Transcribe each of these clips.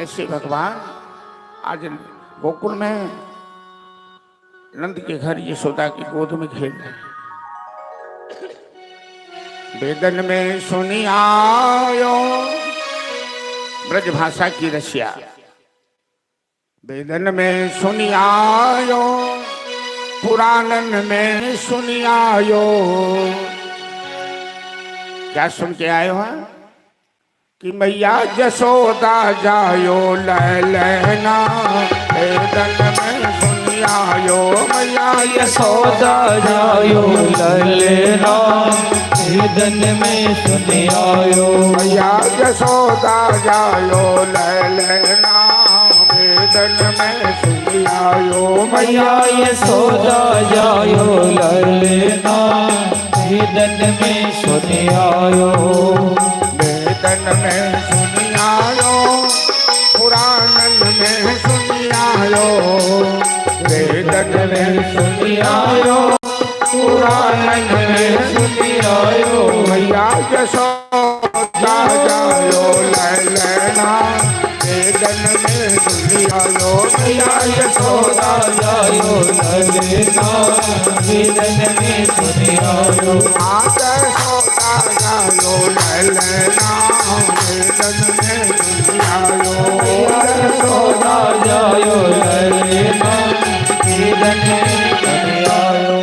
ऐसे भगवान आज गोकुल में नंद के घर यशोदा की गोद में खेल रहे हैं। वेदन में सुनी आयो ब्रज भाषा की रसिया, वेदन में सुनी आयो पुराणन में सुनी आयो। क्या सुन के आयो है कि मैया यशोदा जायो लैलना, वेदन में सुनी आयो मैया यशोदा जायो लैलना, वेदन में सुनी आयो मैया यशोदा जायो लैलना, वेदन में सुनी आयो मैया यशोदा जायो लैलना, वेदन में सुनी आयो। वेदन में सुनी आयो पुराणन में सुनी आयो, वेदन में सुनी आयो पुराणन में सुनी आयो। मैया यशोदा जायो लैलना, वेदन में सुनी आयो मैया यशोदा जायो लैलना, वेदन में सुनी आयो। यशोदा जायो लैलना, वेदन में सुनी आयो यशोदा जायो लैलना, वेदन में सुनी आयो।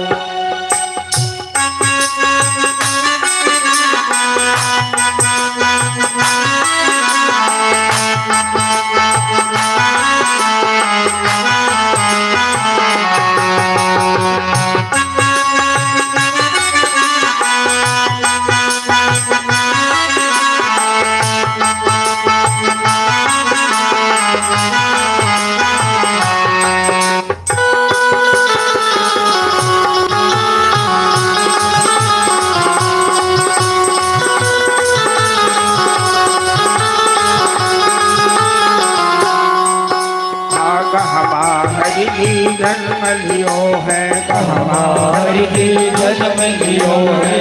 जन्म लियो है कहमा हरि जी जन्म लियो है,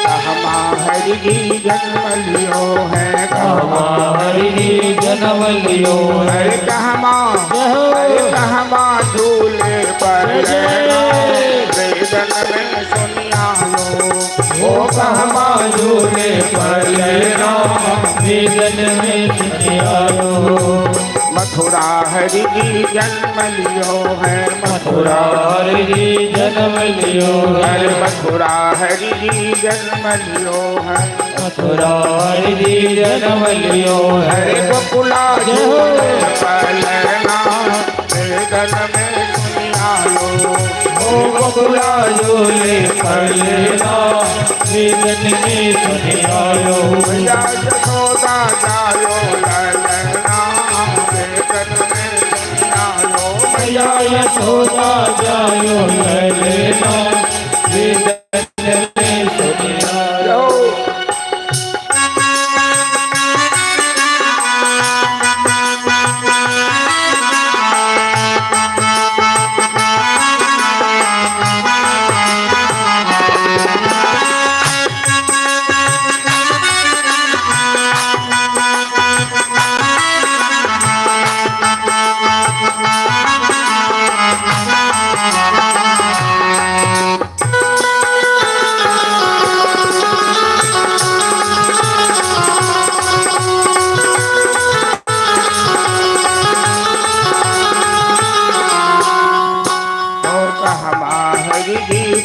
कहमा हरि जी जन्म लियो है, कहमा हरि जी जन्म लियो है। कहमा कहमा झूले पर वेदन में सुनिया लो, ओ कहमा झूले पर लेना, वेदन में सुनिया लो। मथुरा हरि जी जन्म लियो है, मथुरा हरि जी जन्म लियो है, मथुरा हरि जी जन्म लियो है, मथुरा हरि जी जन्म लियो है। गोकुला झूले पर लेना, वेदन में सुनिया लो, ओ गोकुला झूले पर लेना, वेदन में सुनिया लो। मैया यशोदा जायो लैलना, वेदन में सुनिया लो, मैया यशोदा जायो लैलना, वेदन में सुनिया लो।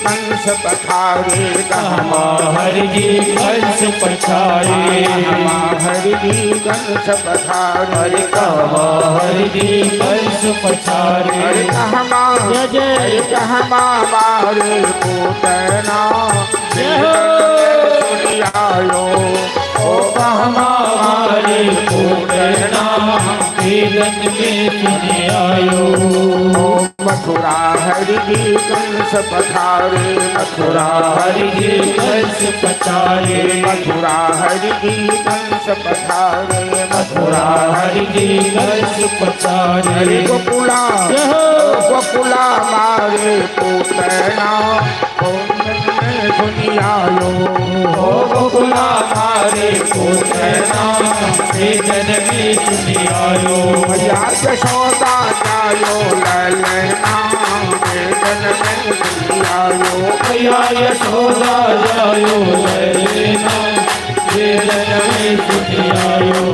कंस पठारे, कहमा हरि जी कंस पठारे, कहमा हरि जी कंस पठारे, कहमा हरि जी कंस पठारे। कहमा जय कहमा मारे पूतना, सुनियायो ओ कहमा मारे पूतना, वेदन में सुनियायो। मथुरा हरि जी कंस पठारे, मथुरा हरि जी कंस पठारे, मथुरा हरि जी कंस पठारे, मथुरा हरि जी कंस पठारे। गोकुला गोकुला मारे पूतना, सुनी आयो ओ गोकुला मारे पूतना वेदन में सुनी आयो मैया यशोदा जायो ललना वेदन में सुनी आयो मैया यशोदा जायो ललना वेदन में सुनी आयो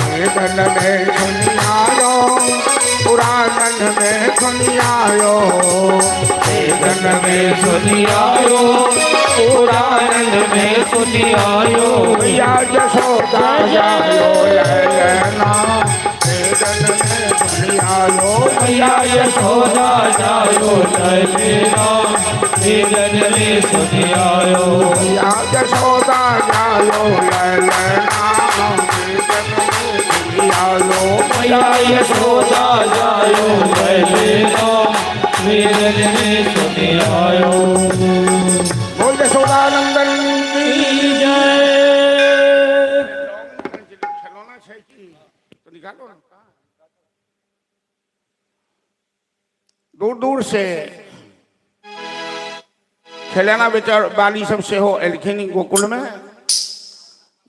वेदन में सुनी आयो पुराणन में सुनी आयो वेदन में सुनी आयो पुराणन में सुनी आयो मैया यशोदा जायो ललना वेदन में सुनी आयो मैया यशोदा जायो ललना वेदन में सुनी आयो मैया यशोदा जायो ललना वेदन में सुनी आयो मैया यशोदा जायो ललना वेदन में सुनी आयो बोल यशोदा नंदन की जय खिलौना है कि तो निकालो ना दूर दूर से खिलौना बेचर वाली सब से हो एलखिन गोकुल में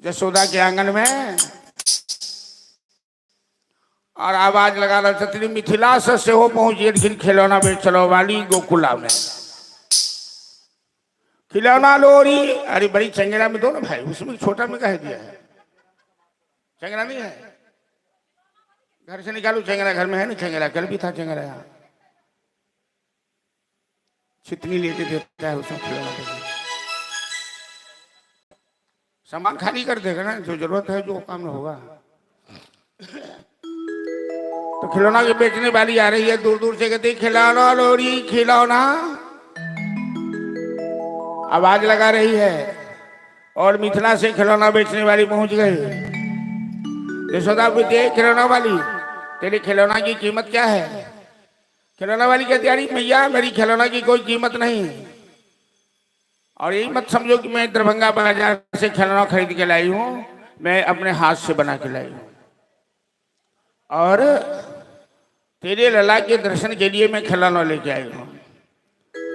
यशोदा के आंगन में और आवाज लगा रहे छत्री मिथिला से हो पहुंची एलखिन खिलौना बेचने वाली गोकुला में खिलौना लोरी अरे बड़ी चंगेरा में दो ना भाई उसमें छोटा में कह दिया है चंगेरा नहीं है घर से निकालो चंगेरा घर में है ना चंगेरा कल भी था चंगेरा यहाँ छितनी लेके देता है उसमें खिलौना सामान खाली कर देगा ना जो जरूरत है जो काम होगा तो खिलौना के बेचने वाली आ रही है दूर दूर से कहती खिलौना लोरी खिलौना आवाज लगा रही है और मिथिला से खिलौना बेचने वाली पहुंच गई यशोदा पूछती खिलौना वाली तेरी खिलौना की कीमत क्या है खिलौना वाली कहती अरे भैया मेरी खिलौना की कोई कीमत नहीं और यही मत समझो कि मैं दरभंगा बाजार से खिलौना खरीद के लाई हूं मैं अपने हाथ से बना के लाई हूं और तेरे लला के दर्शन के लिए मैं खिलौना लेके आई हूं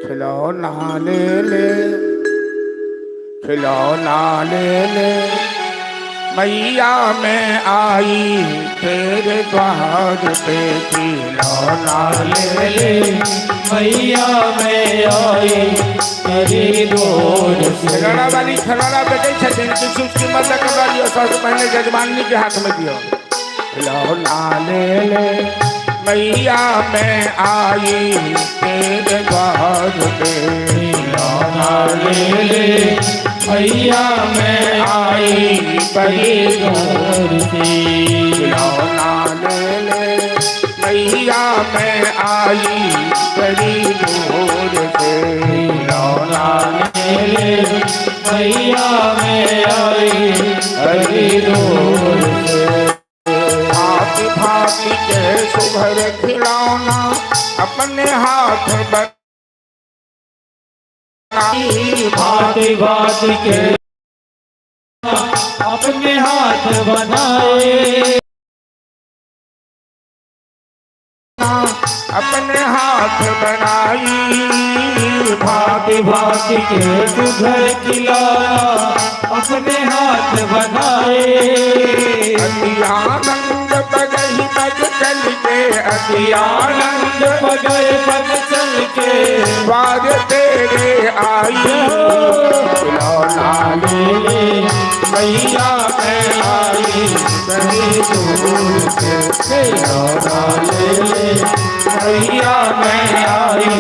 खिलौना ले ले खिलौना ले ले मैया मैं आई तेरे द्वार पे खिलौना ले ले मैया मैं आई तेरी डोर से खिलौना वाली खिलौना बेटे छथिन किसी उसकी मदद कर रही हो सबसे पहले जजमानी के हाथ में दियो खिलौना ले ले मैया मैं आई तेरे द्वार पे खिलौना ले ले मैया मैं आई तेरी डोर से खिलौना ले ले मैया मैं आई तेरी डोर से खिलौना ले ले मैया मैं आई तेरी डोर से भांति भांति के सुघर खिलौना अपने हाथ बनाई भांति भांति के अपने हाथ बनाए अपने हाथ बनाई भांति भांति के सुघर खिलौना अपने हाथ बनाए अति आनंद बगही बज चल के अति आनंद बगैर पग चल के बाज तेरे आई खिलौना ले ले मैया मैं आई सही दूर से खिलौना ले ले मैया मैं आई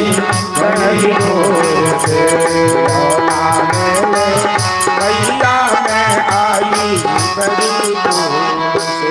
सही दूर से खिलौना ले ले मैया मैं आई बड़ी दूर से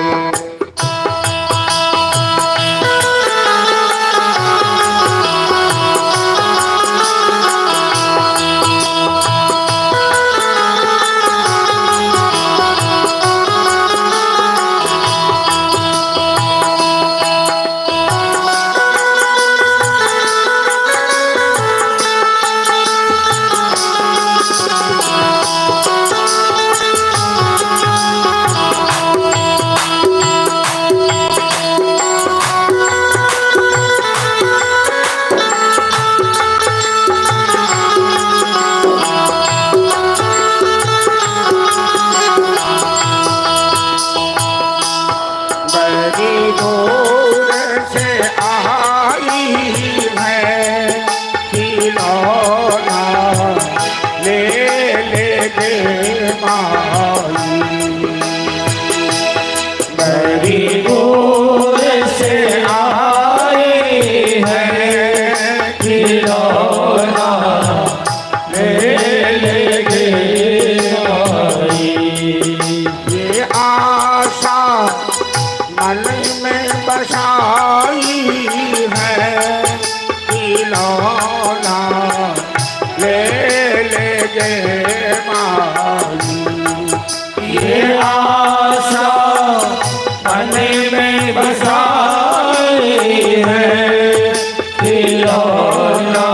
बड़ी दूर से आई है खिलौना ले गे माई। बड़ी दूर से आई है खिलौना ले गे माई। ये आशा मन में बसाई है खिलौना ले गे माई। ये आशा मन में बसाई है खिलौना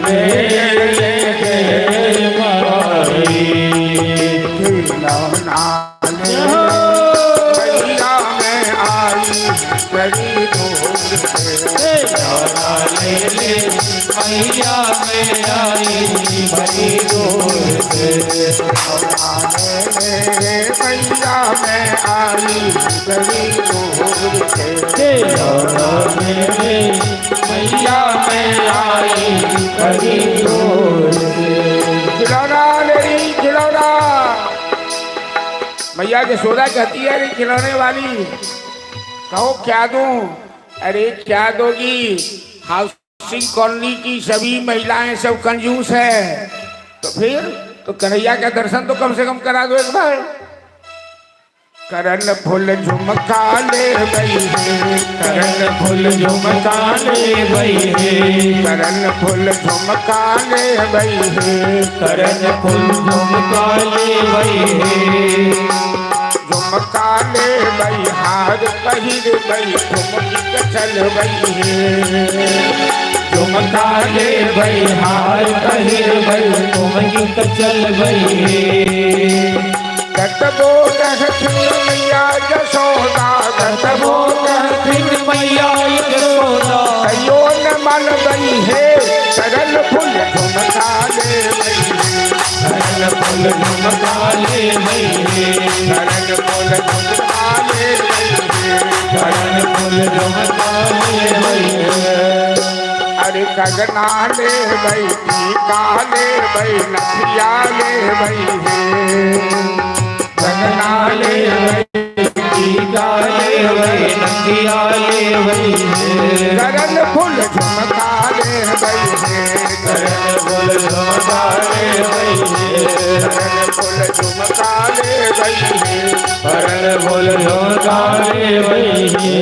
ले गे माई। खिलौना ले भैया मैं आई बड़ी दूर से। खिलौना ले मैया में आई बड़ी दूर से। भैया मैं आई बड़ी दूर से। खिलौना ले मैया में आई बड़ी दूर से। खिलौना ले रही खिलौना। भैया यशोदा कहती है अरे खिलौने वाली कहो क्या दूं? अरे क्या दोगी? हाउसिंग कॉलोनी की सभी महिलाएं सब कंजूस है, तो फिर तो कन्हैया का दर्शन तो कम से कम करा दो एक बार। करन फूल झुमका ले गई है, करन फूल झुमका ले गई है। करन फूल झुमका ले गई है। करन फूल झुमका ले गई है। झुमका ले गई हार पहिर गई झुमकी के चल गई है। झुमका ले गई हार पहिर गई झुमकी के चल गई है। गतबो कहथिन मैया यशोदा, गतबो कहथिन मैया यशोदा। कहियो न मन गई है करन फूल झुमका ले गई है। करन फूल झुमका ले गई है। करन फूल झुमका ले गई है। करन फूल झुमका ले गई है। अरे गगना ले गई टीका ले गई नथिया ले गई है। गगना ले गई टीका ले गई नथिया ले गई है। करन फूल झुमका ले गई है। करन फूल झुमका ले गई है। करन फूल झुमका ले गई है। करन फूल झुमका ले गई है।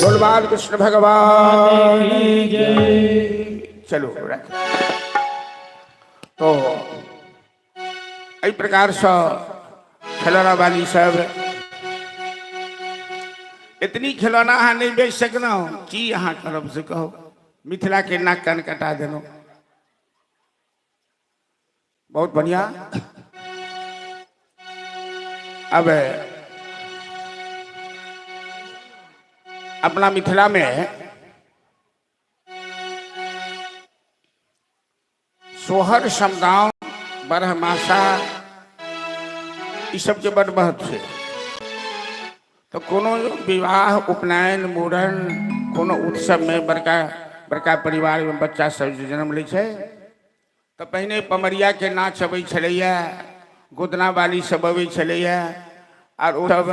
बोल बाल कृष्ण भगवान जय। चलो तो इस प्रकार से खिलौना वाली सब इतनी खिलौना हाँ नहीं बेच सकना कि यहाँ तरफ से कहो मिथिला के नाक कान कटा देनो। बहुत बढ़िया। अब अपना मिथिला में सोहर समदान बरहमासा इस सब के बड़ महत्व है। तो कोनो विवाह उपनयन मुड़न कोनो उत्सव में बड़का बड़का परिवार में बच्चा सब जन्म लै छै तो पहले पमरिया के नाच अबै छलैया, गोदना वाली सब अबै छलैया और ओ सब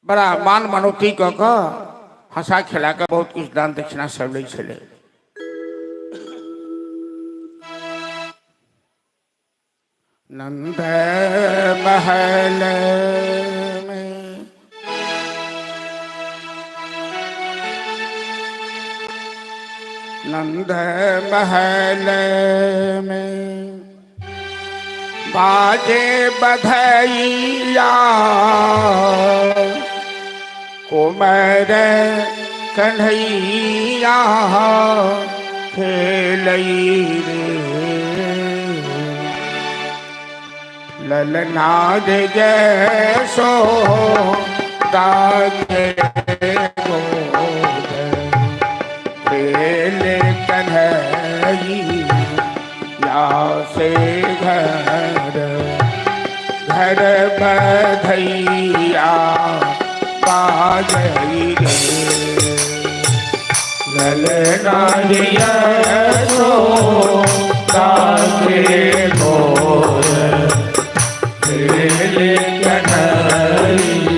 बड़ा मान मनौती कऽ कऽ हंसा खेला कऽ बहुत कुछ दान दक्षिणा सब लै छलै। नंद महल में नंद महल में बाजे बधैया कुमार कन्हैया खेलई रे ललना दे जैसो दागे गोद खेल कन्हैया से घर घर बधैया कन्हैया बाजई रे ललना यशोदा के गोद खेले कन्हैया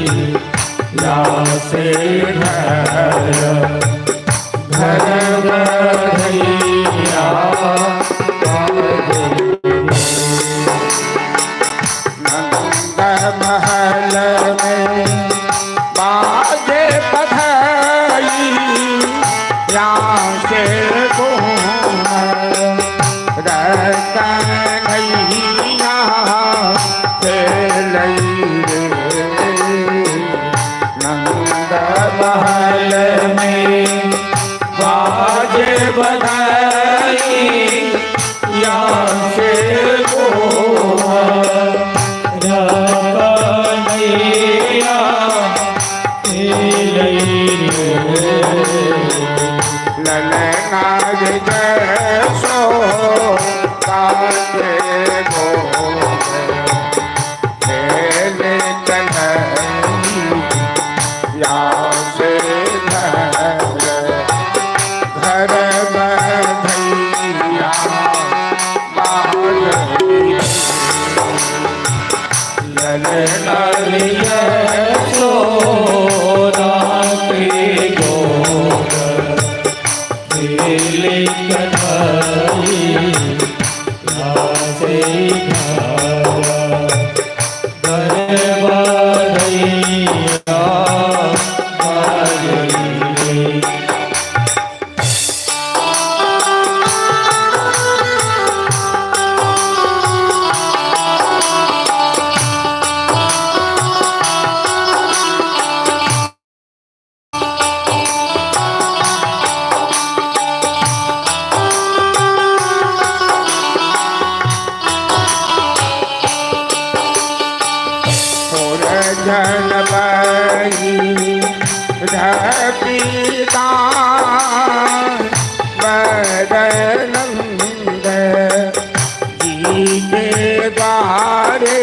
से घर बधैया नंद महल में बाजे बधाई यहाँ से कन्हैया खेलई रे नंद महल में बाजे बधाई या से कन्हैया ललना यशोदा के गोद खेले कन्हैया से घर बधैया बाजई ललना यशोदा के गोद खेले कन्हैया से घर बधैया बाजई जन बही धपीता बदनंद जी के द्वारे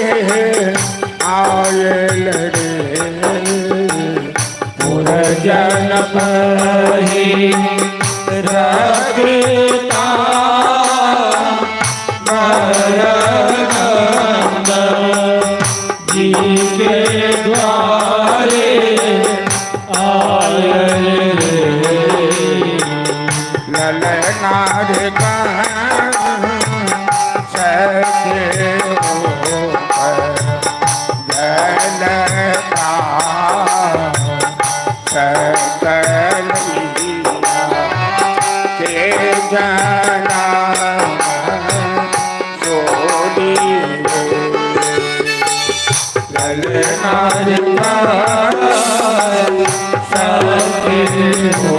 आयल रे जन बही रखता बरनंद जी के द्वारे आयल रे ललना रे सके जलता सकलिया के जना सोडी ललना सके हो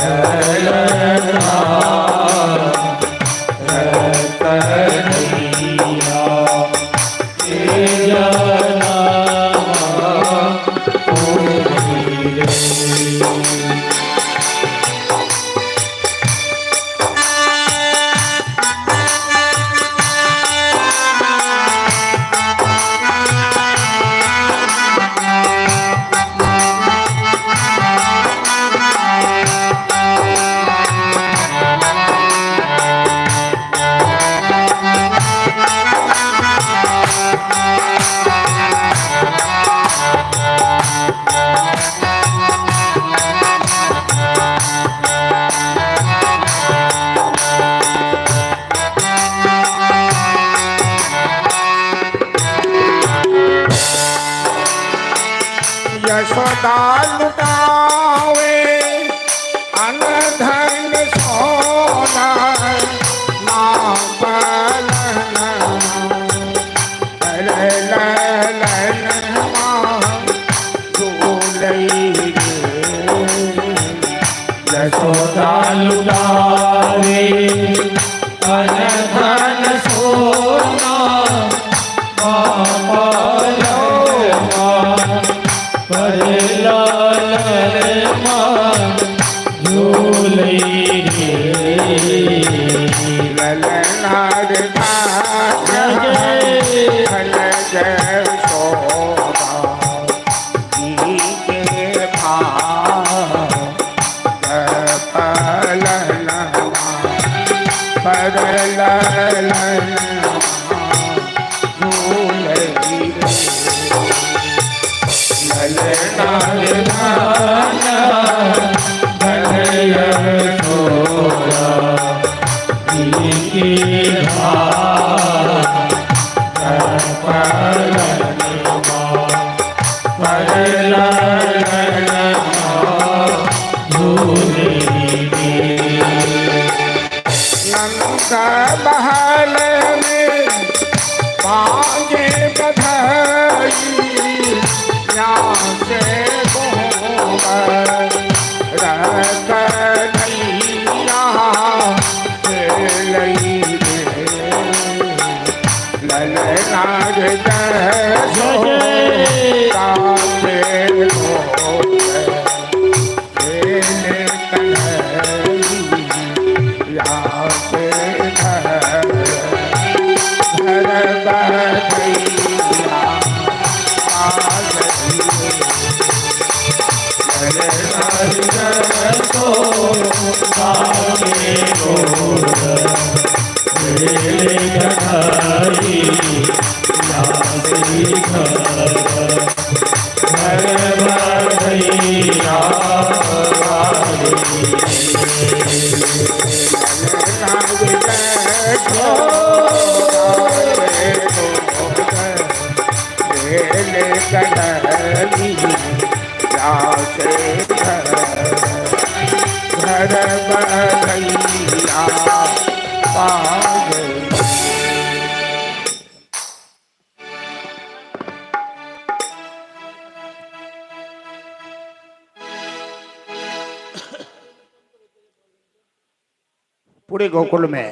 जलना कन्हैया के जना यशोदा लुटावे अनधन सोना ना पलना यशोदा लुटावे अनधन सोना ललनार जय सो नंद महल में पागे बधाई यहाँ से पूरे गोकुल में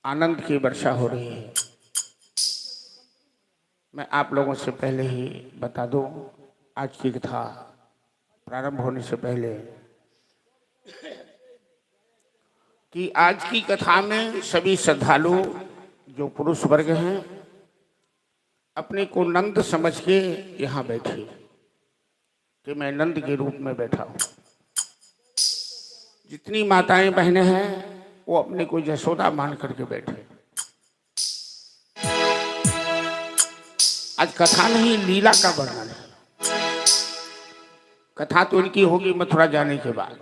आनंद की वर्षा हो रही है। मैं आप लोगों से पहले ही बता दूं, आज की कथा प्रारंभ होने से पहले कि आज की कथा में सभी श्रद्धालु जो पुरुष वर्ग हैं अपने को नंद समझ के यहाँ बैठे कि मैं नंद के रूप में बैठा हूँ। जितनी माताएं बहनें हैं वो अपने को यशोदा मान करके बैठे। आज कथा नहीं, लीला का वर्णन है। कथा तो इनकी होगी मथुरा जाने के बाद।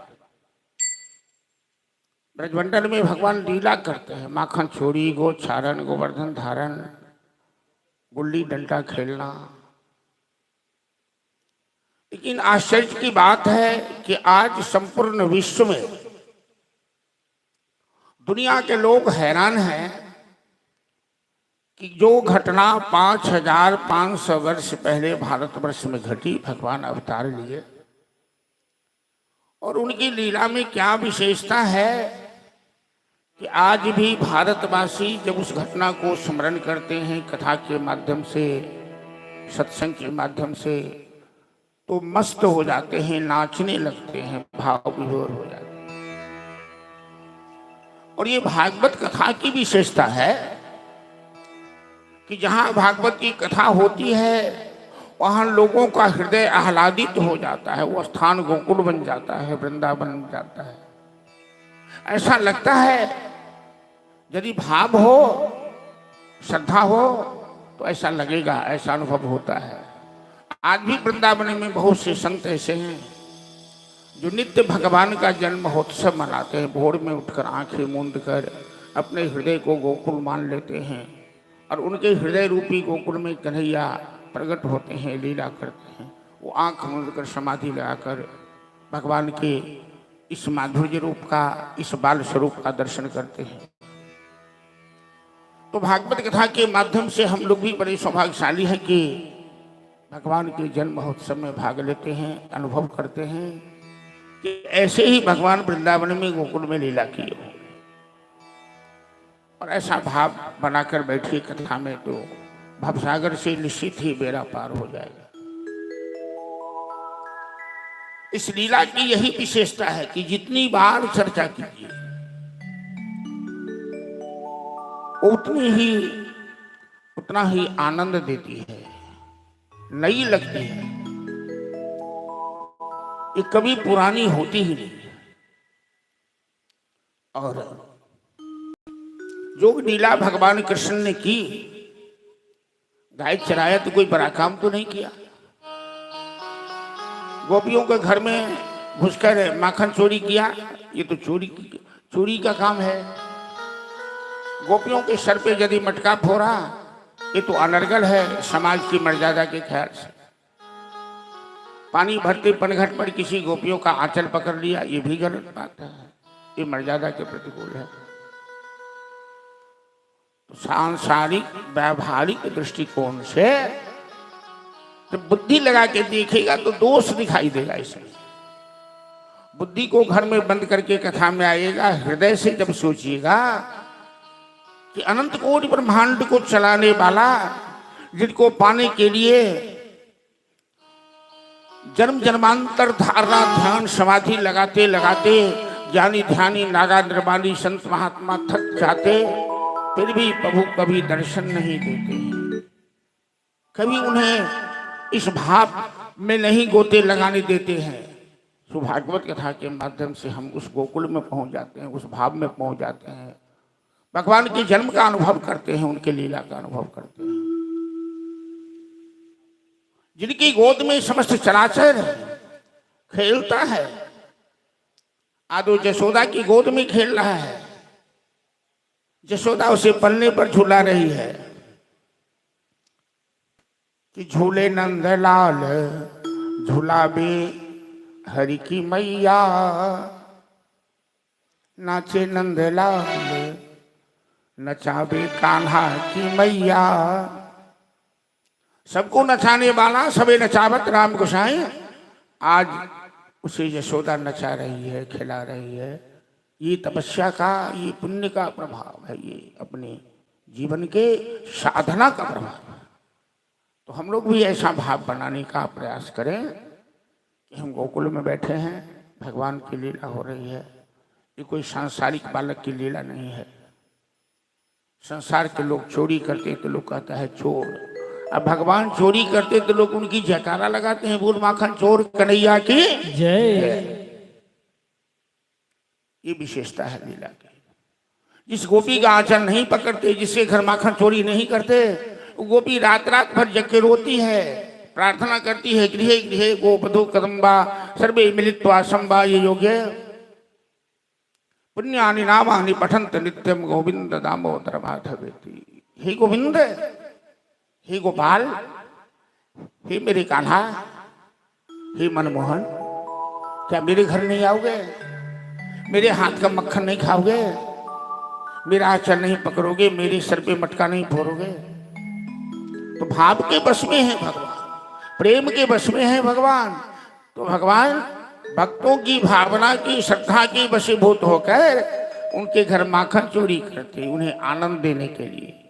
ब्रजमंडल में भगवान लीला करते हैं, माखन चोरी, गो क्षारण, गोवर्धन धारण, गुल्ली डंडा खेलना। लेकिन आश्चर्य की बात है कि आज संपूर्ण विश्व में दुनिया के लोग हैरान हैं कि जो घटना 5500 वर्ष पहले भारतवर्ष में घटी, भगवान अवतार लिए और उनकी लीला में क्या विशेषता है कि आज भी भारतवासी जब उस घटना को स्मरण करते हैं कथा के माध्यम से, सत्संग के माध्यम से, तो मस्त हो जाते हैं, नाचने लगते हैं, भाव विभोर हो जाते हैं। और ये भागवत कथा की विशेषता है कि जहां भागवत की कथा होती है वहां लोगों का हृदय आह्लादित हो जाता है। वो स्थान गोकुल बन जाता है, वृंदावन बन जाता है। ऐसा लगता है यदि भाव हो, श्रद्धा हो तो ऐसा लगेगा, ऐसा अनुभव होता है। आज भी वृंदावन में बहुत से संत ऐसे हैं जो नित्य भगवान का जन्म महोत्सव मनाते हैं। भोर में उठकर आंखें मूंद कर अपने हृदय को गोकुल मान लेते हैं और उनके हृदय रूपी गोकुल में कन्हैया प्रकट होते हैं, लीला करते हैं। वो आंख मूंद कर समाधि लगाकर भगवान के इस माधुर्य रूप का, इस बाल स्वरूप का दर्शन करते हैं। तो भागवत कथा के माध्यम से हम लोग भी बड़े सौभाग्यशाली हैं कि भगवान के जन्म महोत्सव में भाग लेते हैं, अनुभव करते हैं कि ऐसे ही भगवान वृंदावन में गोकुल में लीला किए हो। और ऐसा भाव बनाकर बैठिए कथा में तो भवसागर से निश्चित ही बेड़ा पार हो जाएगा। इस लीला की यही विशेषता है कि जितनी बार चर्चा कीजिए उतना ही आनंद देती है, नई लगती है। ये कभी पुरानी होती ही नहीं। और जो लीला भगवान कृष्ण ने की, गाय चराया तो कोई बड़ा काम तो नहीं किया। गोपियों के घर में घुसकर माखन चोरी किया, ये तो चोरी का काम है। गोपियों के सर पे यदि मटका फोड़ा ये तो अनर्गल है समाज की मर्यादा के ख्याल से। पानी भरते पनघट पर किसी गोपियों का आंचल पकड़ लिया, ये भी गलत बात है, ये मर्यादा के प्रतिकूल है। तो सांसारिक व्यावहारिक दृष्टिकोण से जब बुद्धि लगा के देखेगा तो दोष दिखाई देगा इसमें। बुद्धि को घर में बंद करके कथा में आएगा, हृदय से जब सोचिएगा कि अनंत कोटि ब्रह्मांड को चलाने वाला, जिनको पाने के लिए जन्म जन्मांतर धारणा ध्यान समाधि लगाते लगाते ज्ञानी ध्यानी नागा निर्वाणी संत महात्मा थक जाते, फिर भी प्रभु कभी दर्शन नहीं देते हैं, कभी उन्हें इस भाव में नहीं गोते लगाने देते हैं। तो भागवत कथा के माध्यम से हम उस गोकुल में पहुंच जाते हैं, उस भाव में पहुंच जाते हैं, भगवान के जन्म का अनुभव करते हैं, उनके लीला का अनुभव करते हैं। जिनकी गोद में समस्त चराचर खेलता है, आदो यशोदा की गोद में खेल रहा है, यशोदा उसे पलने पर झूला रही है कि झूले नंदलाल झूलाबे हरि की मैया, नाचे नंदलाल नचाबे कान्हा की मैया। सबको नचाने वाला सबे नचावत राम गोसाई, आज उसे यशोदा नचा रही है, खिला रही है। ये तपस्या का, ये पुण्य का प्रभाव है, ये अपने जीवन के साधना का प्रभाव है। तो हम लोग भी ऐसा भाव बनाने का प्रयास करें कि हम गोकुल में बैठे हैं, भगवान की लीला हो रही है। ये कोई सांसारिक बालक की लीला नहीं है। संसार के लोग चोरी करते तो लोग कहता है चोर, अब भगवान चोरी करते तो लोग उनकी जयकारा लगाते हैं, बोल माखन चोर कन्हैया की जय। ये विशेषता है लीला की। जिस गोपी का आंचल नहीं पकड़ते, जिसके घर माखन चोरी नहीं करते, वो गोपी रात रात भर जग के रोती है, प्रार्थना करती है, गृहे गृहे गोपधो कदम्बा सर्वे मिलित्वा संबा ये योग्य पुण्यानि नामानि पठन्त नित्यम गोविंद दामोदर माधवेति। हे गोविंद, हे गोपाल, हे मेरे कान्हा, हे मनमोहन, क्या मेरे घर नहीं आओगे? मेरे हाथ का मक्खन नहीं खाओगे? मेरा आंचल नहीं पकड़ोगे? मेरे सर पे मटका नहीं फोड़ोगे? तो भाव के वश में है भगवान, प्रेम के वश में है भगवान। तो भगवान भक्तों की भावना की श्रद्धा की वशीभूत होकर उनके घर माखन चोरी करते, उन्हें आनंद देने के लिए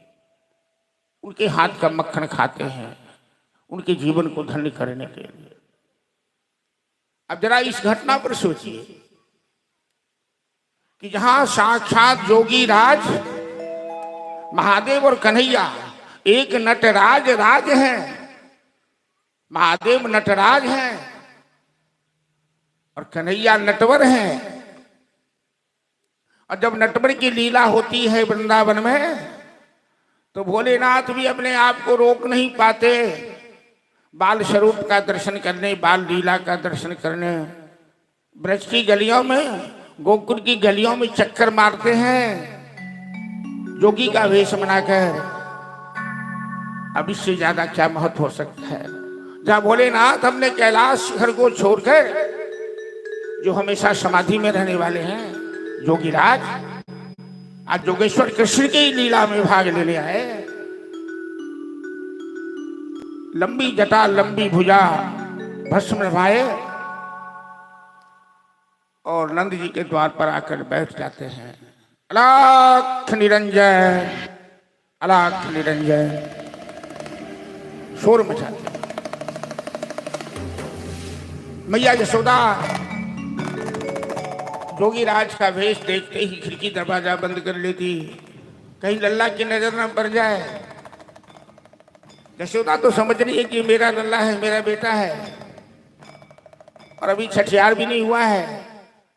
उनके हाथ का मक्खन खाते हैं, उनके जीवन को धन्य करने के लिए। अब जरा इस घटना पर सोचिए कि जहां साक्षात जोगी राज महादेव और कन्हैया, एक नटराज राज है, महादेव नटराज हैं और कन्हैया नटवर हैं। और जब नटवर की लीला होती है वृंदावन में, तो भोलेनाथ भी अपने आप को रोक नहीं पाते, बाल स्वरूप का दर्शन करने, बाल लीला का दर्शन करने ब्रज की गलियों में, गोकुल की गलियों में चक्कर मारते हैं जोगी का वेश बनाकर। अब इससे ज्यादा क्या महत्व हो सकता है? जहाँ भोलेनाथ अपने कैलाश शिखर को छोड़कर, जो हमेशा समाधि में रहने वाले हैं जोगीराज, आज जोगेश्वर कृष्ण की लीला में भाग लेने आए। लंबी जटा लंबी भुजा भस्म नभाए और नंद जी के द्वार पर आकर बैठ जाते हैं। अलख निरंजन, अलख निरंजन शोर मचाते हैं। मैया यशोदा जोगीराज का वेश देखते ही खिड़की दरवाजा बंद कर लेती, कहीं लल्ला की नजर न पड़ जाए। यशोदा तो समझ रही है कि मेरा लल्ला है, मेरा बेटा है, और अभी छठियार भी नहीं हुआ है।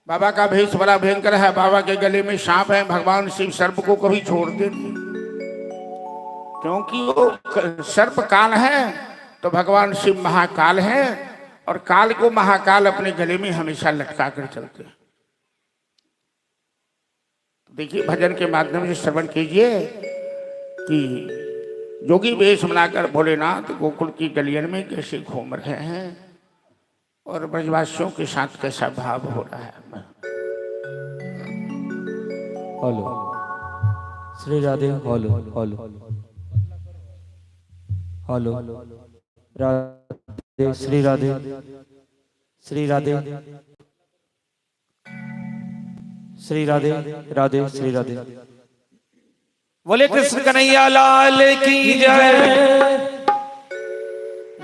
बाबा का भेष बड़ा भयंकर है, बाबा के गले में सांप है। भगवान शिव सर्प को कभी छोड़ते नहीं, क्योंकि वो सर्प काल है, तो भगवान शिव महाकाल है, और काल को महाकाल अपने गले में हमेशा लटका कर चलते हैं। देखिए, भजन के माध्यम से श्रवण कीजिए कि जोगी वेश बनाकर भोलेनाथ गोकुल की गलियन में कैसे घूम रहे हैं और ब्रजवासियों के साथ कैसा भाव हो रहा है। Hello Shri Radhe, hello hello hello Radhe, Shri Radhe, Shri Radhe, Shri Radhe, Radhe Shri Radhe. बोले कृष्ण कन्हैया लाल की जय।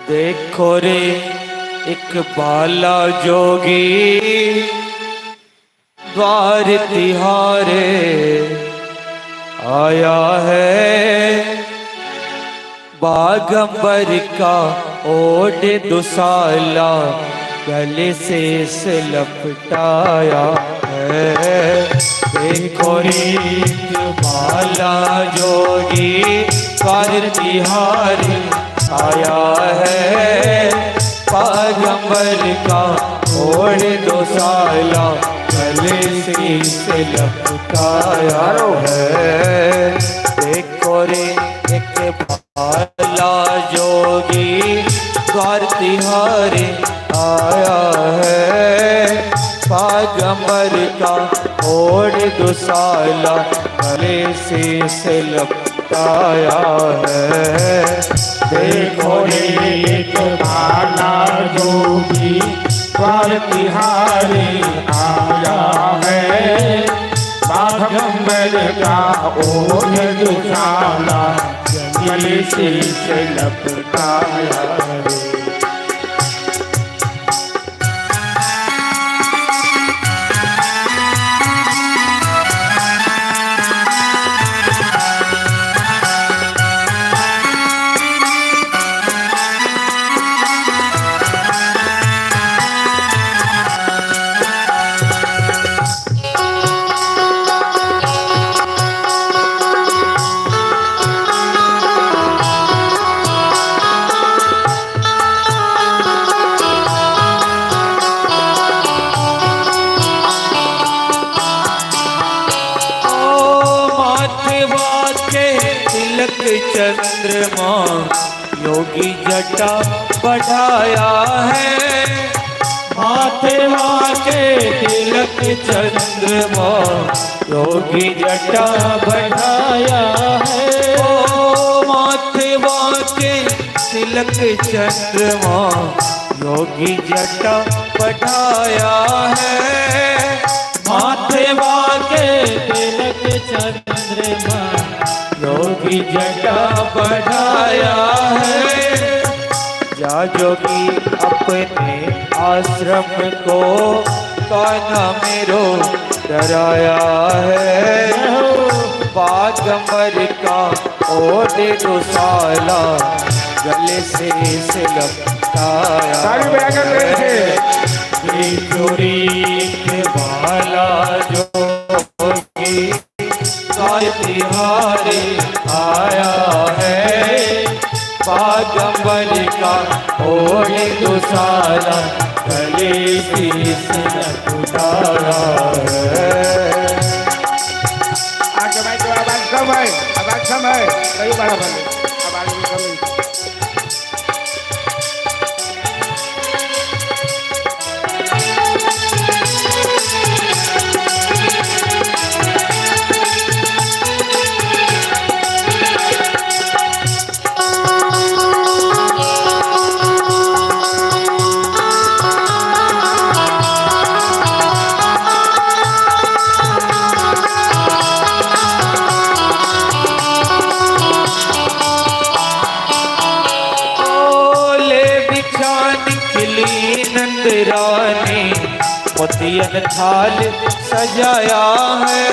देखो रे एक बाला जोगी द्वार तिहारे आया है, बागंबर का ओढ़ दुसाला गले से लपटाया है। देखो रे बाला जोगी द्वार तिहारे आया है, बागंबर का ओढ़ दुसाला गले से लपटाया है। देखो रे एक बाला जोगी द्वार तिहारे आया है, बागंबर का ओढ़ दुसाला गले से लपटाया है। देखो रे एक बाला जोगी द्वार तिहारे आया है, बागंबर का ओढ़ दुसाला गले से लपटाया है। चंद्रमा योगी जटा बढ़ाया है, माथे के तिलक चंद्रमा योगी जटा बढ़ाया है। ओ माथे के तिलक चंद्रमा योगी जटा बढ़ाया है, माथे के तिलक चंद्रमा योगी जटा बढ़ाया है। जा जोगी अपने आश्रम को कान्हा मेरो डराया है, बागंबर का ओढ़ दुसाला गले से लपटाया है। बाला जोगी द्वार तिहारे आया है, बागंबर का ओढ़ दुसाला गले से लपटाया है। आगे भाई तो आवाज कम है कई बड़ा बने आवाज भी कम है। रानी मोतियन थाल सजाया है,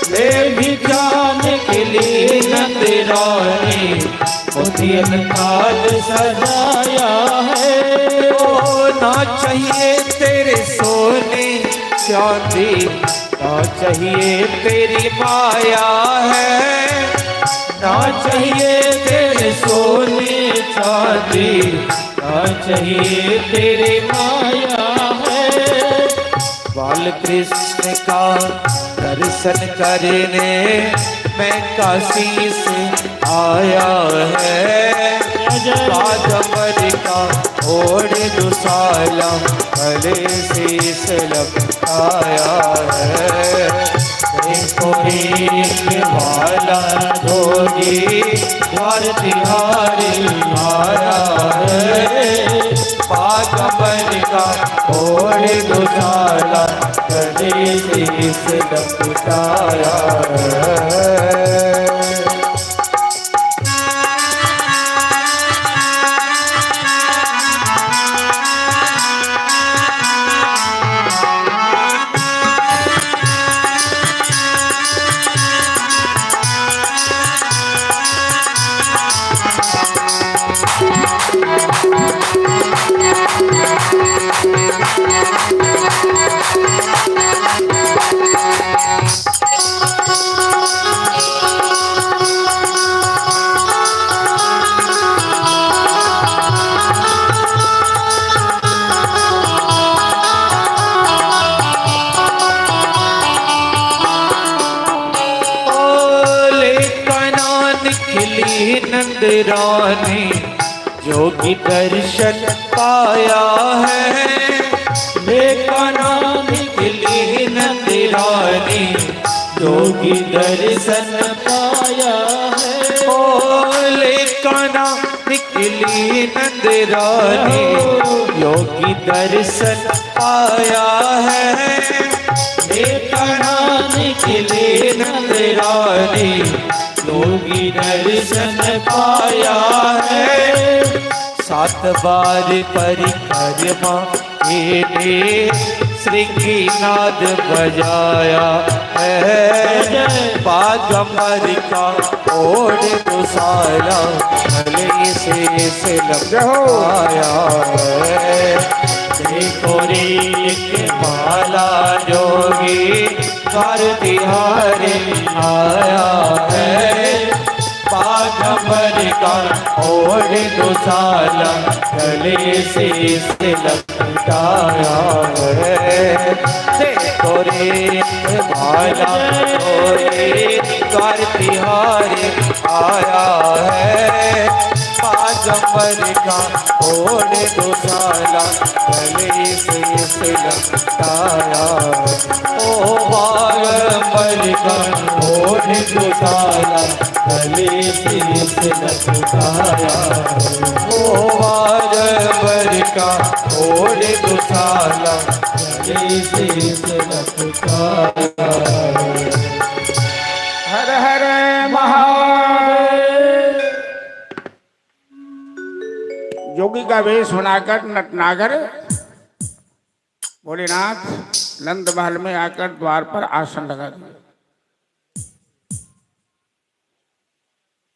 ले भी जाने के लिए नंद रानी मोतियन थाल सजाया है। ओ ना चाहिए तेरे सोने चांदी, ना चाहिए तेरी माया है, ना चाहिए तेरे सोने चांदी, ना चाहिए तेरी माया है। बाल कृष्ण का दर्शन करने मैं काशी से आया है। बागंबर का ओढ़ दुशाला गले शीश लपटाया है। देखो एक वाला जोगी द्वार तिहारी आया है। बागंबर का ओढ़ दुशाला गले शीश लपटाया है। नंदरानी जोगी दर्शन पाया है। देखा नाम निकली नंदरानी जोगी दर्शन पाया है। ओ लेका नाम निकली नंदरानी योगी दर्शन पाया है। देखा नाम निकली नंदरानी योगी दर्शन पाया है। 7 बार परिक्रमा के श्रृंगीनाद बजाया है। बागंबर का ओढ़ दुशाला गले से लपटाया है। देखो रे एक माला जोगी द्वार तिहारी आया है। बागंबर का ओढ़ दुशाला गले से लपटाया है। देखो रे भाला जोगी द्वार तिहारी आया है। बागंबर का ओढ़ दुशाला गले से लपटाया। ओ बागंबर का ओढ़ दुशाला गले से लपटाया। ओ बागंबर का ओढ़ दुशाला गले से लपटाया। हर हर महादेव। जोगी का वेश बनाकर नटनागर भोलेनाथ नंद महल में आकर द्वार पर आसन लगा दिया।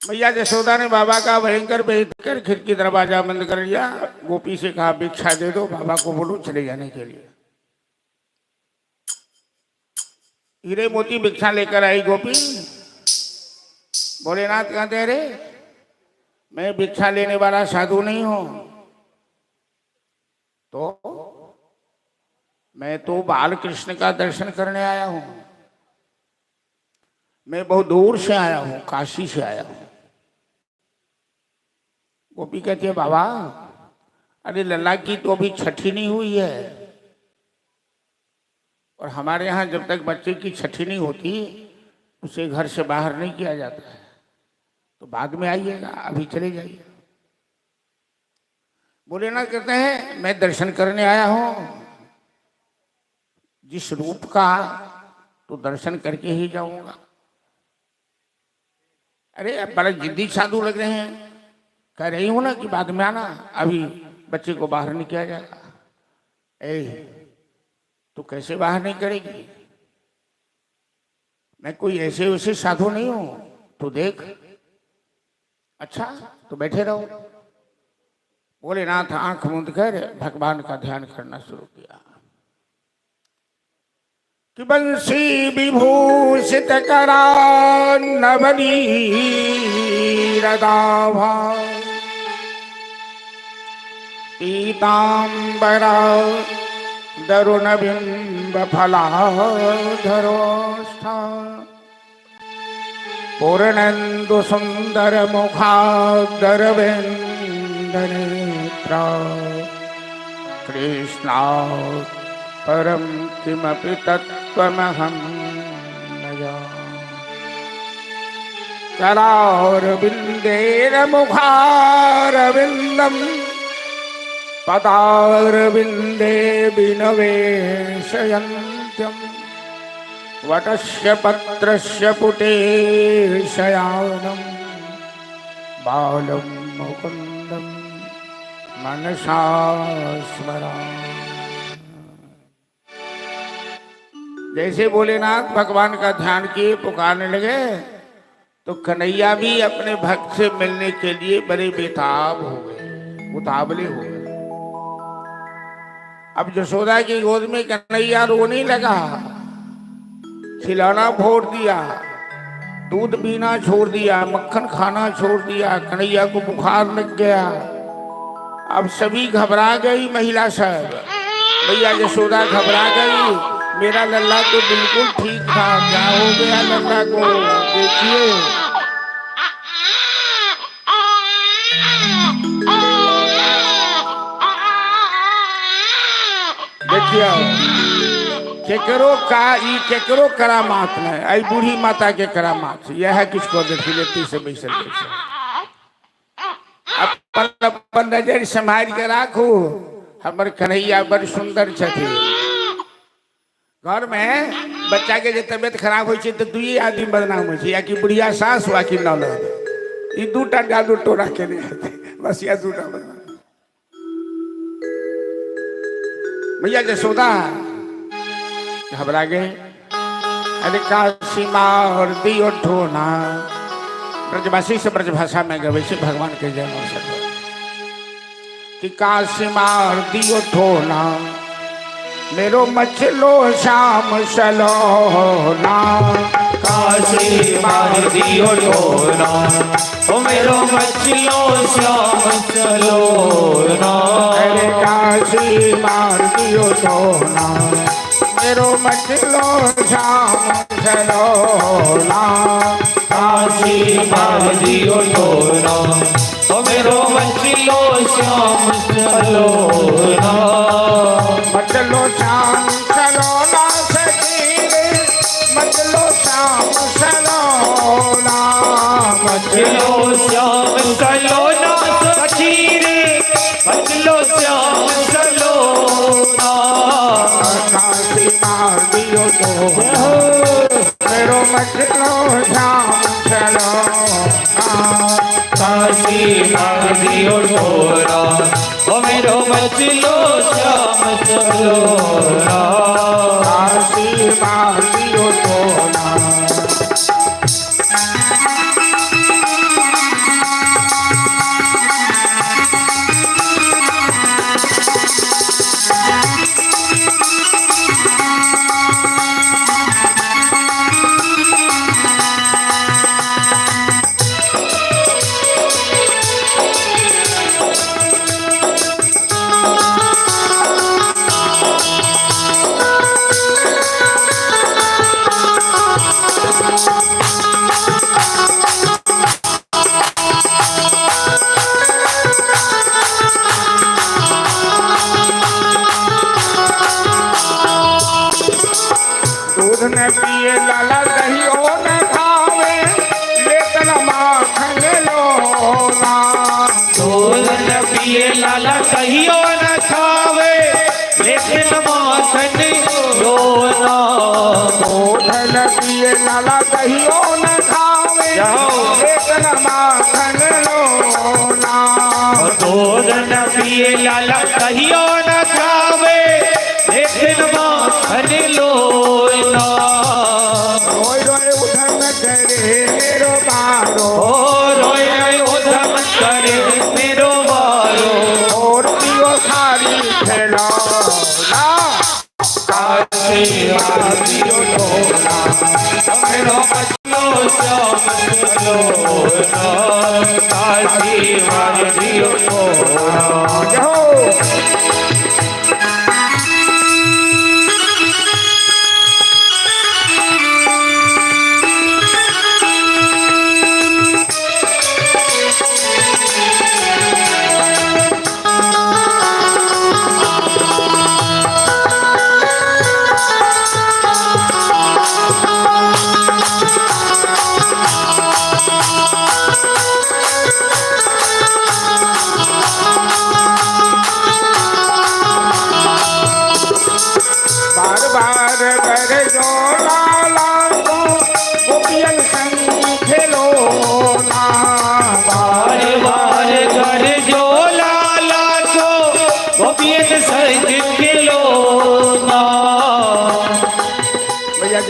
मैया यशोदा ने बाबा का भयंकर भेद कर खिड़की दरवाजा बंद कर लिया। गोपी से कहा भिक्षा दे दो, बाबा को बोलो चले जाने के लिए। हीरे मोती भिक्षा लेकर आई गोपी। भोलेनाथ कहते रे मैं भिक्षा लेने वाला साधु नहीं हूं, तो मैं तो बाल कृष्ण का दर्शन करने आया हूं। मैं बहुत दूर से आया हूं, काशी से आया हूं। गोपी कहती है बाबा अरे लल्ला की तो अभी छठी नहीं हुई है, और हमारे यहाँ जब तक बच्चे की छठी नहीं होती उसे घर से बाहर नहीं किया जाता है, तो बाद में आइएगा, अभी चले जाइए। बोले ना कहते हैं मैं दर्शन करने आया हूं, जिस रूप का तो दर्शन करके ही जाऊंगा। अरे अब बड़ा जिद्दी साधु लग रहे हैं, कह रही हूं ना कि बाद में आना, अभी बच्चे को बाहर नहीं किया जाएगा। तो कैसे बाहर नहीं करेगी? मैं कोई ऐसे वैसे साधु नहीं हूं, तो देख। अच्छा तो बैठे रहो। भोलेनाथ आंख मूंद कर भगवान का ध्यान करना शुरू किया कि बंसी विभूषित करा नवनीरदाभा पीतांबरा दरुण बिंब फलाधरोष्ठा पूर्णेन्दु सुंदर मुखादर नेत्रा कृष्णा परम किमपि तत्त्वमहं न जाने। करारविन्देन मुखारविन्दं पदारविन्दे विनवेशयन्त्यम् वटस्य पत्रस्य पुटे शयानं बालं मुकुन्दं मनसा स्मरामि। जैसे भोलेनाथ भगवान का ध्यान किए पुकारने लगे तो कन्हैया भी अपने भक्त से मिलने के लिए बड़े बेताब हो गए, उतावले हो गए। अब यशोदा की गोद में कन्हैया रोने लगा, खिलाना छोड़ दिया, दूध पीना छोड़ दिया, मक्खन खाना छोड़ दिया, कन्हैया को बुखार लग गया। अब सभी घबरा गई, महिला सब, भैया यशोदा घबरा गई, मेरा लल्ला तो बिल्कुल ठीक था, क्या हो गया लल्ला को, देखिए। देखिए केकरो करामात नहीं, आई बूढ़ी माता के करामात यह है, किसको देखी लेती से बैसल अपन नजर संभाल के राखू। हमर कन्हैया बड़ सुंदर छथि। घर में बच्चा के जे तबियत खराब हो तो दुई आदमी बदनाम हो, या कि बुढ़िया सास वा कि ननद, ई दूटा जादू टोरा के नहीं आते, बस यह दूटा बदनाम। भैया यशोदा घबरा गए। अरे काशी मार दियो ठोना, ब्रजभाषी से ब्रजभाषा में गवे से भगवान के जय हो सके कि काशी मार दियो ठोना, मेरो मचलो शाम सलोना। काशी मार दियो ठोना, ओ मेरो मचलो श्याम सलोना। अरे काशी मार दियो ठोना, मेरो मचलो श्याम सलोना। काशी मार दियो ठोना, ओ मेरो मचलो श्याम सलोना। मचलो श्याम सलोना सखी, मचलो श्याम सलोना। मचलो श्याम सलोना सखी रे, मचलो श्याम सलोना। काशी मार दियो ठोना, मेरो मचलो श्याम सलोना। काशी मार दियो ठोना, ओ मेरो मचलो श्याम सलोना। काशी मार दियो ठोना। दूध न पिए लाला दहियो न खावे, लेतन माखन लोना। दूध न पिए लाला कहियो न खावे, लेकिन माखन लोना। दूध न पिए लाला दहियो न खावे, लेतन माखन लोना। दूध न पिए लाला कहियो न खावे, लेकिन माखन लोना। रोय रोय उधम करे मेरो बारो, ओ रोय रोय उधम करे मेरो बारो। और पियो सारी खिलौना। काशी मार दियो ठोना, मेरो मचलो श्याम सलोना। काशी मार दियो ठोना। जहो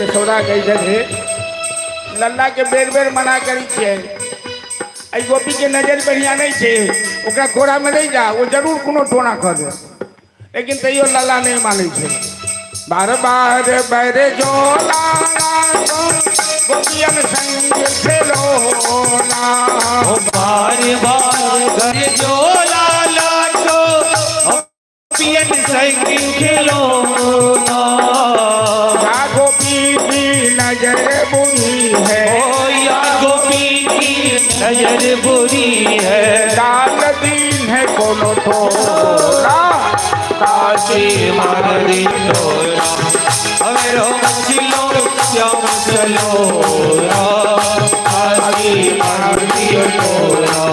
यशोदा गई थे लल्ला के बेर बेर मना करी छे आई गोपी के नजर बढ़िया नहीं छे ओकरा कोरा में नहीं जा वो जरूर कोनो टोना कर दे लेकिन तैयो लल्ला नहीं माने छे बार बार बैरे जो लाला गोपियन संग खेलोना बार बार घर जो लाला तो गोपियन संग खिलौना या गोपी की नजर बुरी है ओ या गोपी की नजर बुरी है डाल दीन है कोनो थोड़ा काशी मारी तोरा अमेरो मछलो श्याम चलो काशी मारी तोरा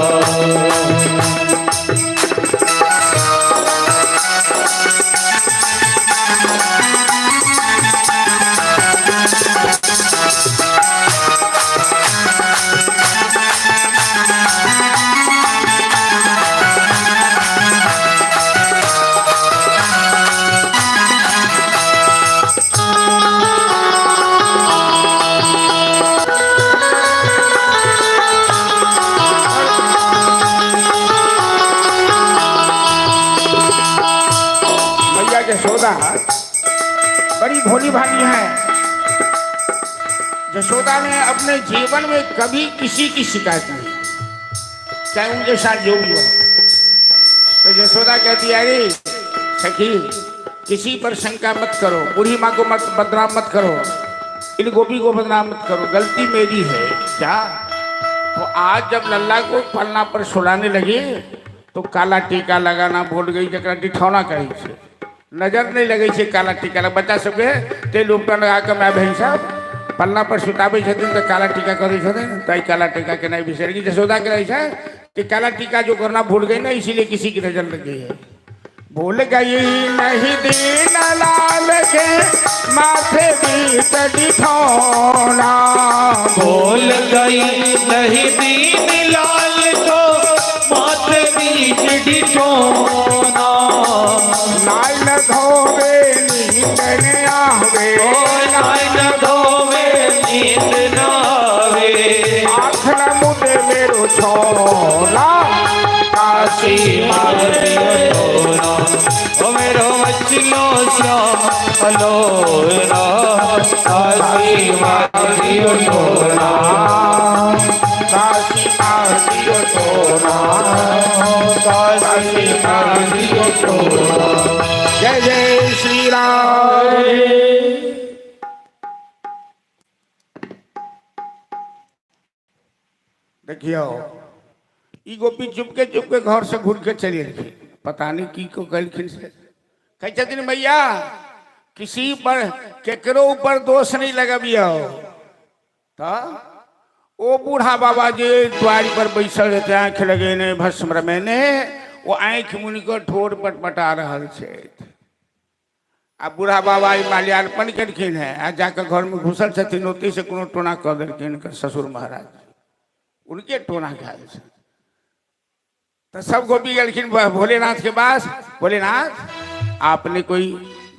यशोदा बड़ी भोली भाली है यशोदा ने अपने जीवन में कभी किसी की शिकायत नहीं चाहे उनके साथ जो भी हो तो यशोदा कहती है अरे सखी किसी पर शंका मत करो बूढ़ी माँ को मत बदनाम मत करो इन गोपी को बदनाम मत करो गलती मेरी है क्या तो आज जब लल्ला को पलना पर सुलाने लगी तो काला टीका लगाना भूल गई जरा डिठौना कही से नजर नहीं लगे छे काला टीका लग बच्चा सबके तेल उपटा लगा के मैं बहन साहब पलना पर सुताबे छथिन तो काला टीका करे छथिन तो काला टीका के नहीं बिसर गई यशोदा के रही है कि काला टीका जो करना भूल गई ना इसीलिए किसी की नजर लग गई है भूल गई नहीं दीन लाल के माथे बीच डिठौना भूल गई नहीं दीन लाल को माथे बीच डिठौना नाइन धोवे नींद न आवे नाइन धोवे नींद न आवे आँख न मुदे मेरो छोला काशी मारी तोरा ओ मेरो मछलो श्याम अलोरा काशी मारी तोरा काशी मारियो तोरा काशी मारी तोरा जय जय श्री राम देखियो ई गोपी चुपके घर से घूर के चली रही पता नहीं की को गलखिन से कह दिन भैया किसी पर केकरो ऊपर दोष नहीं लगाबियो तो ओ बूढ़ा बाबा जे द्वारी पर बैसल रहते आँख लगे ने भस्म रमेने वो आँख मुनि को ठोर पटपटा रहल छे आ बूढ़ा बाबा माल्यार्पण करखिन है आ जाकर घर में घुसल छथिन ओते से कोनो टोना कह देलखिन ससुर महाराज उनके टोना खाए तो सब गोपी गलखिन भोलेनाथ के पास भोलेनाथ आपने कोई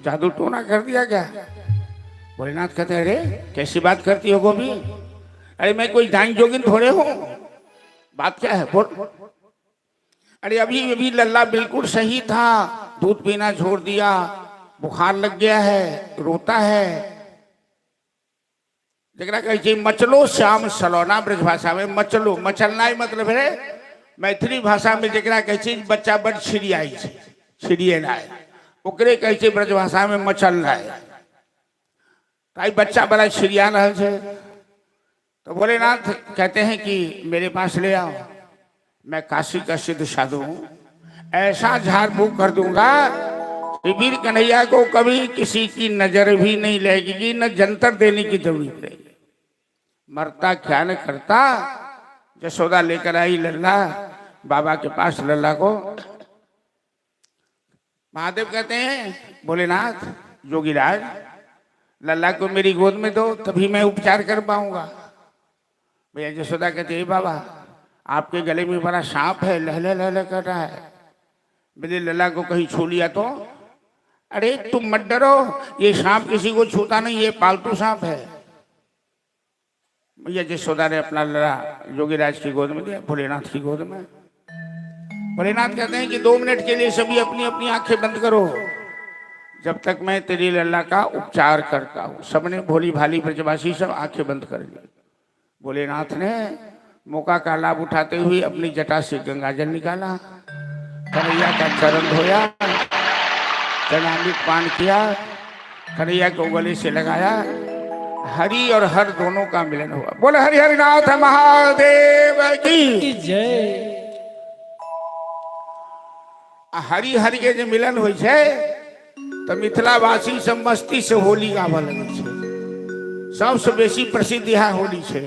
जादू टोना कर दिया क्या भोलेनाथ कहते हैं अरे कैसी बात करती हो गोपी अरे मैं कोई डांग जोगिन थोड़े हूँ बात क्या है बोल अरे अभी अभी लल्ला बिल्कुल सही था दूध पीना छोड़ दिया बुखार लग गया है रोता है जरा कहे मचलो श्याम सलोना ब्रज भाषा में मचलो मचलना मतलब है मैथिली भाषा में जरा कहे बच्चा बड़ छिड़ियाई छिड़िएना है ओकरे कहे ब्रज भाषा में मचलना है ताई बच्चा बड़ा छिड़िया रहा है तो भोलेनाथ कहते हैं कि मेरे पास ले आओ मैं काशी का सिद्ध साधु हूँ ऐसा झाड़ फूक कर दूंगा कि वीर कन्हैया को कभी किसी की नजर भी नहीं लगेगी न जंतर देने की जरूरत है मरता क्या न करता यशोदा लेकर आई लल्ला बाबा के पास लल्ला को महादेव कहते हैं भोलेनाथ जोगीराज लल्ला को मेरी गोद में दो तभी मैं उपचार कर पाऊंगा भैया यशोदा कहते हैं बाबा आपके गले में बड़ा सांप है लहले लहले कर रहा है मेरे लल्ला को कहीं छू लिया तो अरे तुम मत डरो, ये सांप किसी को छूता नहीं, ये पालतू सांप है। भैया यशोदा ने अपना लड़ा योगीराज की गोद में दिया, भोलेनाथ की गोद में। भोलेनाथ कहते हैं कि 2 मिनट के लिए सभी अपनी अपनी आंखें बंद करो, जब तक मैं तेरी लल्ला का उपचार करता हूँ। सबने भोली भाली ब्रजवासी सब आंखें बंद कर ली। भोलेनाथ ने मौका का लाभ उठाते हुए अपनी जटा से गंगाजल निकाला, कन्हैया का चरण धोया, चरणामृत पान किया, कन्हैया को गले से लगाया। हरि और हर दोनों का मिलन हुआ। बोले हरि हरि नाथ महादेव की जय। हरि हरि के जो मिलन हुई है तो मिथिलावासी सब मस्ती से होली गावा लगे छे। सबसे बेसी प्रसिद्ध यह होली छे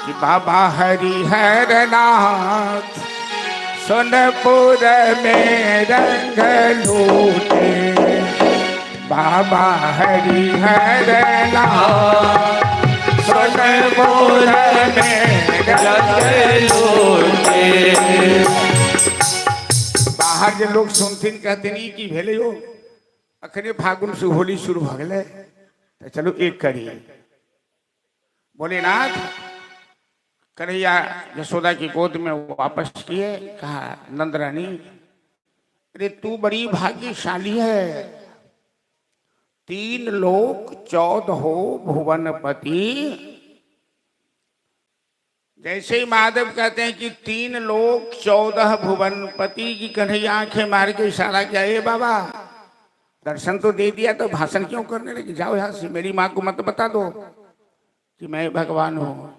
कि बाबा हरिहर नाथ सोनपुर में रंग लूटे, बाबा हरिहर नाथ सोनपुर में रंग लूटे। बाहर जो लोग सुनथिन कहते नहीं कि भेले हो अखने फागुन से होली शुरू हो गए, तो चलो एक करिए। भोलेनाथ कन्हैया यशोदा की गोद में वापस किए। कहा नंद रानी, अरे तू बड़ी भाग्यशाली है, 3 लोक 14 भुवनपति। जैसे ही महादेव कहते हैं कि 3 लोक 14 भुवनपति की, कन्हैया आंखें मार के इशारा किया, ए बाबा दर्शन तो दे दिया तो भाषण क्यों करने लगे, जाओ यहां से, मेरी माँ को मत बता दो कि मैं भगवान हूं।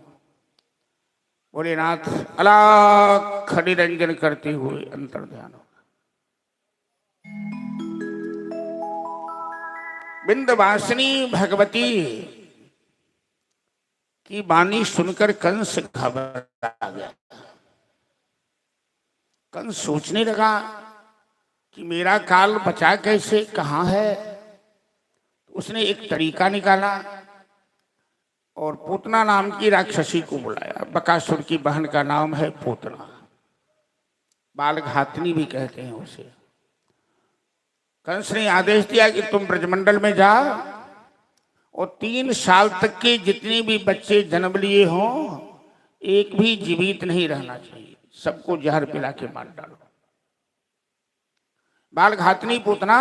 भोलेनाथ अलग निरंजन करते हुए अंतर ध्यान हो। विंध्यवासिनी भगवती की वाणी सुनकर कंस घबरा गया। कंस सोचने लगा कि मेरा काल बचा कैसे, कहाँ है। उसने एक तरीका निकाला और पूतना नाम की राक्षसी को बुलाया। बकासुर की बहन का नाम है पूतना, बालघातनी भी कहते हैं उसे। कंस ने आदेश दिया कि तुम ब्रजमंडल में जाओ और 3 साल तक के जितने भी बच्चे जन्म लिए हों, एक भी जीवित नहीं रहना चाहिए, सबको जहर पिला के मार डालो। बालघातनी पूतना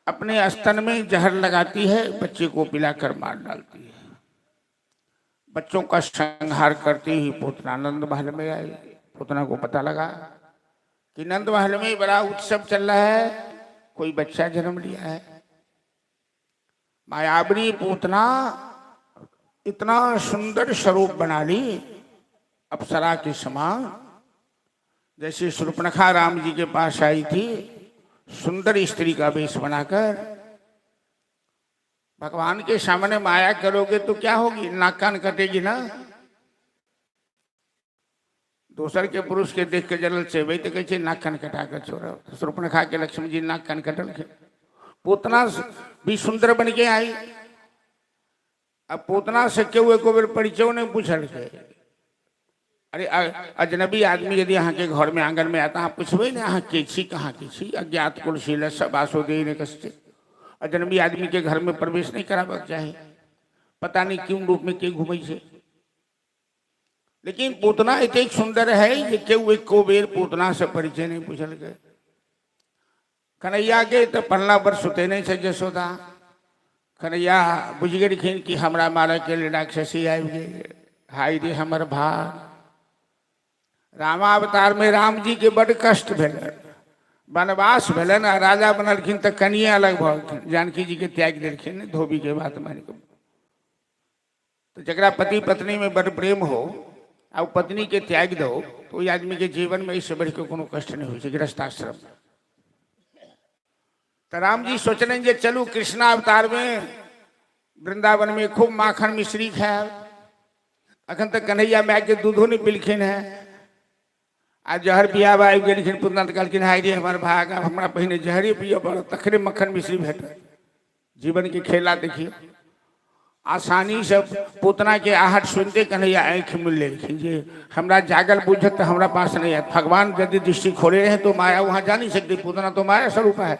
अपने स्तन में जहर लगाती है, बच्चे को पिलाकर मार डालती है। बच्चों का संहार करती ही पूतना नंद महल में आई। पूतना को पता लगा कि नंद महल में बड़ा उत्सव चल रहा है, कोई बच्चा जन्म लिया है। मायावनी पूतना इतना सुंदर स्वरूप बना ली अप्सरा के समान, जैसे शूर्पणखा राम जी के पास आई थी सुंदर स्त्री का वेश बनाकर। भगवान के सामने माया करोगे तो क्या होगी, नाक कान कटेगी ना। दोसर के पुरुष के देख के जलल से वही तो कहे नाक कान कटा कर छोड़ा। शूर्पणखा के लक्ष्मण जी नाक कान कटल के। पूतना भी सुंदर बन के आई। अब पूतना से क्यों एक बेर परिचय ने पूछल के, अरे अजनबी आदमी यदि यहाँ के घर में आंगन में आता, आप पूछबे ना यहाँ के छी कहाँ के छी, अज्ञात कुलशील सब आसोदे ने कष्ट। अजनबी आदमी के घर में प्रवेश नहीं कराबक चाहे, पता नहीं क्यों रूप में के घूमे से। लेकिन पूतना इतने सुंदर है ये क्यों एक को बेर पूतना से परिचय नहीं पूछल गए। कन्हैया के तो पन्ना पर सुते नहीं से यशोदा। कन्हैया बुझ गए कि हमरा मारे के लिए राक्षसी आई गई, हाय रे हमर भाग। रामावतार में राम जी के बड़ कष्ट भेल, वनवास भेलन, राजा बनलखिन तो कनिया अलग भलखिन, जानकी जी के त्याग देलखिन धोबी के बात मान के। तो जरा पति पत्नी में बड़ प्रेम हो और पत्नी के त्याग दो तो आदमी के जीवन में इससे बढ़ के कोनो कष्ट नहीं हो। गृहस्थाश्रम तो राम जी सोचने जे चलू कृष्णा अवतार में वृंदावन में खूब माखन मिश्री खाए। अखन तक कन्हैया माय के दूधो नहीं पिलखिन है, आ जहर पियाबा आबि गेलखिन। पूतना तो कहलखिन हाय रे हमर भाग, हमरा पहिने जहरे पिय पड़त तखने मक्खन मिश्री भेटत। जीवन के खेला देखिए। आसानी से पूतना के आहट सुनते कन्हैया आँख मिल ले हमरा जागल बुझत हमरा पास नहीं है। भगवान यदि दृष्टि खोले रहे तो माया वहां जा नहीं सकती, पूतना तो माया स्वरूप है।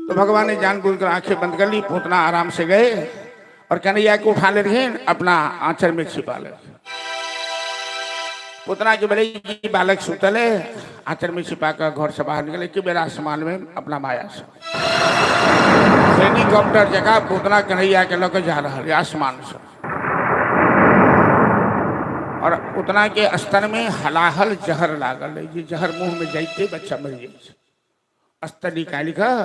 तो भगवान ने जानबूझकर आंखें बंद कर ली, पूतना आराम से गए और कन्हैया को उठा ले रहे अपना आंचल में छिपा ले। पूतना के बड़े की बालक सुतल है, आंचल में छिपा कर घर से बाहर निकले कि मेरा आसमान में अपना माया से हेलीकॉप्टर जगह पूतना कन्हैया के लोग जा रहा है आसमान से। और पूतना के अस्तर में हलाहल जहर लागल है, जहर मुंह में जाते बच्चा मर जाए। अस्तर निकाल कर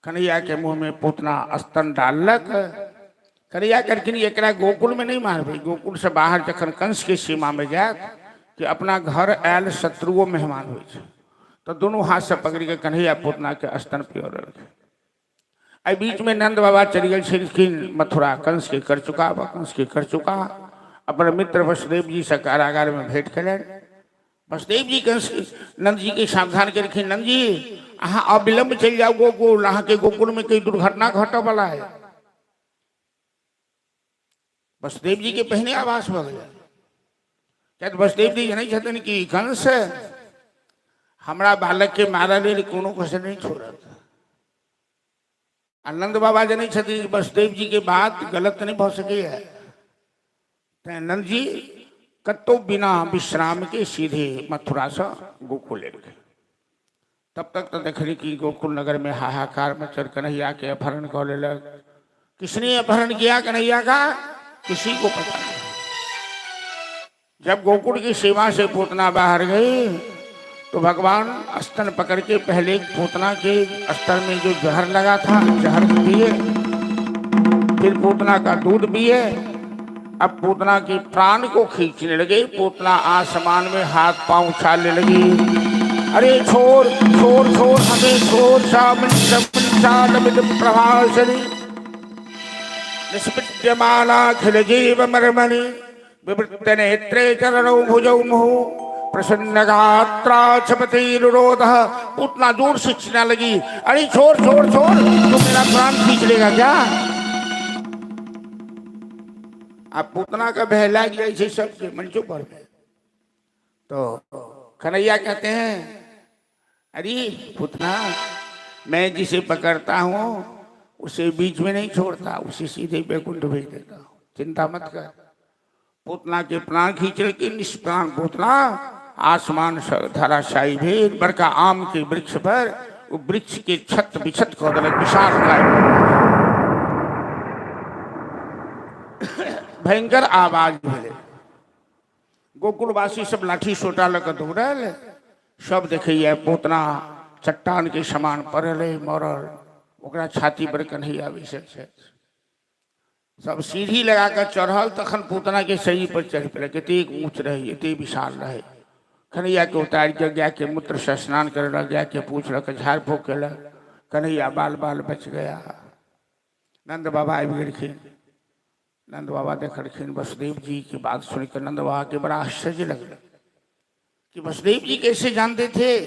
कन्हैया के मुंह में पूतना अस्तर डालक। कन्हैया करके एक गोकुल में नहीं मार भाई, गोकुल से बाहर जखन कंस के सीमा में जाए कि अपना घर आयल शत्रुओं मेहमान हो, तो दोनों हाथ से पकड़ के कन्हैया पूतना के स्तन पे रखे। आई बीच में नंद बाबा चली गई मथुरा, कंस के कर चुका, कंस के कर चुका। अपने मित्र वसुदेव जी से कारागार में भेंट करें। वसुदेव जी कंस नंद जी के सावधान के रखी, नंद जी अहाँ अविलंब चल जाओ गोकुल, अहाँ के गोकुल में कोई दुर्घटना घटे वाला है। वसुदेव जी के पहने आवास हो गया। क्या वसुदेव जी नहीं चाहते कि कंस हमारा बालक के मारा ले कोनो को से नहीं छोड़ा। आनंद बाबा जी नहीं चाहते वसुदेव जी के बात गलत नहीं हो सके है। नंद जी कतो बिना विश्राम के सीधे मथुरा से गोकुल ले गए। तब तक तो देख रही कि गोकुल नगर में हाहाकार मचर, कन्हैया के अपहरण कर लेलक। किसने अपहरण किया कन्हैया का किसी को पता नहीं। जब गोकुल की सीमा से पूतना बाहर गई तो भगवान स्तन पकड़ के पहले पूतना के स्तर में जो जहर लगा था जहर पिए, फिर पूतना का दूध पिए। अब पूतना के प्राण को खींचने लगे। पूतना आसमान में हाथ पांव उछालने लगी, अरे छोड़ छोड़ छोड़ हमें छोड़, प्रभावशाली निष्पद्यमाना खिल जीव मर्मणि विवृत्त नेत्रे चरणौ भुजौ मुहु प्रसन्न गात्रा छपतिरुरोध। पूतना दूर से चिल्लाने लगी, अरे छोड़ छोड़ छोड़, तू मेरा प्राण खींच लेगा क्या? अब पूतना का बहला गया इसे सबके मंचों पर। तो कन्हैया कहते हैं, अरे पूतना मैं जिसे पकड़ता हूँ उसे बीच में नहीं छोड़ता, उसे सीधे बैकुंठ भेज देता हूँ, चिंता मत कर। पूतना के प्राण खींच के निष्प्राण पूतना आसमान से धराशायी भेद बड़का आम के वृक्ष पर, वो वृक्ष के छत बिछत को विशाल भयंकर आवाज भेले। गोकुलवासी सब लाठी सोटा लग दौड़ल, सब देखिए पूतना चट्टान के समान पड़ल मरल, ओकरा छाती पर कन्हैया विशेष है। सब सीढ़ी लगा कर चढ़ल, तखन पूतना के शरीर पर चढ़ पड़े। एतेक ऊँच रहे, एते विशाल रहे। कन्हैया के उतार के गाय के मूत्र से स्नान कर, गाय के पूछ रख झाड़ फूक कल, कन्हैया बाल बाल बच गया। नंद बाबा आबि गेलखिन। नंद बाबा देखलखिन वसुदेव जी की बात सुनकर नंद बाबा के बड़ा आश्चर्य लगल कि वसुदेव जी कैसे जानते थे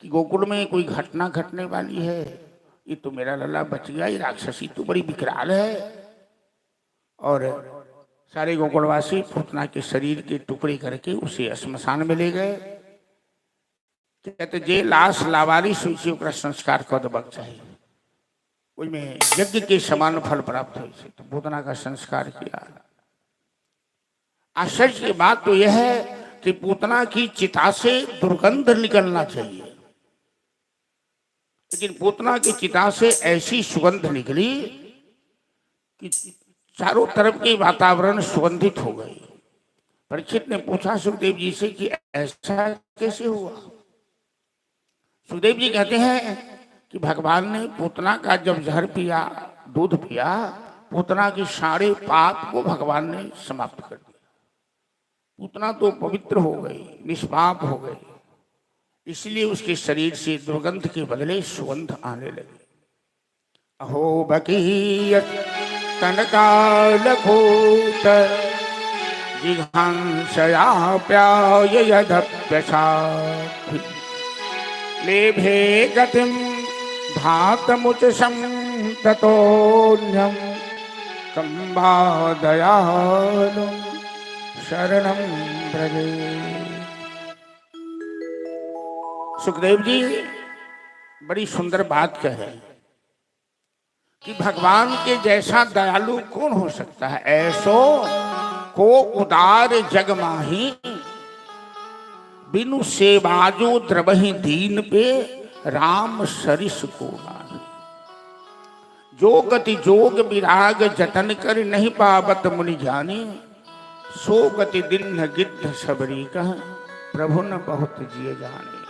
कि गोकुल में कोई घटना घटने वाली है। ये तो मेरा लल्ला बच गया, ये राक्षसी तो बड़ी विकराल है। और सारे गोकुलवासी पूतना के शरीर के टुकड़े करके उसे श्मशान में ले गए। कहते जे लाश लावारिस हुई ओकरा संस्कार कर देबाक चाहिए, उसमें यज्ञ के समान फल प्राप्त हो। तो पूतना का संस्कार किया। आश्चर्य की बात तो यह है कि पूतना की चिता से दुर्गंध निकलना चाहिए, लेकिन पूतना की चिता से ऐसी सुगंध निकली कि चारों तरफ के वातावरण सुगंधित हो गए। परीक्षित ने पूछा सुखदेव जी से कि ऐसा कैसे हुआ। सुखदेव जी कहते हैं कि भगवान ने पूतना का जब जहर पिया, दूध पिया, पूतना के सारे पाप को भगवान ने समाप्त कर दिया। पूतना तो पवित्र हो गई, निष्पाप हो गई, इसलिए उसके शरीर से दुर्गंध के बदले सुगंध आने लगी। अहो बकीयत तनकालभूत जिघांसया प्याययदप्यशात् लेभे गतिं भातमुच संततोन्यम कंबादयालु शरणं ब्रजे। सुखदेव जी बड़ी सुंदर बात कह रहे हैं कि भगवान के जैसा दयालु कौन हो सकता है। ऐसो को उदार जग माही, बिनु सेवाजो द्रवहि दीन पे, राम सरिस को नाही। जो गति जोग विराग जतन कर, नहीं पावत मुनि जानी। सो गति दिन गिद्ध सबरी कह, प्रभु न बहुत जिय जाने।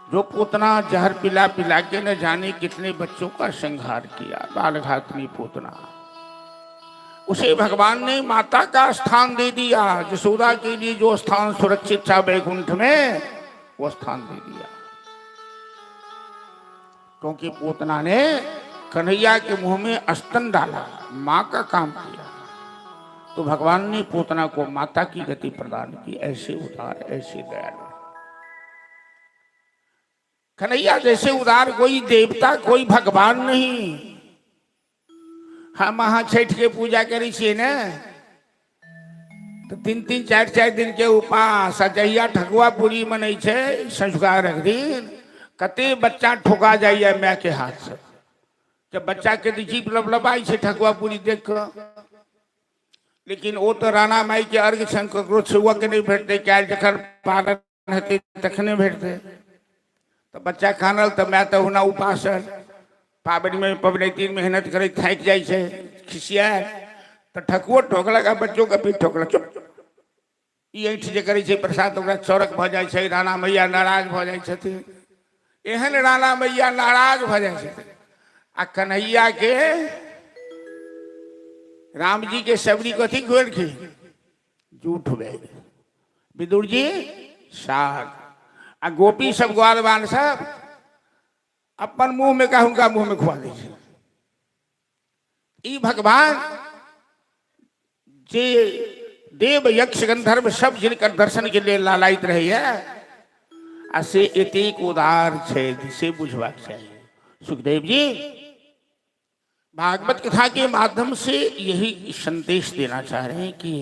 जो पूतना जहर पिला पिला के न जाने कितने बच्चों का संहार किया, बालघातनी पूतना, उसे भगवान ने माता का स्थान दे दिया। यशोदा के लिए जो स्थान सुरक्षित था वैकुंठ में, वो स्थान दे दिया, क्योंकि पूतना ने कन्हैया के मुंह में स्तन डाला, मां का काम किया। तो भगवान ने पूतना को माता की गति प्रदान की। ऐसे उदार, ऐसे दयालु कन्हैया जैसे उदार कोई देवता, कोई भगवान नहीं। हम वहां छठ के पूजा करी छे न, तो 3-3, 4-4 दिन के उपास, जहिया ठकुआ पूरी मनै छे संस्कार दिन, कते बच्चा ठोका जाइए माय के हाथ से। जब बच्चा के जीप लबलबाई छे ठकुआ पूरी देख कर, लेकिन वो तो राणा माई के अर्घ छन, ककरो छुआ के नहीं भेटते, क्या जखन पालन हेतै तखने भेटते। तो बच्चा कानल तो मैं तो हुना उपासल, पाबनि में पबनैतिन मेहनत करे थाक जाए छे, खिसिया तो ठकुओ ठोकला का बच्चों का पीठ ठोकला, चुप ई ऐठ जे करे छे प्रसाद ओकरा चौरक भ जाए छे। राणा मैया नाराज भ जाए छथिन, एहन राणा मैया नाराज भ जाए छथिन। आ कन्हैया के राम जी के सबरी कथी खुएलखिन, जूठ बैग, विदुर जी साग। आ गोपी सब ग्वालवान सब अपन मुंह में का उनका मुंह में खुआ दे। ई भगवान जे देव यक्ष गंधर्व सब जिनकर दर्शन के लिए लालायित रहे है, से एतेक उदार छे से बुझबाक चाहिए। सुखदेव जी भागवत कथा के माध्यम से यही संदेश देना चाह रहे हैं कि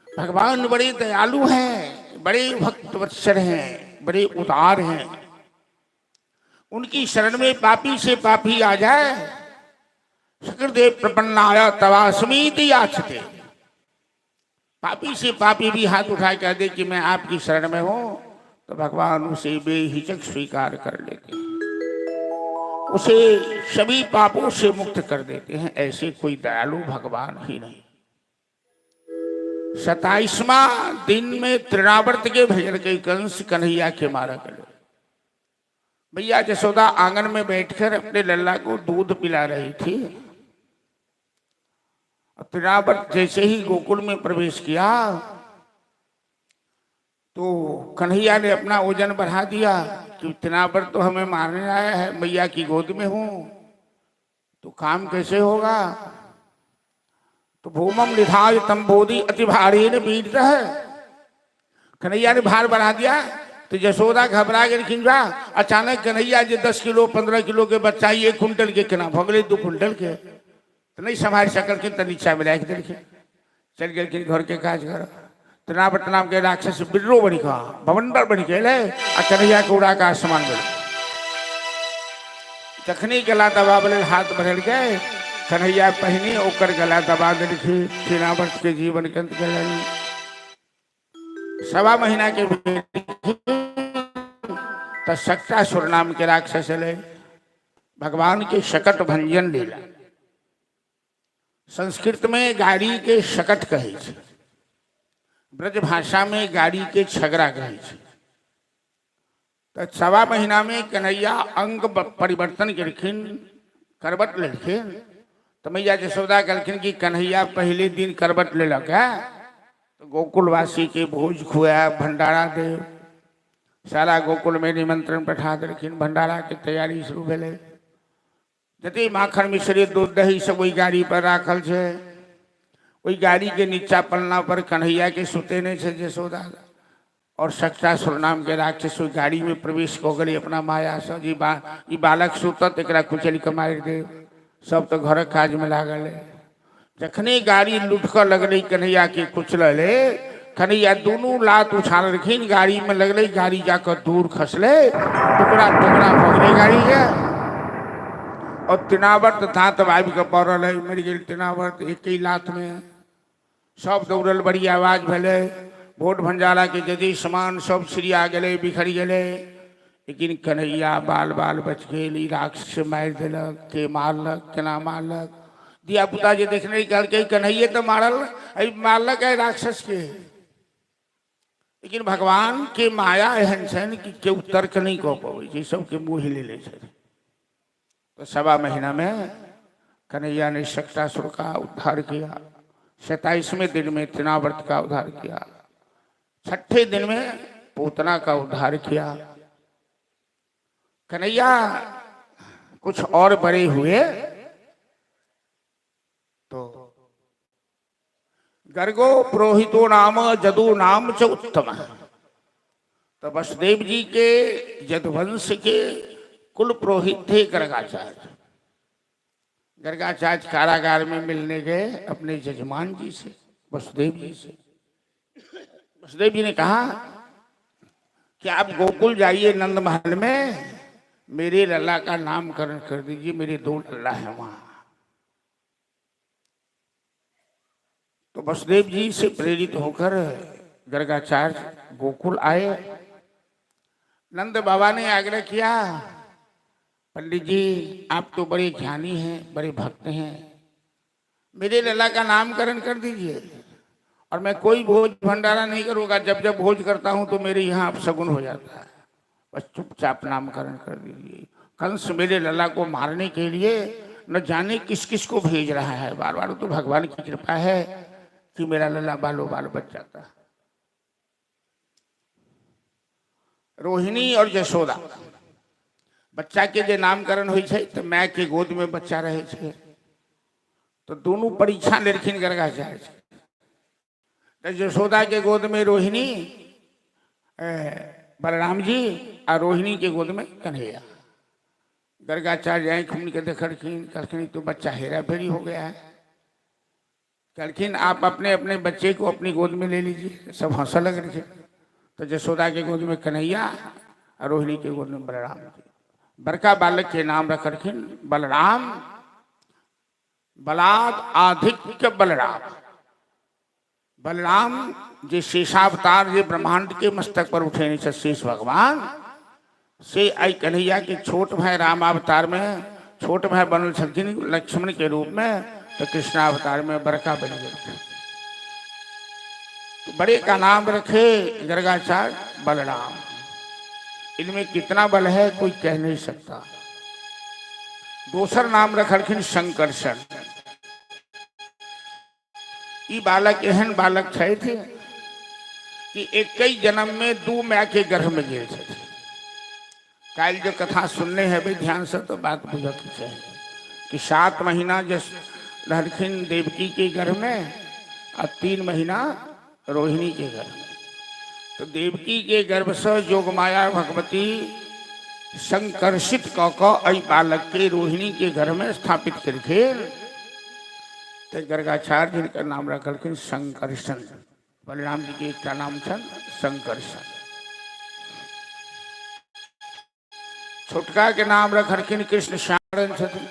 भगवान बड़े दयालु हैं, बड़े भक्तवत्सल हैं, बड़े उदार हैं। उनकी शरण में पापी से पापी आ जाए, सुखदेव प्रपन्नाय तवास्मीति याचते। पापी से पापी भी हाथ उठा कर दे कि मैं आपकी शरण में हूं, तो भगवान उसे बेहिचक स्वीकार कर लेते हैं, उसे सभी पापों से मुक्त कर देते हैं। ऐसे कोई दयालु भगवान ही नहीं। 27वां दिन में तृणावर्त के भजन के कंस कन्हैया के मारा करे। भैया यशोदा आंगन में बैठकर अपने लल्ला को दूध पिला रही थी। तृणावर्त जैसे ही गोकुल में प्रवेश किया तो कन्हैया ने अपना वजन बढ़ा दिया कि तृणावर्त तो हमें मारने आया है, मैया की गोद में हूं तो काम कैसे होगा। तो भूमम निधाय तम बोधि अति भारी ने पीड़ित है। कन्हैया ने भार बढ़ा दिया तो यशोदा घबरा के खिंजा। अचानक कन्हैया जो 10 किलो 15 किलो के बच्चा 1 कुंटल के केना भगले 2 कुंटल के तो नहीं संभाल सकल के, तो नीचा में रख देलखिन, चल गए घर के काज कर। तृणावर्त नाम के राक्षस बिर्रो बनी का भवंडर बनी गए आ कन्हैया के उड़ा का आसमान बढ़। जखनी गला दबा बल हाथ बढ़ल गए, कन्हैया पहनी ओकर गला दबा दिलखी। तृणावर्त के जीवन के अंत गल 1.25 महीना के तो शक्तासुर नाम के राक्षस ले भगवान के शकट भंजन लीला। संस्कृत में गाड़ी के शकट कहे छे, ब्रज भाषा में गाड़ी के छगरा कहे छे। तो 1.25 महीना में कन्हैया अंग परिवर्तन करखिन, करवट लेलखिन। तो मैया यशोदा कहलखिन कि कन्हैया पहले दिन करवट लेलक है तो गोकुलवासी के भोज खुआ भंडारा दे। सारा गोकुल में निमंत्रण पठा देलखिन, भंडारा के तैयारी शुरू भेले। जते माखन मिश्री दूध दही सब वही गाड़ी पर राखल छे। वही गाड़ी के नीचा पलना पर कन्हैया के सुतेने छे यशोदा। और सक्तासुर नाम के राक्षस गाड़ी में प्रवेश को गए अपना माया से जी बालक सुतत एकरा कुचल के मार दे। सब तो घर काज में लागल है। जखने गाड़ी लुटकर लगल कन्हैया के कुचल कन्हैया दोनों लात उछाल रखिन गाड़ी में लगल। गाड़ी जाकर दूर खसले टुकड़ा टुकड़ा भगले गाड़ी के। और तिनावर्त दांत बाबी के पड़ल है मर गई तिनावर्त एक ही लात में। सब दौड़ल बड़ी आवाज भले भोट भंडारा के जदी समान सब छिड़िया गए बिखरी गए। लेकिन कन्हैया बाल बाल बच गए। राक्षस मार दिलक के मारलक केना मारलक दिया पुता जे देखने कल के कन्हैये तो मारलक है राक्षस के। लेकिन भगवान के माया एहन छन कि केहू तर्क नहीं कह पावे सबके मुँह ले ले। तो 1.25 महीना में कन्हैया ने सक्तासुर का उद्धार किया। 27वें दिन में तिनावर्त का उद्धार किया। 6ठे दिन में पूतना का उद्धार किया। कन्हैया कुछ और बड़े हुए तो गर्गो पुरोहितो नाम जदु नाम च उत्तम। तो वसुदेव जी के यदुवंश के कुल पुरोहित थे गर्गाचार्य। गर्गाचार्य कारागार में मिलने गए अपने जजमान जी से वसुदेव जी से। वसुदेव जी ने कहा कि आप गोकुल जाइए नंद महल में मेरे लल्ला का नामकरण कर दीजिए। मेरे 2 लल्ला हैं वहां। तो वसुदेव जी से प्रेरित होकर गर्गाचार्य गोकुल आए। नंद बाबा ने आग्रह किया पंडित जी आप तो बड़े ज्ञानी हैं बड़े भक्त हैं मेरे लल्ला का नामकरण कर दीजिए। और मैं कोई भोज भंडारा नहीं करूँगा। जब जब भोज करता हूँ तो मेरे यहाँ अपशगुन हो जाता है। बस चुपचाप नामकरण कर दीजिए। कंस मेरे लल्ला को मारने के लिए न जाने किस किस को भेज रहा है। बार बार तो भगवान की कृपा है कि मेरा लल्ला बालो बाल बच जाता है। रोहिणी और यशोदा बच्चा के जे नामकरण हुई छे तो माय के गोद में बच्चा रहे छे। तो दोनों परीक्षा लेखिन गर्गाचार्य छे। तो यशोदा के गोद में रोहिणी बलराम जी और रोहिणी के गोद में कन्हैया। गर्गाचार्य आँख मूंद के देखलखिन कहलखिन तो बच्चा हेरा फेरी हो गया है। कहलखिन आप अपने अपने बच्चे को अपनी गोद में ले लीजिए। सब हंसने लग रहे। तो यशोदा के गोद में कन्हैया और रोहिणी के गोद में बलराम जी। बड़का बालक के नाम रखलखिन बलराम। बलाद आधिक्य बलराम। बलराम जे शेषावतार जे ब्रह्मांड के मस्तक पर उठे छे शेष भगवान से आई कन्हैया के छोट भाई रामावतार में छोट भाई बनल छलखिन लक्ष्मण के रूप में। तो कृष्णावतार में बड़का बन गए। तो बड़े का नाम रखे गर्गाचार्य बलराम। इनमें कितना बल है कोई कह नहीं सकता। दूसरा नाम रखलखिन शंकरशन। ये बालक एहन बालक थे कि एक ही जन्म में 2 माय के गर्भ में गिर थे। काल जो कथा सुनने हैं भाई ध्यान से तो बात बुझे चाहिए कि 7 महीना जस रहलखिन देवकी के गर्भ में और 3 महीना रोहिणी के गर्भ में। तो देवकी के गर्भ से जोगमाया भगवती संकर्षित कई बालक के रोहिणी के घर में स्थापित करके तो गर्गाचार्य जी का नाम रखलखिन संकर्षण। बलराम जी के एक का नाम छन संकर्षण। छोटका के नाम रखलखिन कृष्ण श्यामरण छथिन।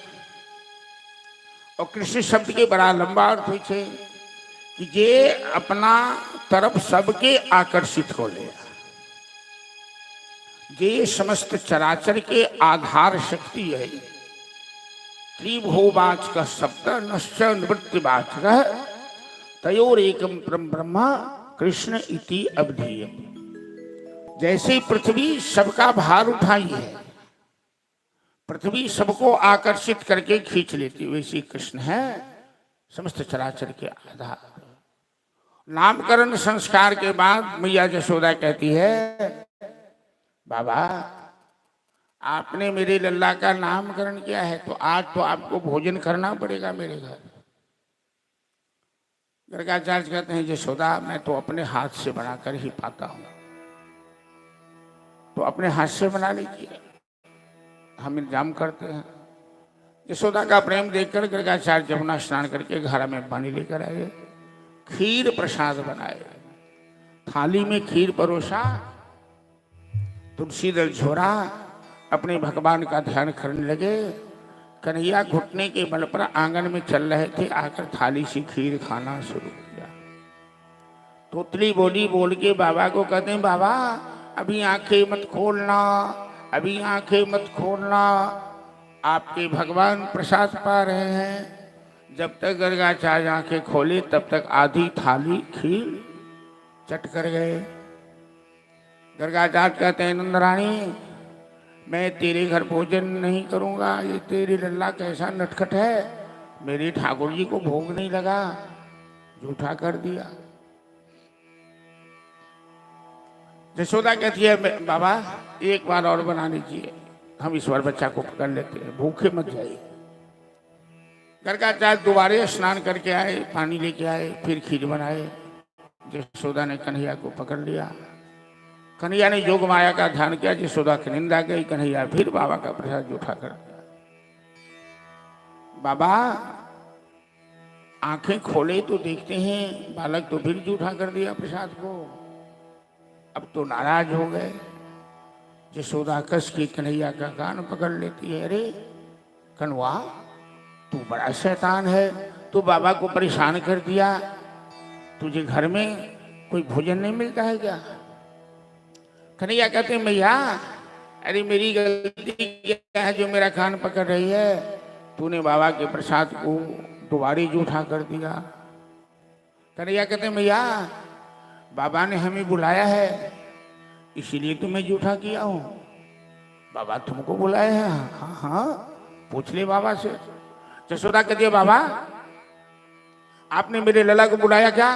और कृष्ण शब्द के बड़ा लंबा अर्थ हो कि जे अपना तरफ सबके आकर्षित हो ले। जे समस्त चराचर के आधार शक्ति है। त्रिभुवाच का शब्द नश्च निवृत्तिवाचक तयोर एकम परम ब्रह्म कृष्ण इति अवधीय। जैसे पृथ्वी सबका भार उठाई है पृथ्वी सबको आकर्षित करके खींच लेती वैसे कृष्ण है समस्त चराचर के आधार। नामकरण संस्कार के बाद मैया यशोदा कहती है बाबा आपने मेरे लल्ला का नामकरण किया है तो आज तो आपको भोजन करना पड़ेगा मेरे घर। गर्गाचार्य कहते हैं यशोदा मैं तो अपने हाथ से बनाकर ही पाता हूँ। अपने हाथ से बना लीजिए, हम इंतजाम करते हैं। यशोदा का प्रेम देखकर गर्गाचार्य जमुना स्नान करके घड़ा में पानी लेकर आए, खीर प्रसाद बनाए, थाली में खीर परोसा, तुलसी दल झोरा, अपने भगवान का ध्यान करने लगे। कन्हैया घुटने के बल पर आंगन में चल रहे थे, आकर थाली से खीर खाना शुरू किया। तोतली बोली बोल के बाबा को कहते हैं, बाबा अभी आंखें मत खोलना, अभी आंखें मत खोलना, आपके भगवान प्रसाद पा रहे हैं। जब तक गर्गाचार्य आंखें खोले तब तक आधी थाली खीर चट कर गए। गर्गाचार्य कहते हैं, नंदरानी मैं तेरे घर भोजन नहीं करूंगा, ये तेरी लल्ला कैसा नटखट है, मेरे ठाकुर जी को भोग नहीं लगा, झूठा कर दिया। यशोदा कहती है, बाबा एक बार और बना लीजिए, हम इस बार बच्चा को पकड़ लेते हैं, भूखे मत जाइए। गर्गाचार्य दोबारे स्नान करके आए, पानी लेके आए, फिर खीर बनाए। यशोदा ने कन्हैया को पकड़ लिया। कन्हैया ने योग माया का ध्यान किया, यशोदा की नींद आ गई। कन्हैया फिर बाबा का प्रसाद जूठा कर दिया। बाबा आंखें खोले तो देखते हैं बालक तो फिर जूठा कर दिया प्रसाद को। अब तो नाराज हो गए। यशोदा कस की कन्हैया का कान पकड़ लेती है, अरे कन्वा तू बड़ा शैतान है, तू बाबा को परेशान कर दिया, तुझे घर में कोई भोजन नहीं मिलता है क्या? कन्हैया कहते हैं, भैया अरे मेरी गलती क्या है जो मेरा कान पकड़ रही है, तूने बाबा के प्रसाद को दोबारे जूठा कर दिया। कन्हैया कहते हैं, भैया बाबा ने हमें बुलाया है इसीलिए तो मैं जूठा किया हूं। बाबा तुमको बुलाए हैं? हाँ हाँ पूछ ले बाबा से। यशोदा कहती है, बाबा आपने मेरे लला को बुलाया क्या?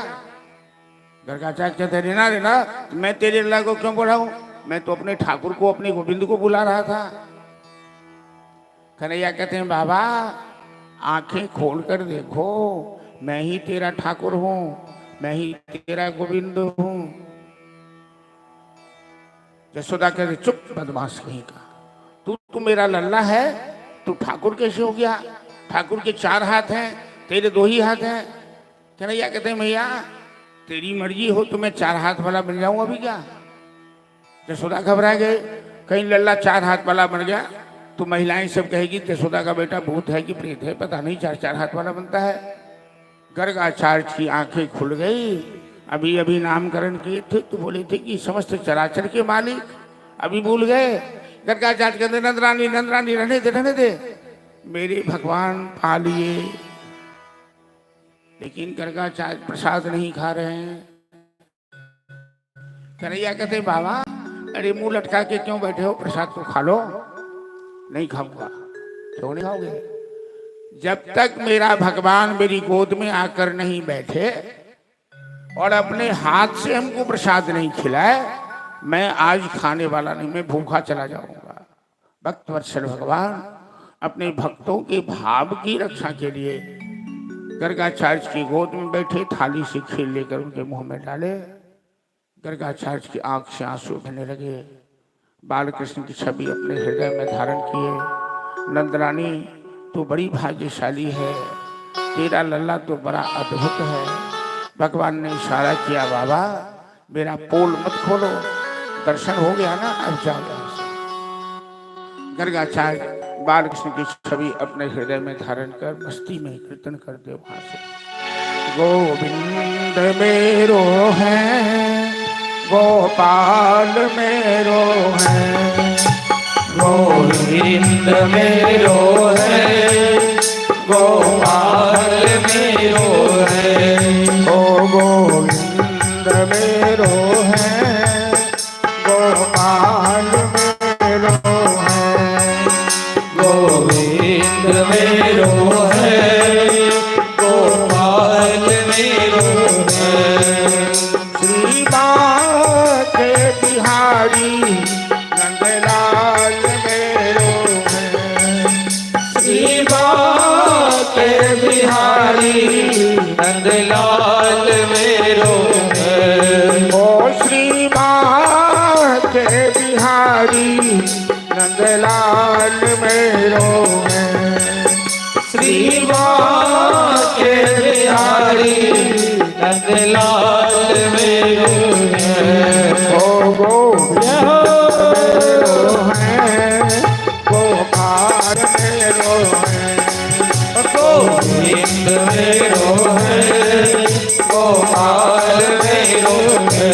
गर्गाचार्य कहते हैं, रेना रेना मैं तेरे लला को क्यों बुलाऊं, मैं तो अपने ठाकुर को, अपने गोविंद को बुला रहा था। कन्हैया कहते हैं, बाबा आंखें खोल कर देखो, मैं ही तेरा ठाकुर हूं, मैं ही तेरा गोविंद हूं। यशोदा कहते, चुप बदमाश कहीं का, तू मेरा लल्ला है, तू ठाकुर कैसे हो गया? ठाकुर के 4 हाथ हैं, तेरे 2 ही हाथ हैं। कन्हैया कहते हैं, भैया तेरी मर्जी हो तो मैं 4 हाथ वाला बन जाऊं अभी क्या? यशोदा घबरा गए, कहीं लल्ला 4 हाथ वाला बन गया तो महिलाएं सब कहेगी यशोदा का बेटा भूत है कि प्रेत है, पता नहीं 4 हाथ वाला बनता है। गर्गाचार्य की आंखें खुल गई। अभी अभी नामकरण किए थे तो बोले थे कि समस्त चराचर के मालिक, अभी भूल गए। गर्गाचार्य कहते, नंदरानी नंदरानी रहने दे, मेरे भगवान पा लिए। लेकिन गर्गाचार्य प्रसाद नहीं खा रहे हैं। कन्हैया कहते, बाबा अरे मुंह लटका के क्यों बैठे हो, प्रसाद तो खा लो। नहीं खाऊंगा। क्यों नहीं खाओगे? जब तक मेरा भगवान मेरी गोद में आकर नहीं बैठे और अपने हाथ से हमको प्रसाद नहीं खिलाए, मैं आज खाने वाला नहीं, मैं भूखा चला जाऊंगा। भक्त वत्सल भगवान अपने भक्तों के भाव की रक्षा के लिए गर्गाचार्य की गोद में बैठे, थाली से खीर लेकर उनके मुंह में डाले। गर्गाचार्य की आंख से आंसू बहने लगे। बालकृष्ण की छवि अपने हृदय में धारण किए। नंदरानी तू बड़ी भाग्यशाली है, तेरा लल्ला तो बड़ा अद्भुत है। भगवान ने इशारा किया, बाबा मेरा पोल मत खोलो, दर्शन हो गया ना, अब जाओ यहाँ से। गर्गाचार्य बालकृष्ण की छवि अपने हृदय में धारण कर मस्ती में कीर्तन करते वहां से, गोविंद मेरो है, गोपाल मेरो है, गोविंद मेरो है, गोपाल मेरो है, ओ गोविंद मेरो है, गोपाल मेरो है, गोविंद मेरो है, गोपाल मेरो है। श्री बाके बिहारी नंदलाल मेरो है, श्री बाके बिहारी नंदलाल मेरो है, ओ श्री बाके बिहारी बिहारी नंदलाल मेरो है। श्री बांके बिहारी नंदलाल मेरो है। ओ गोविंद मेरो है, गोपाल मेरो है। गोविंद मेरो है, गोपाल मेरो है।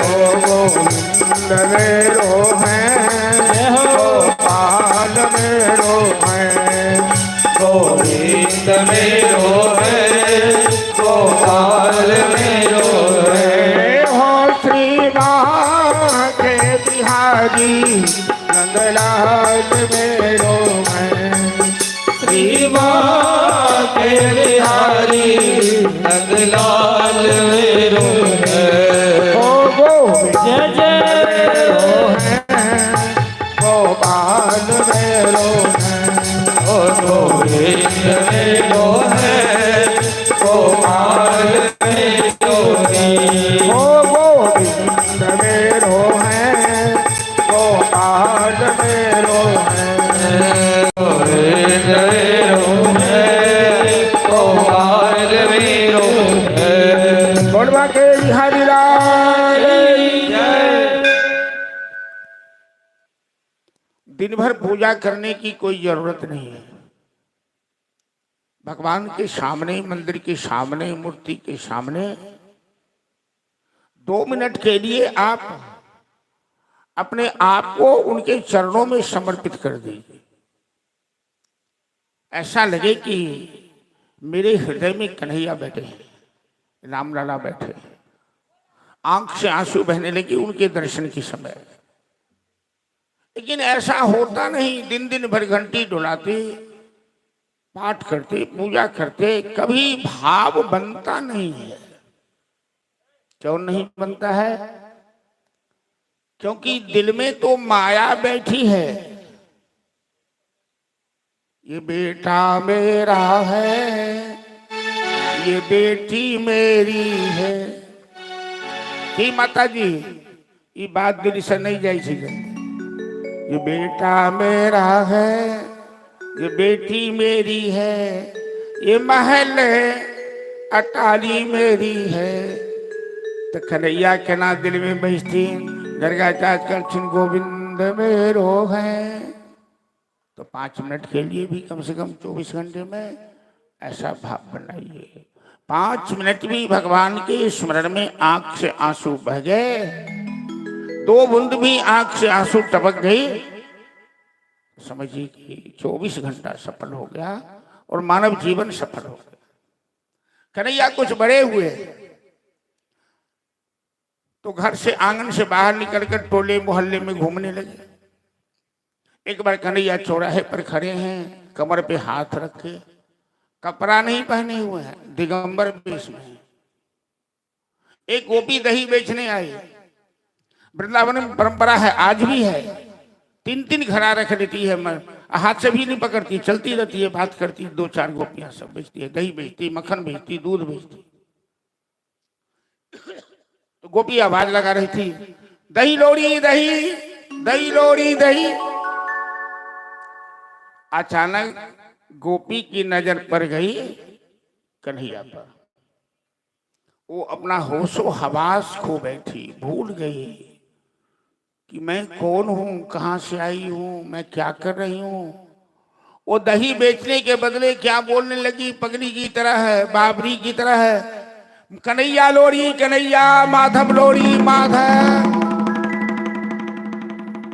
ओ गोविंद मेरो है, गोपाल मेरो है। गोविंद मेरो है, गोपाल मेरो है। हो श्री बांके बिहारी नंदलाल मेरो है। श्री बांके बिहारी नंदलाल मेरो है। ओ गोविंद जय जय मेरो है, गोपाल मेरो है। ओ गोविंद मेरो है, गोपाल मेरो है। ओ गोविंद मेरो है, गोपाल मेरो है। गोविंद मेरो है, गोपाल मेरो है। बोल बांके बिहारी लाल। जय। दिन भर पूजा करने की कोई जरूरत नहीं है। भगवान के सामने, मंदिर के सामने, मूर्ति के सामने 2 मिनट के लिए आप अपने आप को उनके चरणों में समर्पित कर दीजिए। ऐसा लगे कि मेरे हृदय में कन्हैया बैठे हैं, रामलाला बैठे हैं। आंख से आंसू बहने लगे उनके दर्शन के समय। लेकिन ऐसा होता नहीं। दिन दिन भर घंटी डुलाते, पाठ करते, पूजा करते, कभी भाव बनता नहीं है। क्यों नहीं बनता है? क्योंकि दिल में तो माया बैठी है। ये बेटा मेरा है, ये बेटी मेरी है। कि माता जी ये बात दिल से नहीं जाई थी। ये बेटा मेरा है, ये बेटी मेरी है, ये महल अटारी मेरी है। तो कन्हैया के ना दिल में बजती दरगाह चाच कर छुन गोविंद मेरो है। तो 5 मिनट के लिए भी कम से कम 24 घंटे में ऐसा भाव बनाइए। 5 मिनट भी भगवान के स्मरण में आंख से आंसू बह गए, 2 बूंद भी आंख से आंसू टपक गई, समझिए कि 24 घंटा सफल हो गया और मानव जीवन सफल हो गया। कन्हैया कुछ बड़े हुए तो घर से, आंगन से बाहर निकलकर टोले मोहल्ले में घूमने लगे। एक बार कन्हैया चौराहे पर खड़े हैं, कमर पे हाथ रखे, कपड़ा नहीं पहने हुए हैं, दिगंबर वेश में हैं। एक गोपी दही बेचने आई। वृंदावन में परंपरा है, आज भी है, 3-3 घड़ा रख देती है, हाथ से भी नहीं पकड़ती, चलती रहती है, बात करती, 2-4 गोपियां सब बेचती है, दही बेचती, मक्खन बेचती, दूध बेचती। तो गोपी आवाज लगा रही थी, दही लोड़ी दही, दही लोड़ी दही। अचानक गोपी की नजर पड़ गई कन्हैया पर। वो अपना होशो हवास खो बैठी, भूल गई कि मैं कौन हूं, कहां से आई हूं, मैं क्या कर रही हूं। वो दही बेचने के बदले क्या बोलने लगी, पगली की तरह है, बाबरी की तरह है, कन्हैया लोड़ी कन्हैया, माधव लोड़ी माधव।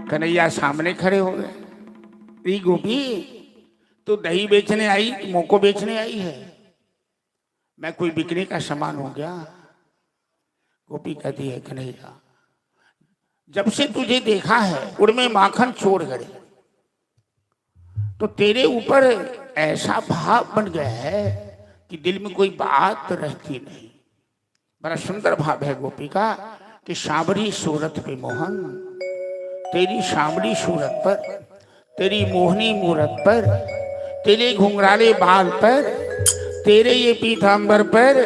कन्हैया सामने खड़े हो गए। गोपी तो दही बेचने आई, मोको बेचने आई है, मैं कोई बिकने का सामान हो गया? गोपी कहती है, कन्हैया जब से तुझे देखा है उनमें माखन छोड़ गए, तो तेरे ऊपर ऐसा भाव बन गया है कि दिल में कोई बात रहती नहीं। बड़ा सुंदर भाव है गोपी का कि सांवरी सूरत पे मोहन, तेरी सांवरी सूरत पर, तेरी मोहनी मूरत पर, तेरे घुंघराले बाल पर, तेरे ये पीतांबर पर,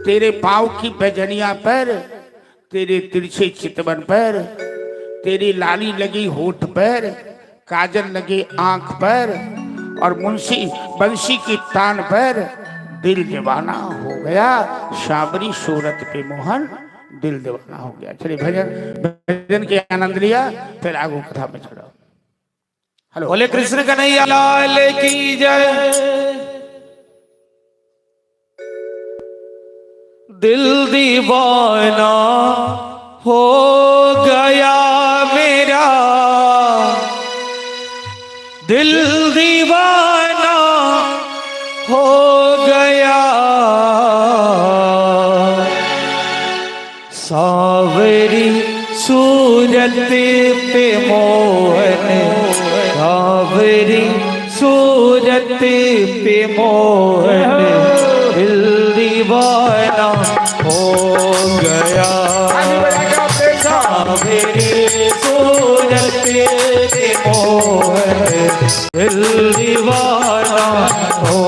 तेरे पाँव की पैजनिया पर, तेरे तिरछे चितवन पर, तेरी लाली लगी होठ पर, काजल लगे आंख पर, और मुंशी बंसी की तान पर दिल दीवाना हो गया। शाबरी सूरत पे मोहन दिल दीवाना हो गया। चलिए भजन के आनंद लिया, फिर आगू कथा में चलो। हेलो, बोले कृष्ण कन्हैया लाल की जय। दिल दीवाना हो गया मेरा, दिल दीवाना हो गया, सावरी सूरत पे मोहन, सावरी सूरत पे मोहन दिल दीवाना हो गया, सावरी सूरत पे मोहन दिल दीवाना हो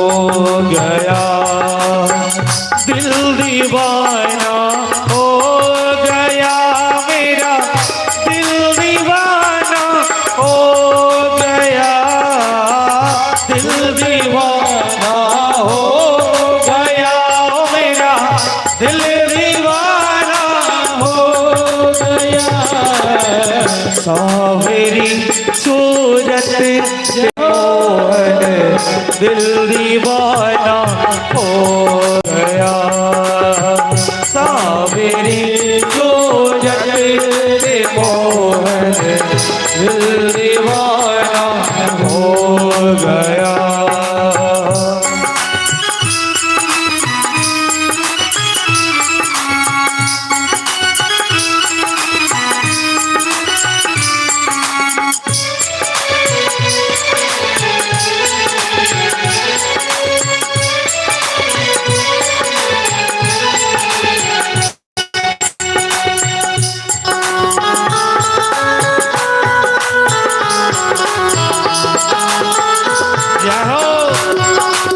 गया, दिल दीवाना हो गया मेरा, दिल दीवाना हो गया, दिल दीवाना हो गया मेरा, दिल दीवाना हो गया, सावरी सूरत पे मोहन दिल दीवाना हो गया, सावरी सूरत पे मोहन दिल दीवाना हो गया।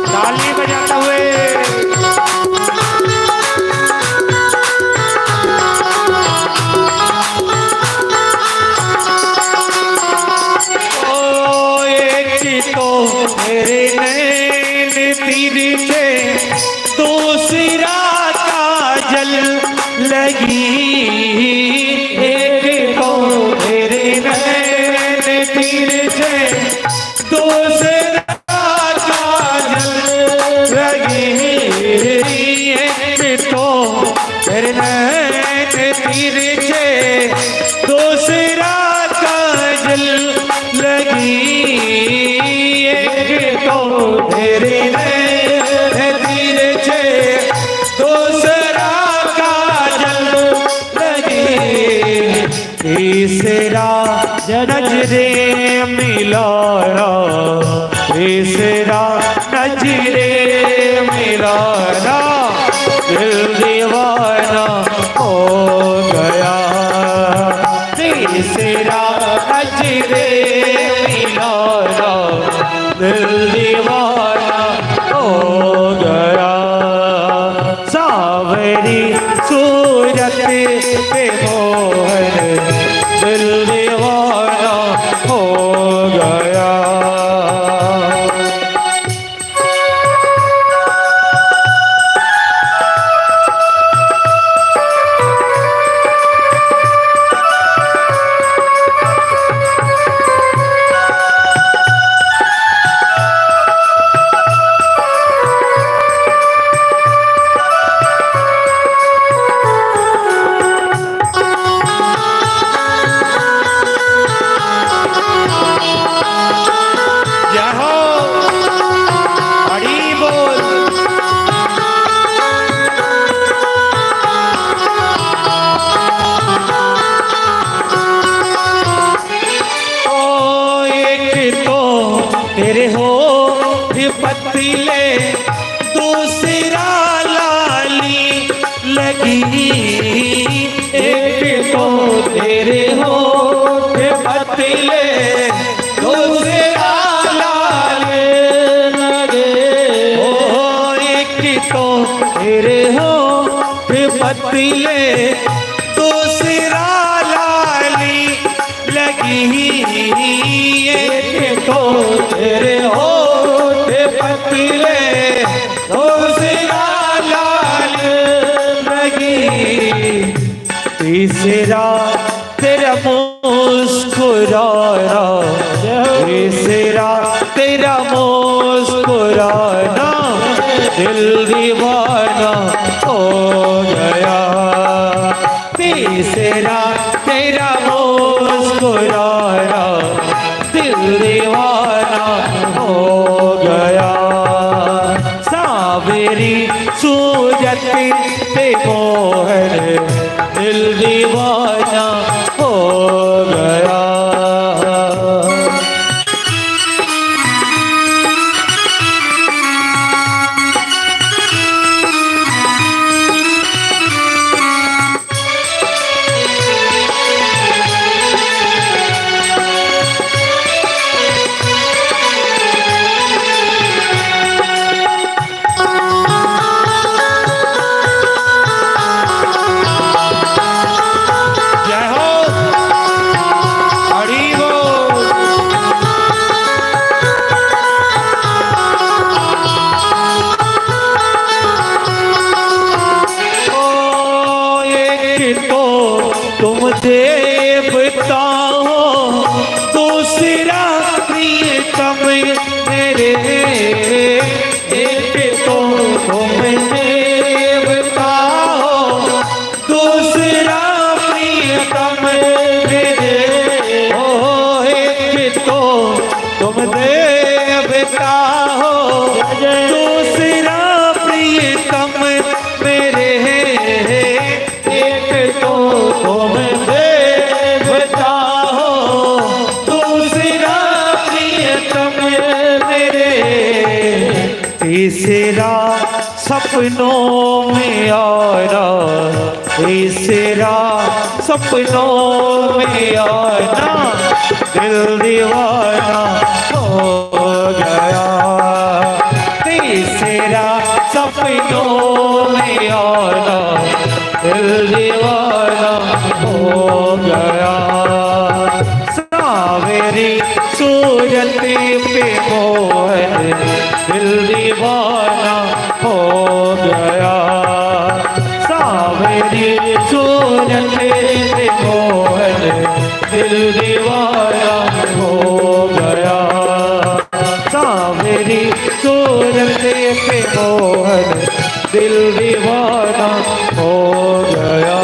ताली बजाते हुए ओ एक तो मेरे नैन तीर से दूसरा काजल लगी, एक तो मेरे नैन तीर से दूसरा तो मेरे नैन तीर से दूसरा काजल लगी, एक तो मेरे नैन तीर से दूसरा काजल लगी, तीसरा नजरे मिलाया, तीसरा नजरे मिलाया दिल दीवाना हो गया, तीसरा नजरे मिलाया दिल दीवाना हो गया, सावरी सूरत पे मोहन दिल दीवाना हो गया। तेरे हो पतीले दूसरा लाली लगी, एक तो तेरे हो पतीले दूसरा लाली लगे, ओ एक तो तेरे हो पतीले दूसरा लाली एक तो तेरे होठ पतले दूसरा लाल लगी तीसरा तेरा मुस्कुराना तीसरा तेरा मुस्कुराना दिल दीवाना हो गया तीसरा तेरा मुस्कुराना दिल दीवाना हो गया सावरी सूरत पे मोहन दिल दीवाना हो गया तुम देवता हो दूसरा प्रियतम मेरे एक तो तुम देवता हो दूसरा प्रियतम मेरे ओ एक तो तुम देवता हो दूसरा प्रियतम मेरे तुम देवता हो दूसरा प्रियतम मेरे तीसरा सपनों में आना तीसरा सपनों में आना दिल दीवाना हो गया तीसरा सपनों में आना दिल दीवाना हो गया सावरी सूरत पे मोहन दिल दीवाना हो गया सावरी सूरत पे मोहन दिल दीवाना हो गया सावरी सूरत पे मोहन दिल दीवाना हो गया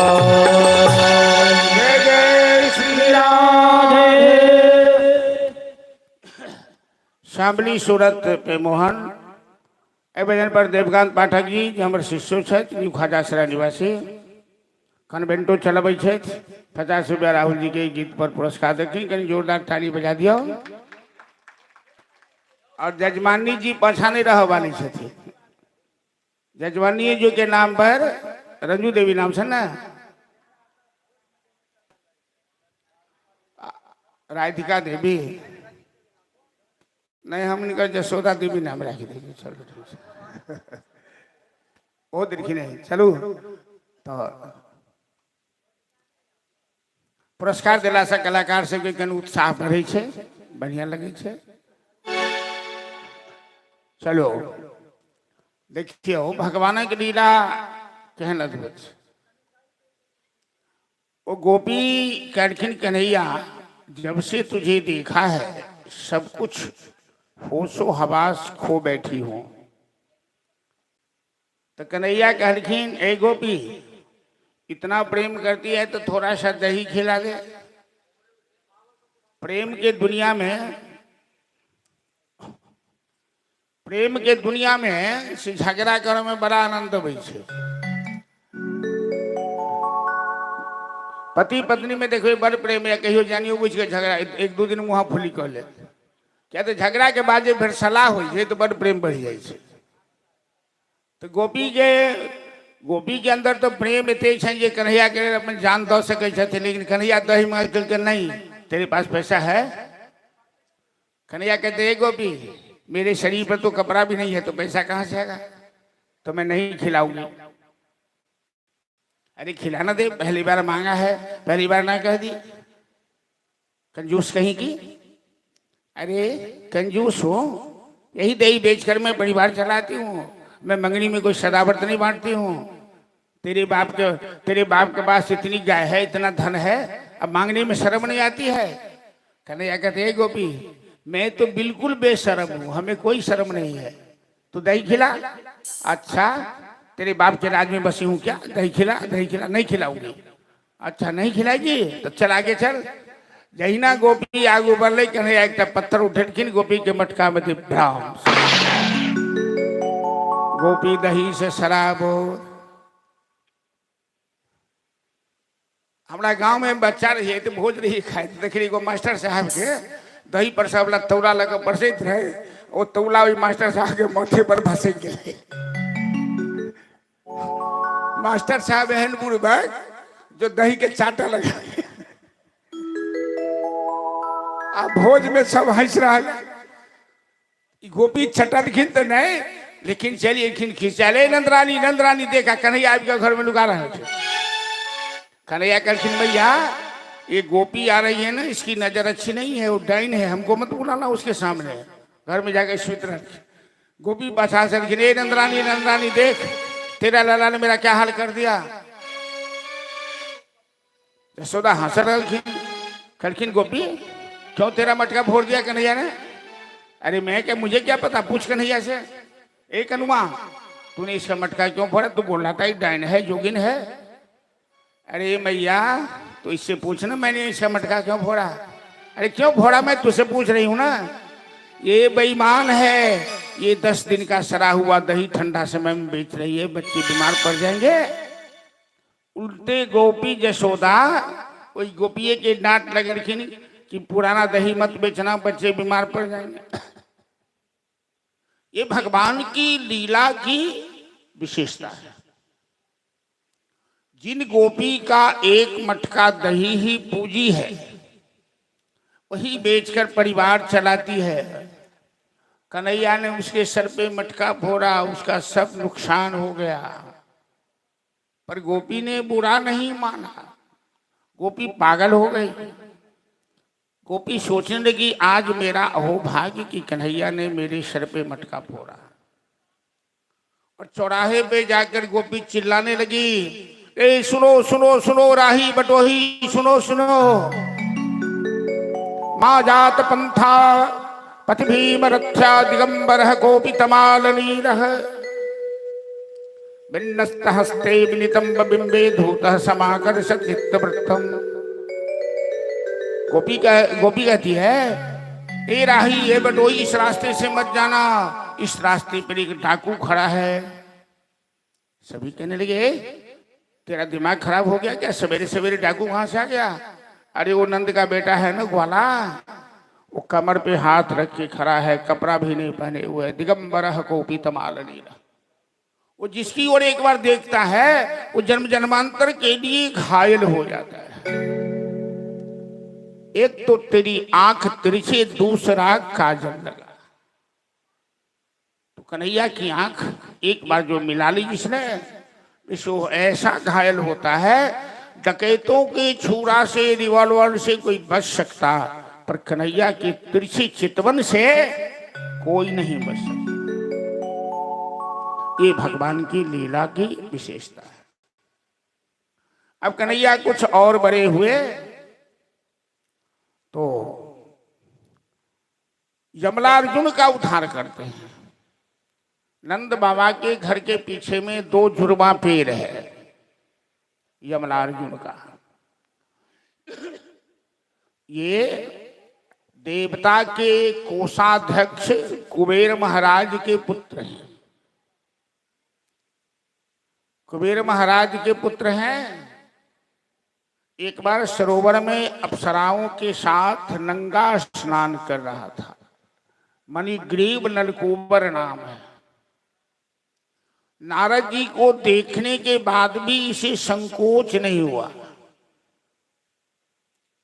जय जय श्री राम सांबली सूरत पे मोहन ए भजन पर देवकांत पाठक जी जे हमर शिष्यो छथि न्यू खाजासरा निवासी कन्वेंटो चलबै छथि 50 रुपया राहुल जी के गीत पर पुरस्कार देथिन कनी जोरदार ताली बजा दियो और जजमानी जी पाछा नहीं रह वाली छथिन जजमानी जी के नाम पर रंजू देवी नाम से ना राधिका देवी नहीं हम निकल जसोदा देवी नाम रखी देंगे चलो ठीक है वो देखी नहीं चलो तो पुरस्कार दिला से कलाकार से कन उत्साह बढ़े छे बढ़िया लगे छे चलो देखियो भगवान की लीला केहन अद्भुत वो गोपी कहलखिन कन्हैया जब से तुझे देखा है सब कुछ होशो हवास खो बैठी हूं तो कन्हैया कहलखिन ए गोपी इतना प्रेम करती है तो थोड़ा सा दही खिला दे प्रेम के दुनिया में से झगड़ा करे में बड़ा आनंद अबै छै पति पत्नी में देखो बड़ प्रेम या कहियो जानियो बुझ के झगड़ा एक दो दिन मुँह फुली कह ले क्या तो झगड़ा के बाद जो फिर सलाह हो जाए तो बड़ प्रेम बढ़ जाए तो गोपी के अंदर तो प्रेम एते छै जे कन्हैया के अपन जान दे सके छथिन लेकिन कन्हैया दही मांग के नहीं तेरे पास पैसा है कन्हैया कहते हैं गोपी मेरे शरीर पर तो कपड़ा भी नहीं है तो पैसा कहाँ से आएगा तो मैं नहीं खिलाऊंगी अरे खिलाना दे पहली बार मांगा है पहली बार ना कह दी कंजूस कहीं की। अरे कंजूस हो, यही दही बेचकर मैं परिवार चलाती हूँ। मैं मंगनी में कोई सदावर्त नहीं बांटती हूँ। तेरे बाप के पास इतनी गाय है, इतना धन है, अब मांगने में शर्म नहीं आती है। कन्हैया कहते हैं गोपी मैं तो बिल्कुल बेशर्म हूँ, हमें कोई शर्म नहीं है। तू दही खिला। अच्छा तेरे बाप के राज में बसी हूँ क्या, दही खिला दही खिला। नहीं खिलाऊंगी। अच्छा नहीं खिलाएगी तो चल आगे चल। यही ना गोपी आगू बढ़ ले, कन्हैया एक पत्थर उठेखिन गोपी के मटका में भ्राम। गोपी दही से शराब हो। हमारा गांव में बच्चा रही तो भोज रही खाए, देख रही मास्टर साहब के दही पर सब तौला लगा बरसत रहे, वो तौला वही मास्टर साहब के माथे पर भसे गए। मास्टर साहब एहन बुढ़बक जो दही के चाटा लगा, भोज में सब हंस रहा है। गोपी छटलखिन तो नहीं, लेकिन चलिए खिंचाले नंदरानी नंदरानी देखा कन्हैया आपके घर में लुका रहे थे। कन्हैया कहलखिन भैया ये गोपी आ रही है ना, इसकी नजर अच्छी नहीं है, वो डाइन है, हमको मत बुलाना उसके सामने, घर में जाकर स्वीत रख। गोपी बचा सलखिन ए नंदरानी नंदरानी देख तेरा लाला ने मेरा क्या हाल कर दिया। यशोदा हंस रखिन। कहलखिन गोपी क्यों तेरा मटका फोड़ दिया कन्हैया ने। अरे मैं क्या, मुझे क्या पता, पूछ कन्हैया से। एक अनुमा तूने इसका मटका क्यों फोड़ा, तू बोल रहा था ये डाइन है जोगिन है। अरे मैया तो इससे पूछना मैंने इसका मटका क्यों फोड़ा। अरे क्यों फोड़ा मैं तुझसे पूछ रही हूं ना। ये बेईमान है, ये 10 दिन का सरा हुआ दही ठंडा समय में बेच रही है, बच्चे बीमार पड़ जाएंगे। उल्टे गोपी यशोदा वही गोपिये के डांट लग रखी कि पुराना दही मत बेचना, बच्चे बीमार पड़ जाएंगे। ये भगवान की लीला की विशेषता है। जिन गोपी का एक मटका दही ही पूंजी है, वही बेचकर परिवार चलाती है। कन्हैया ने उसके सर पे मटका फोड़ा, उसका सब नुकसान हो गया, पर गोपी ने बुरा नहीं माना। गोपी पागल हो गई। गोपी सोचने लगी आज मेरा अहोभाग्य कि कन्हैया ने मेरे सर पे मटका फोड़ा। और चौराहे पे जाकर गोपी चिल्लाने लगी ए सुनो सुनो सुनो राही बटोही सुनो सुनो, माँ जात पंथा पति भीम रक्षा दिगंबर गोपी तमाल नीरः, बिन्नस्त हस्ते विनितम बिंबे धूतः समाकर्षत चित्तवृत्तम। गोपी कहती है ए राही ये बटोही इस रास्ते से मत जाना, इस रास्ते पर एक डाकू खड़ा है। सभी कहने लगे तेरा दिमाग खराब हो गया क्या, सवेरे सवेरे डाकू वहां से आ गया। अरे वो नंद का बेटा है ना ग्वाला, वो कमर पे हाथ रख के खड़ा है, कपड़ा भी नहीं पहने हुए, दिगंबरः गोपी तमाल नीरः। वो जिसकी ओर एक बार देखता है वो जन्म जन्मांतर के लिए घायल हो जाता है। एक तो तेरी आंख तिरछी, दूसरा काजल लगा। तो कन्हैया की आंख एक बार जो मिला ली जिसने, विश्व ऐसा घायल होता है। डकैतों के छुरा से रिवॉल्वर से कोई बच सकता, पर कन्हैया की तिरछी चितवन से कोई नहीं बच सकता। ये भगवान की लीला की विशेषता है। अब कन्हैया कुछ और बड़े हुए तो यमलार्जुन का उद्धार करते हैं। नंद बाबा के घर के पीछे में 2 जुर्मा पेड़ है यमलार्जुन का। ये देवता के कोषाध्यक्ष कुबेर महाराज के पुत्र हैं। कुबेर महाराज के पुत्र हैं। एक बार सरोवर में अप्सराओं के साथ नंगा स्नान कर रहा था। मणिग्रीव नलकूबर नाम है। नारद जी को देखने के बाद भी इसे संकोच नहीं हुआ,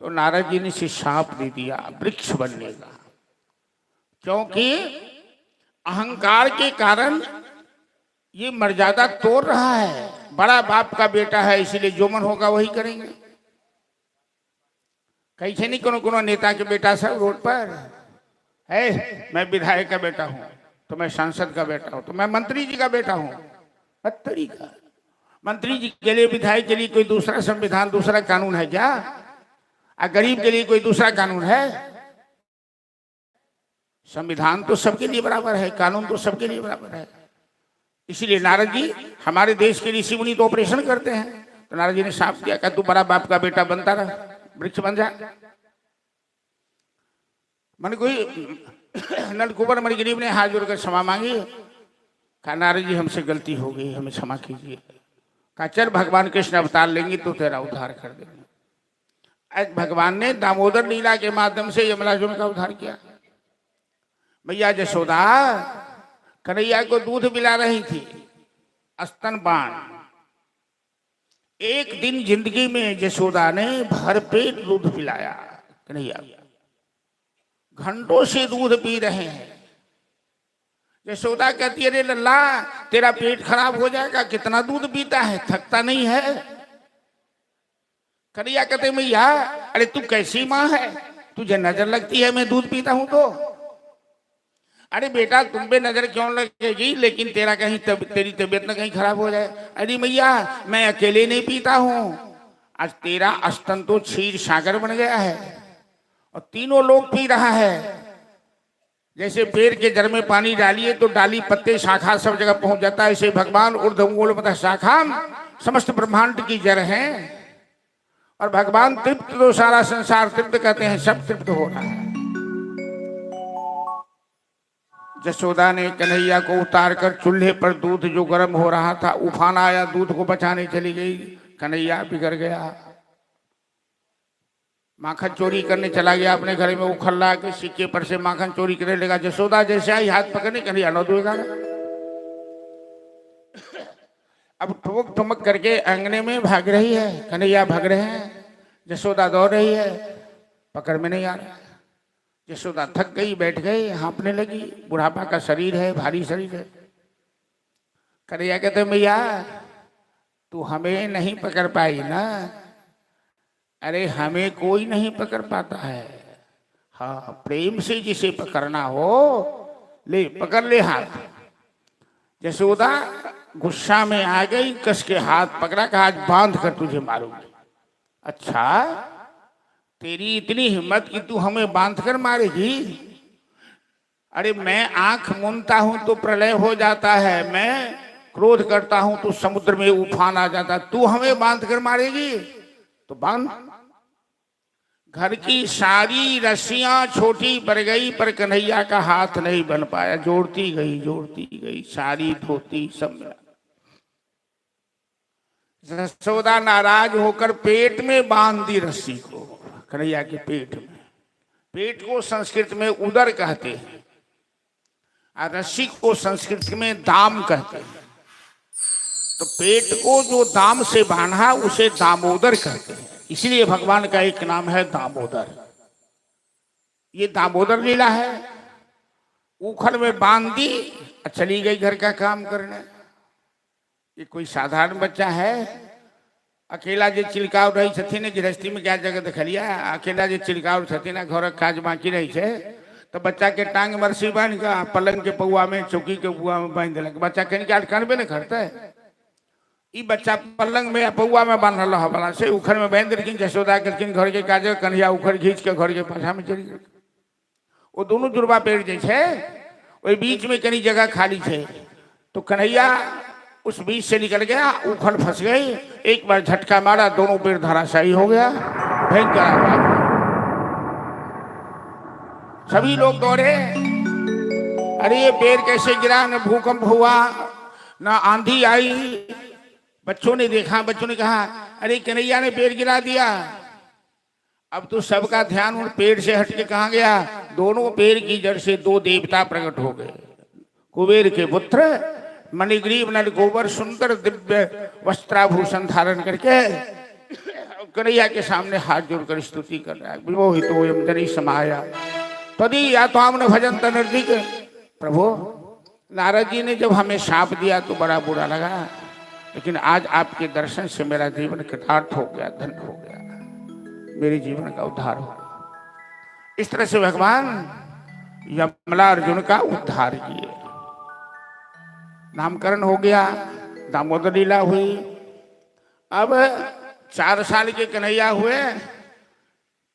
तो नारद जी ने इसे शाप दे दिया वृक्ष बनने का। क्योंकि अहंकार के कारण ये मर्यादा तोड़ रहा है। बड़ा बाप का बेटा है, इसलिए जो मन होगा वही करेंगे। कैसे नहीं कोनो कोनो नेता के बेटा सब रोड पर है, मैं विधायक का बेटा हूं, तो मैं सांसद का बेटा हूं, तो मैं मंत्री जी का बेटा हूं। बदतरी का मंत्री जी के लिए, विधायक के लिए कोई दूसरा संविधान, दूसरा कानून है क्या? गरीब के लिए कोई दूसरा कानून है? संविधान तो सबके लिए बराबर है, कानून तो सबके लिए बराबर है। इसीलिए नारद जी, हमारे देश के ऋषि मुनि तो ऑपरेशन करते हैं, तो नारद जी ने साफ किया कि तू बड़ा बाप का बेटा बनता रहा, वृक्ष बन जा। मन कोई नलकुबर मणिग्रीव ने हाथ जोड़कर क्षमा मांगी। कहा नारद जी हमसे गलती हो गई, हमें क्षमा कीजिए। कहा चल भगवान कृष्ण अवतार लेंगे तो तेरा उद्धार कर देंगे। आज भगवान ने दामोदर लीला के माध्यम से यमलार्जुन का उद्धार किया। मैया यशोदा कन्हैया को दूध पिला रही थी, स्तनपान। एक दिन जिंदगी में यशोदा ने भरपेट दूध पिलाया कन्हैया। घंटों से दूध पी रहे हैं। यशोदा कहती है अरे लल्ला तेरा पेट खराब हो जाएगा, कितना दूध पीता है, थकता नहीं है? कन्हैया कहते मैया अरे तू कैसी माँ है, तुझे नजर लगती है मैं दूध पीता हूं तो? अरे बेटा तुम पे नजर क्यों लगेगी, लेकिन तेरा कहीं तेरी तबीयत ना कहीं खराब हो जाए। अरे मैया मैं अकेले नहीं पीता हूं, आज तेरा स्तन तो क्षीर सागर बन गया है और तीनों लोग पी रहा है। जैसे पेड़ के जड़ में पानी डालिए तो डाली पत्ते शाखा सब जगह पहुंच जाता है, ऐसे भगवान ऊर्ध्वमूल मतलब शाखा समस्त ब्रह्मांड की जड़ है। और भगवान तृप्त तो सारा संसार तृप्त कहते हैं, सब तृप्त हो रहा है। यशोदा ने कन्हैया को उतार कर चूल्हे पर दूध जो गर्म हो रहा था, उफान आया, दूध को बचाने चली गई। कन्हैया बिगड़ गया, माखन चोरी करने चला गया अपने घर में, उखल्ला के सिक्के पर से माखन चोरी करने लगा। यशोदा जैसे आई हाथ पकड़ने, कन्हैया न दूंगा। अब ठुमक ठुमक करके अंगने में भाग रही है, कन्हैया भाग रहे हैं, यशोदा दौड़ रही है, पकड़ में नहीं आ रहा। यशोदा थक गई, बैठ गई, हाँपने लगी। बुढ़ापा का शरीर है, भारी शरीर है। कन्हैया कहते मैया तू हमें नहीं पकड़ पाई ना? अरे हमें कोई नहीं पकड़ पाता है, हाँ प्रेम से जिसे पकड़ना हो ले पकड़ ले हाथ। यशोदा गुस्सा में आ गई, कस के हाथ पकड़ा, कहा आज बांध कर तुझे मारूंगी। अच्छा तेरी इतनी हिम्मत कि तू हमें बांध कर मारेगी? अरे मैं आंख मूंदता हूं तो प्रलय हो जाता है, मैं क्रोध करता हूं तो समुद्र में उफान आ जाता, तू हमें बांध कर मारेगी? तो बांध। घर की सारी रस्सियां छोटी पड़ गई पर कन्हैया का हाथ नहीं बन पाया, जोड़ती गई सारी धोती सब मिला। यशोदा नाराज होकर पेट में बांध दी रस्सी को, कन्हैया के पेट में। पेट को संस्कृत में उदर कहते हैं और रस्सी को संस्कृत में दाम कहते हैं। तो पेट को जो दाम से बांधा उसे दामोदर कहते हैं, इसलिए भगवान का एक नाम है दामोदर। ये दामोदर लीला है। उखल में बांध दी, चली गई घर का काम करने। ये कोई साधारण बच्चा है? अकेला जो चिलकाव रही छथिन गृहस्थी में क्या जगह देखलिया, अकेला जो चिलकाव छथिन घर काज बाकी रही है तो बच्चा के टांग मरसी बांध के पलंग के पौआ में चौकी के बुआ में बांध दिलक। बच्चा कहीं के अटकनबे नहीं करता है। ई बच्चा पलंग में या पौआ में बांधल बना से उखड़ में बांध देलखिन। यशोदा कहलखिन घर के काज, कन्हैया उखड़ खींच के घर के पाछा में चली गई। वो दोनों जुड़वा पेड़ जैसे वही बीच में कहीं जगह खाली है, तो कन्हैया उस बीच से निकल गया, उखड़ फंस गई। एक बार झटका मारा, दोनों पेड़ धराशायी हो गया। भयंकर आवाज, सभी लोग दौड़े। अरे ये पेड़ कैसे गिरा, न भूकंप हुआ न आंधी आई। बच्चों ने देखा, बच्चों ने कहा अरे कन्हैया ने पेड़ गिरा दिया। अब तो सबका ध्यान उन पेड़ से हट के कहाँ गया, दोनों पेड़ की जड़ से दो देवता प्रकट हो गए। कुबेर के पुत्र मणिग्रीव नलगोबर सुंदर दिव्य वस्त्राभूषण धारण करके कन्हैया के सामने हाथ जोड़कर स्तुति कर रहा है। विमोहितो यम जनि समाया तदी या तो हमने भजन तनर्दिक। प्रभु नारद जी ने जब हमें शाप दिया तो बड़ा बुरा लगा, लेकिन आज आपके दर्शन से मेरा जीवन कृतार्थ हो गया, धन्य हो गया। मेरे जीवन का उद्धार हो। इस तरह से भगवान यमला अर्जुन का उद्धार किए। नामकरण हो गया, दामोदर लीला हुई। अब 4 साल के कन्हैया हुए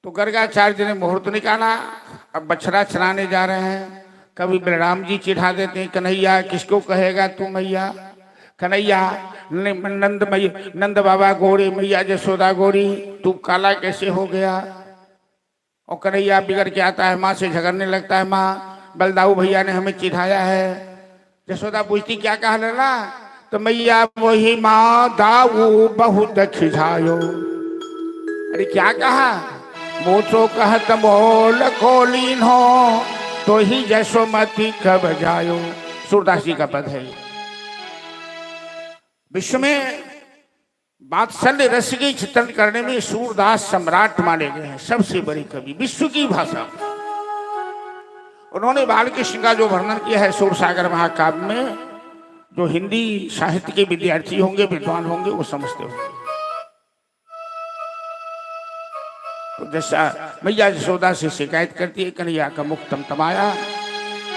तो गर्गाचार्य ने मुहूर्त निकाला। अब बछड़ा चराने जा रहे हैं। कभी बलराम जी चिढ़ा देते हैं, कन्हैया किसको कहेगा तू मैया, कन्हैया नंद बाबा गोरे, मैया जसोदा गोरी, तू काला कैसे हो गया। और कन्हैया बिगड़ के आता है, माँ से झगड़ने लगता है, माँ बलदाऊ भैया ने हमें चिढ़ाया है। जसोदा पूछती क्या कहा लला, तो मैया वही माँ दाऊ बहुत खिझायो। अरे क्या कहा, वो तो कहत बोल खोलीन हो तो ही जसोमती कब जायो। सूरदास जी का पद है। विश्व में वात्सल्य रस के चित्रण करने में सूरदास सम्राट माने गए हैं, सबसे बड़ी कवि विश्व की भाषा। उन्होंने बालकृष्ण का जो वर्णन किया है सूरसागर महाकाव्य में, जो हिंदी साहित्य के विद्यार्थी होंगे, विद्वान होंगे, वो समझते होंगे। तो जैसा मैया जसोदा से शिकायत करती है, कन्हैया का मुख तमतमाया।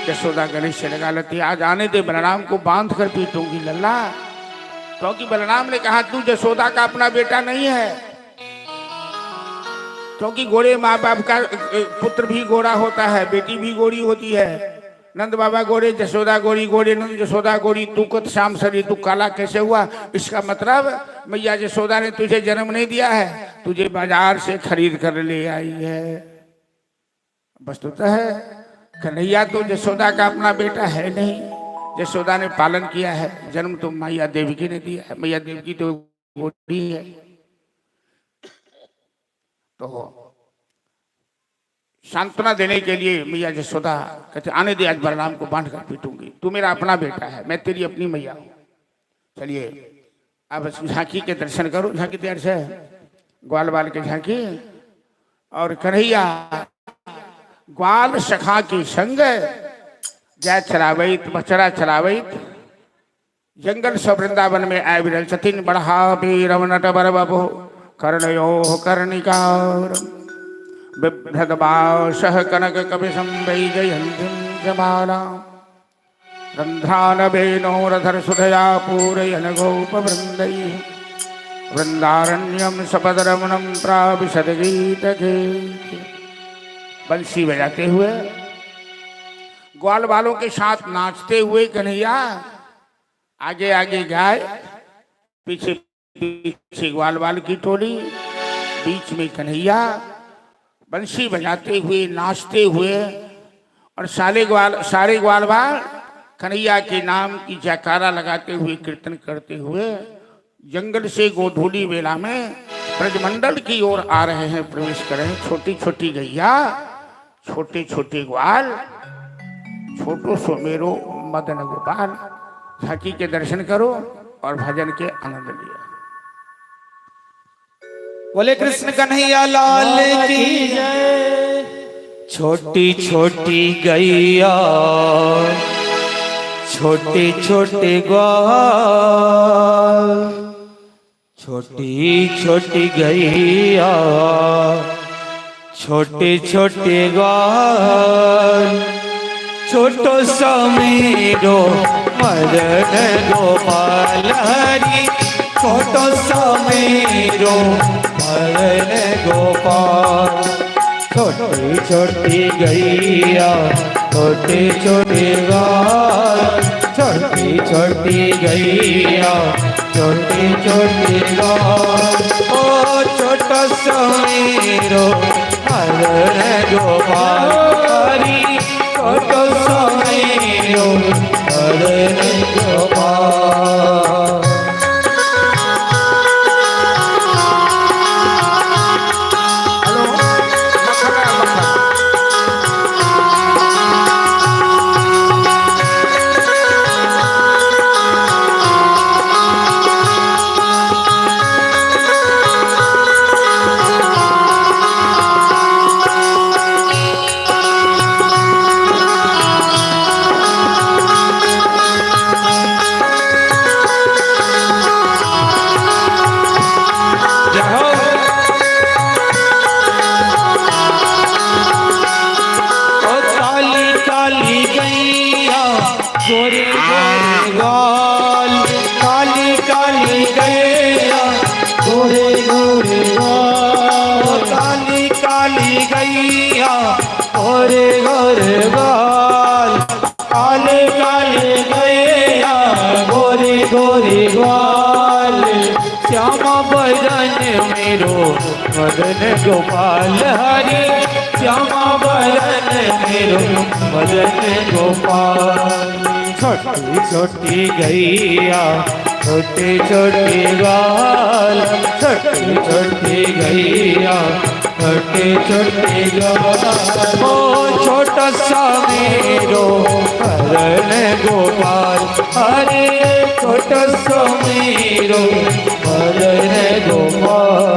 जसोदा गणेश से लगा लेती है, आज आने दे, बलराम को बांध कर पीटूंगी लल्ला। क्योंकि बलराम ने कहा तू जसोदा का अपना बेटा नहीं है। क्योंकि गोरे माँ बाप का पुत्र भी गोरा होता है, बेटी भी गोरी होती है। नंद बाबा गोरे, जसोदा गोरी, गोरे नंद जसोदा गोरी, तू कुछ श्याम सरी, तू काला कैसे हुआ। इसका मतलब मैया जसोदा ने तुझे जन्म नहीं दिया है, तुझे बाजार से खरीद कर ले आई है। वस्तुतः है कन्हैया तो जसोदा का अपना बेटा है नहीं। जसोदा ने पालन किया है, जन्म तो मैया देवकी ने दिया है। मैया देवकी तो गोरी है। तो सांत्वना देने के लिए मैया जसोदा कहते आने दे, आज बलराम को बांध कर पीटूंगी, तू मेरा अपना बेटा है, मैं तेरी अपनी मैया हूं। चलिए अब झांकी के दर्शन करो। झांकी देर से ग्वाल बाल के झांकी। और कन्हैया ग्वाल सखा के संग जय चरावैत बचरा चरावैत जंगल सब वृंदावन में आय विरल सतिन बढ़ा भी रमनट बर बबो कर्णयो कर्णिकार बिभ्रदबासह कनक कवि संवै जयन्तीं जमाला रन्ध्रानवेनोरधर सुधया पूरयन गोपवृन्दैः वृंदारण्यम सपदरमणं प्राविशद गीतगीते। बंसी बजाते हुए ग्वाल वालों के साथ नाचते हुए कन्हैया आगे आगे गाय, पीछे पीछे ग्वाल वाल की टोली, बीच में कन्हैया बंसी बजाते हुए नाचते हुए। और सारे ग्वाल वाल कन्हैया के नाम की जयकारा लगाते हुए कीर्तन करते हुए जंगल से गोधूली वेला में ब्रजमंडल की ओर आ रहे हैं, प्रवेश कर रहे हैं। छोटी छोटी गैया, छोटे छोटे ग्वाल, छोटो सो मेरो मदन गोपाल। झांकी के दर्शन करो और भजन के आनंद लिया। बोले कृष्ण कन्हैया लाल की जय। छोटी छोटी गैया, छोटे छोटे ग्वाल, छोटी छोटी गैया, छोटे छोटे ग्वाल, छोटो सा मेरो मदन गोपाल हरि। छोटो सा मेरो मदन गोपाल। छोटी छोटी गैया, छोटे छोटे ग्वाल, छोटी छोटी गैया, छोटे छोटे ग्वाल। ओ छोटा सा मेरो मदन गोपाल हरि। छोटो सा मेरो मदन गोपाल। गोरे गोरे गाल काली काली गैया गोरे गोरे गाल काली काली गैया गोरे गोरे गाल काले काले गैया गोरे गोरे गाल श्यामा बदन मेरो मदन गोपाल हरि श्यामा बदन मेरो मदन गोपाल छोटी छोटी गैया छोटे छोटे गाल छोटी छोटी गैया छोटे छोटे गाल ओ छोटा सा मेरो मदन गोपाल हरे छोटा सा मेरो मदन गोपाल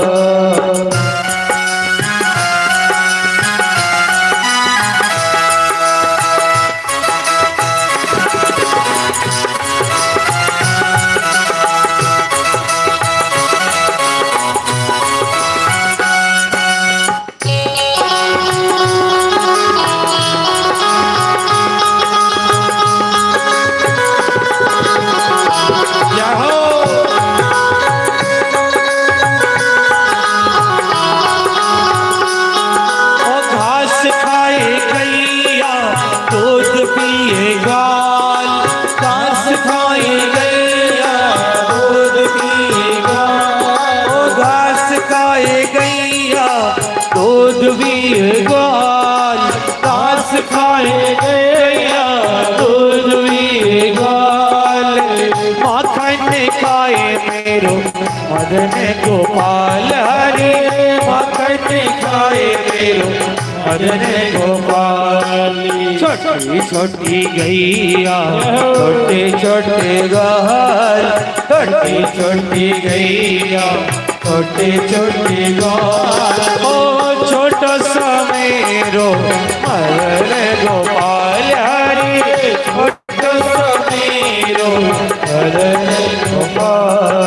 मदन गोपाल हरे मखन खाए मेरो मदन गोपाल छोटी छोटी गैया छोटे छोटे गाल छोटी छोटी गैया छोटे छोटे गाल ओ छोटा सा मेरो मदन गोपाल हरे छोटा सा मेरो मदन गोपाल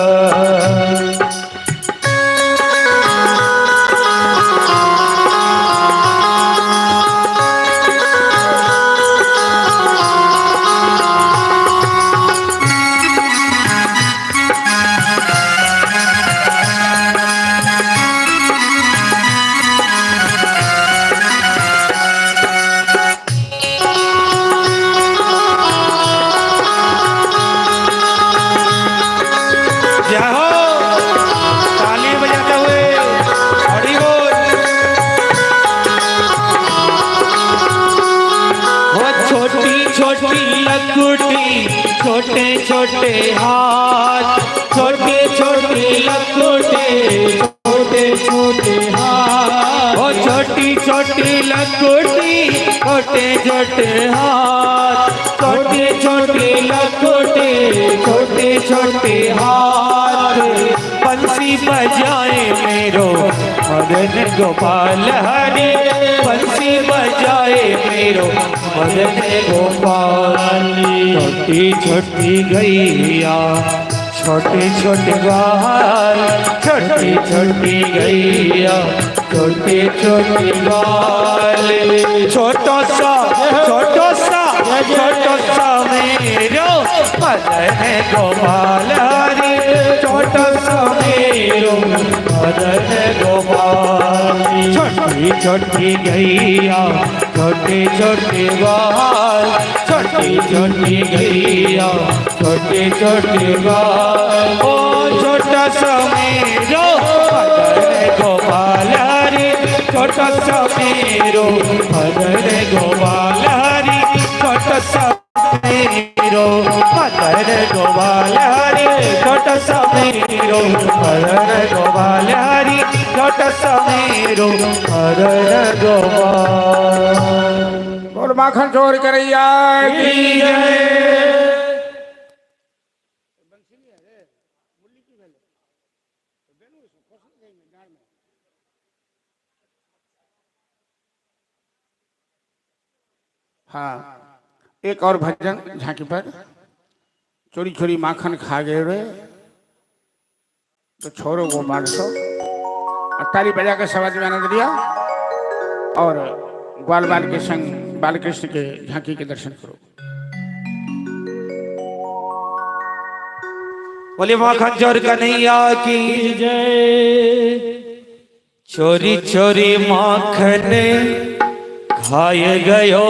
छोटे छोटे हाथ छोटे छोटे लकोटे छोटे छोटे हाथ ओ छोटी छोटी लकोटी छोटे छोटे हाथ छोटे छोटे लकोटे छोटे छोटे हाथ बंसी बजाए मेरो मदन गोपाल हरे बंसी बजाए मेरो मदन गोपाल छोटी छोटी गैया छोटे छोटे गाल छोटी छोटी गैया छोटे छोटे गाल छोटा सा मेरो मदन गोपाल हरे छोटा सा मेरो मदन गोपाल छोटी छोटी गैया छोटे छोटे गाल छोटी छोटी गैया छोटे छोटे गाल ओ छोटा सा मेरो मदन गोपाल हरे छोटा सा मेरो मदन गोपाल हरे छोटा सा मेरो मदन गोपाल हरे छोटा सा मेरो मदन गोपाल हरे छोटा सा मेरो मदन गोपाल और माखन चोर करैया की जय। हाँ, एक और भजन झांकी पर चोरी चोरी माखन खा गए रे तो छोरो वो मार सो ताली बजा कर समाज में आनंद लिया और ग्वाल बाल के संग बालकृष्ण के झांकी के दर्शन करो। बोले माखन चोर कन्हैया की जय। चोरी चोरी माखन खाए गयो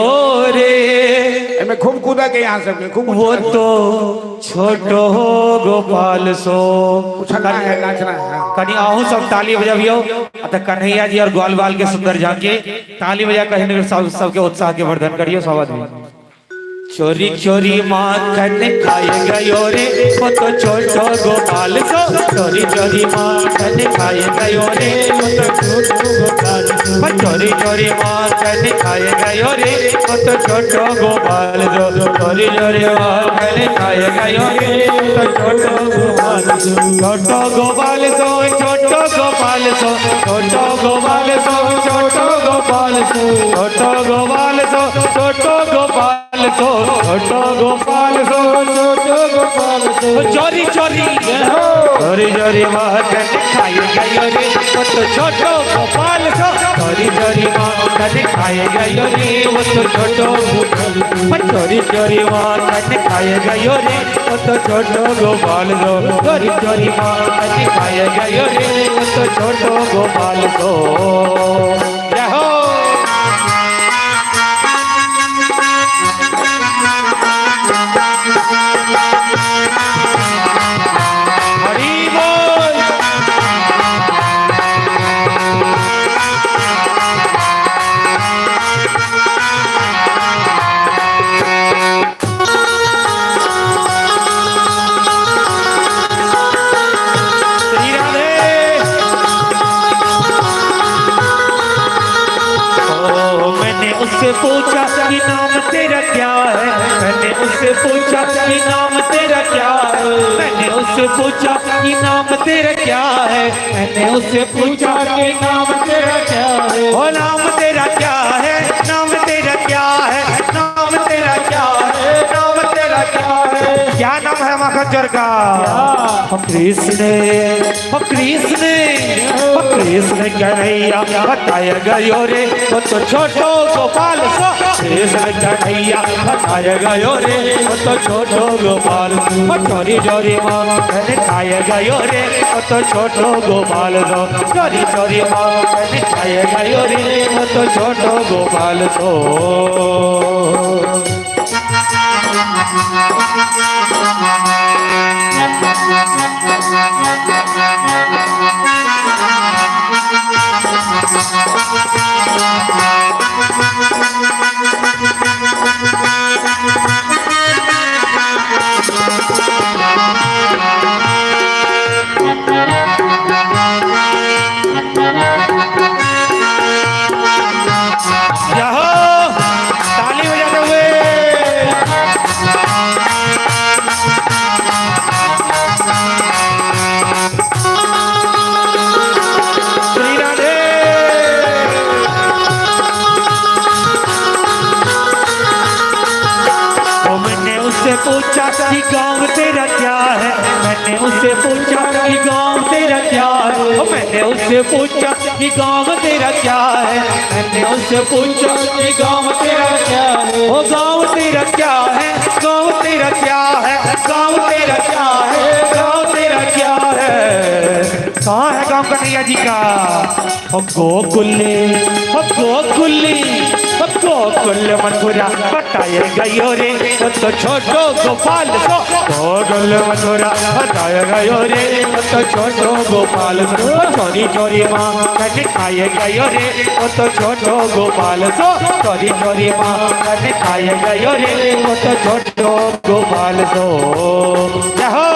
रे, मैं खूब कूदा के यहाँ से खूब वो तो छोटो गोपाल सो। उछलना है, नाचना है। कहीं आहू सब ताली बजाबियो अतः कन्हैया जी और ग्वाल बाल के सुंदर जाके ताली बजा कहने सबके उत्साह के वर्धन करियो सब आदमी। चोरी चोरी माखन खाए गयो रे, वो तो छोटो गोपाल सो। चोरी चोरी माखन खाए गयो रे, वो तो छोटो गोपाल सो। चोरी चोरी माखन खाए गयो रे, वो तो छोटो गोपाल सो। चोरी चोरी माखन खाए गयो रे, वो तो छोटो गोपाल सो। छोटो गोपाल सो, छोटो गोपाल सो, छोटो गोपाल सो, छोटो गोपाल सो, छोटो गोपाल सो, छोटो गोपाल सो, छोटो गोपाल सो, छोटो गोपाल सो। चोरी चोरी चोरी चोरी माखन खाए गयो रे, वो तो छोटो गोपाल सो। चोरी चोरी माखन खाए गयो रे, वो तो छोटो गोपाल सो। चोरी चोरी माखन खाए गयो रे, वो तो छोटो गोपाल सो। चोरी चोरी माखन खाए गयो रे, वो तो छोटो गोपाल सो। जय हो। हरि बोल। श्री राधे। मैंने उससे पूछा कि नाम तेरा क्या है, मैंने उससे पूछा कि नाम तेरा क्या है, मैंने उससे पूछा कि नाम तेरा क्या है, मैंने उससे पूछा कि नाम तेरा क्या है। ओ नाम तेरा क्या है, नाम तेरा क्या है, नाम तेरा क्या है, नाम तेरा क्या है। क्या नाम है मखनचोर का? कृष्ण, कृष्ण, कृष्ण कन्हैया बताया गयो रे, वो तो छोटो गोपाल सो। कृष्ण कन्हैया बताया गयो रे, वो तो छोटो गोपाल सो। चोरी चोरी माखन खाए गयो रे, वो तो छोटो गोपाल सो। चोरी चोरी माखन खाए गयो रे, वो तो छोटो गोपाल सो। ताली बजाते हुए श्री राधे। तो मैंने उससे पूछा कि गाँव तेरा क्या है, मैंने उससे पूछा कि गाँव तेरा क्या है, मैंने उससे पूछा कि गाँव तेरा क्या है, मैंने उससे पूछा कि गाँव तेरा क्या है। ओ गाँव तेरा क्या है, गाँव तेरा क्या है, गाँव तेरा क्या है, गाँव तेरा क्या है। कहाँ है गाँव कन्हैया जी का? गोकुले, गोकुली, गोकुल मथुरा बताए गयो रे, वो तो छोटो गोपाल सो। गोकुल मथुरा बताए गयो रे, वो तो छोटो गोपाल सो। चोरी चोरी माखन खाए गयो रे, वो तो छोटो गोपाल सो। चोरी चोरी माखन खाए गयो रे, वो तो छोटो गोपाल सो। जय हो।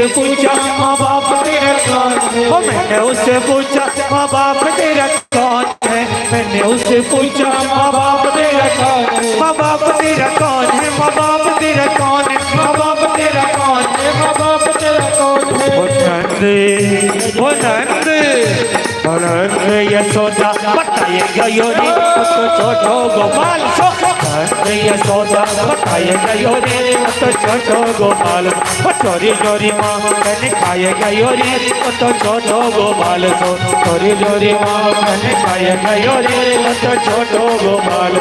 पूछा माँ बाप तेरा कौन है, मैंने उससे पूछा माँ बाप तेरा कौन है, मैंने उससे पूछा माँ बाप तेरा कौन है, माँ बाप तेरा कौन है, माँ बाप तेरा कौन है, माँ बाप तेरा कौन है, माँ बाप तेरा कौन है। वो नंद यशोदा बताएगा योरी तो छोटो गोपाल, यशोदा बताएगा योरी तो छोटो गोपाल, चोरी चोरी माँ मैंने खाएगा योरी तो छोटो गोपाल, चोरी चोरी माँ मैंने खाएगा योरी तो छोटो गोपाल।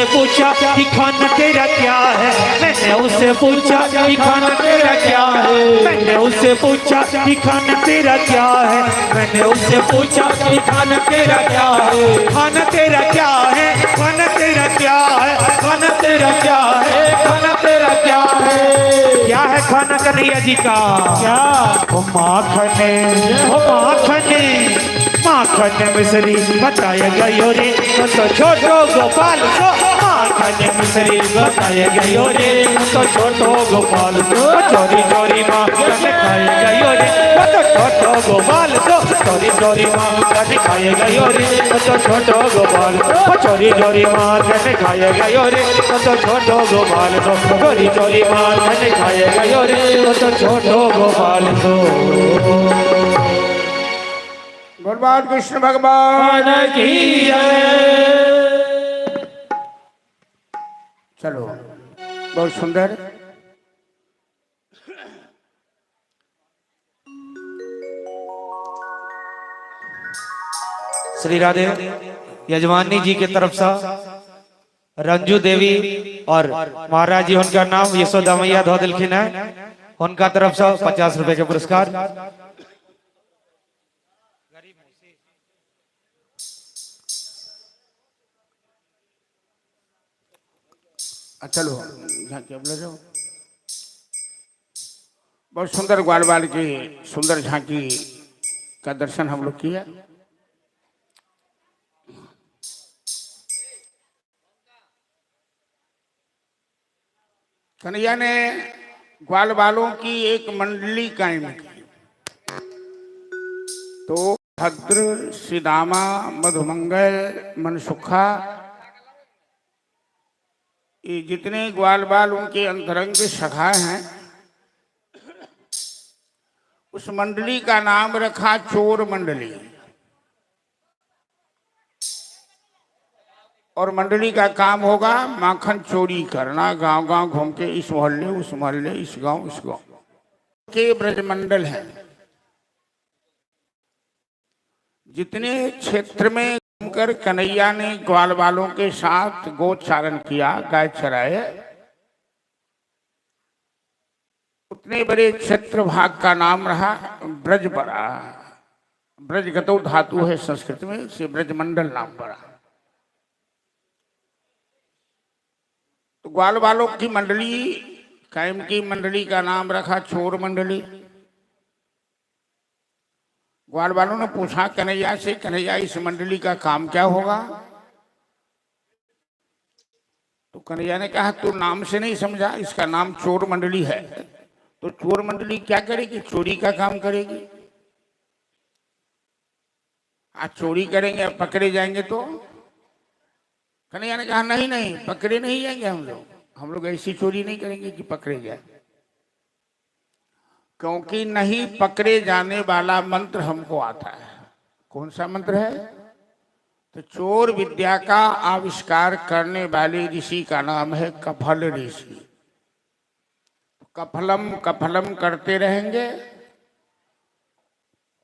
पूछा कि खाना तेरा क्या है, मैंने उससे पूछा कि खाना तेरा क्या है, मैंने उससे पूछा कि खाना तेरा क्या है, मैंने उससे पूछा कि खाना तेरा क्या है, खाना तेरा क्या है, खाना तेरा क्या है, खाना तेरा क्या है, खाना तेरा क्या है, क्या है खाना कन्हैया जी का, क्या माखने, माखन मिश्री बताएगा योरी तो छोटो गोपाल, माखन मिश्री बताएगा योरी तो छोटो गोपाल, चोरी चोरी माँ खाएगा योरी तो छोटो गोपाल, चोरी चोरी माँ खाएगा योरी तो छोटो गोपाल, चोरी चोरी माँ खाएगा योरी तो छोटो गोपाल, चोरी चोरी माँ खाएगा योरी तो छोटो गोपाल। भगवान कृष्ण भगवान की चलो बहुत सुंदर। श्री राधे यजमानी जी की तरफ से रंजू देवी और महाराज जी उनका नाम यशोदा मैया धो दिलखिन है, उनका तरफ से 50 रुपए के पुरस्कार। चलो झांकी अब ले जाओ। बहुत सुंदर ग्वाल बाल की सुंदर झांकी का दर्शन हम लोग किया। कन्हैया ने ग्वाल बालों की एक मंडली कायम की, तो भद्र, श्रीदामा, मधुमंगल, मनसुखा, ये जितने ग्वाल बाल उनके अंतरंग सखा हैं, उस मंडली का नाम रखा चोर मंडली। और मंडली का काम होगा माखन चोरी करना, गांव गांव घूम के इस मोहल्ले उस मोहल्ले, इस गांव उस गांव के ब्रजमंडल हैं। जितने क्षेत्र में घूमकर कन्हैया ने ग्वाल बालों के साथ गोचारण किया, गाय चराए, उतने बड़े क्षेत्र भाग का नाम रहा ब्रज पड़ा। ब्रजगतो धातु है संस्कृत में, से ब्रजमंडल नाम पड़ा। तो ग्वाल बालों की मंडली कायम की, मंडली का नाम रखा चोर मंडली। ग्वाल बालों ने पूछा कन्हैया से, कन्हैया इस मंडली का काम क्या होगा? तो कन्हैया ने कहा तू नाम से नहीं समझा, इसका नाम चोर मंडली है। तो चोर मंडली क्या करेगी? चोरी का काम करेगी। आज चोरी करेंगे, पकड़े जाएंगे तो? कन्हैया ने कहा नहीं नहीं, पकड़े नहीं जाएंगे हम लोग ऐसी चोरी नहीं करेंगे कि पकड़े जाए, क्योंकि नहीं पकड़े जाने वाला मंत्र हमको आता है। कौन सा मंत्र है? तो चोर विद्या का आविष्कार करने वाले ऋषि का नाम है कफल ऋषि। कफलम कफलम करते रहेंगे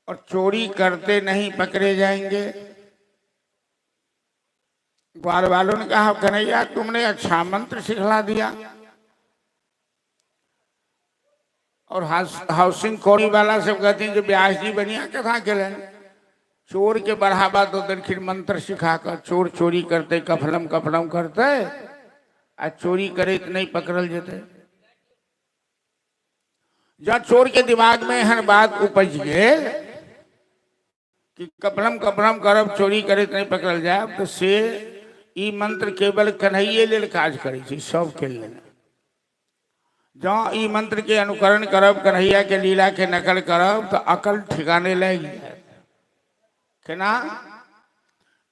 और चोरी करते नहीं पकड़े जाएंगे। ग्वाल वालों ने कहा कन्हैया तुमने अच्छा मंत्र सिखला दिया, और हाउसिंग कौड़ी वाला सब कहते हैं जो ब्यास जी बनिया कथा खेलन चोर के बढ़ावा तो दरखिर मंत्र सिखाकर चोर चोरी करते कफलम कफलम करते आ चोरी करे तो नहीं पकड़ल जेते। जब चोर के दिमाग में हर बात उपज गए कि कपड़म कपड़म करब चोरी करे तो नहीं पकड़ल जाए तो से ई मंत्र केवल कन्हैये लेल काज करे छी सब के लेल। जँ ई मंत्र के अनुकरण करब कन्हैया के लीला के नकल करब तो अकल ठिकाने लग जाए। केना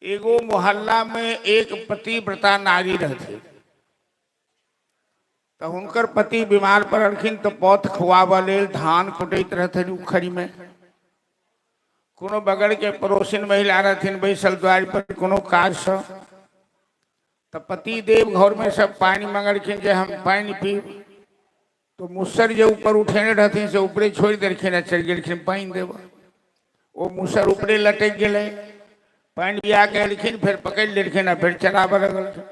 एगो मोहल्ला में एक पतिव्रता नारी रहती तो हुनकर पति बीमार पड़लखिन तो पौथ खुआब लेल धान कुटैत रहथिन उखड़ी में। कोनो बगल के पड़ोसिन महिला रहथिन बैसल द्वार पर कोनो काज से तो पति देव घर में सब पानी मंगलखिन जे हम पानी पीब तो मुसर जो ऊपर उठेने रहथिन से ऊपरे छोड़ देलखिन चल गेलखिन पानी देव। वो मुसर ऊपरे लटक गए पानी पिया के एलखिन फिर पकड़ लेलखिन फिर चलाब लगलखिन।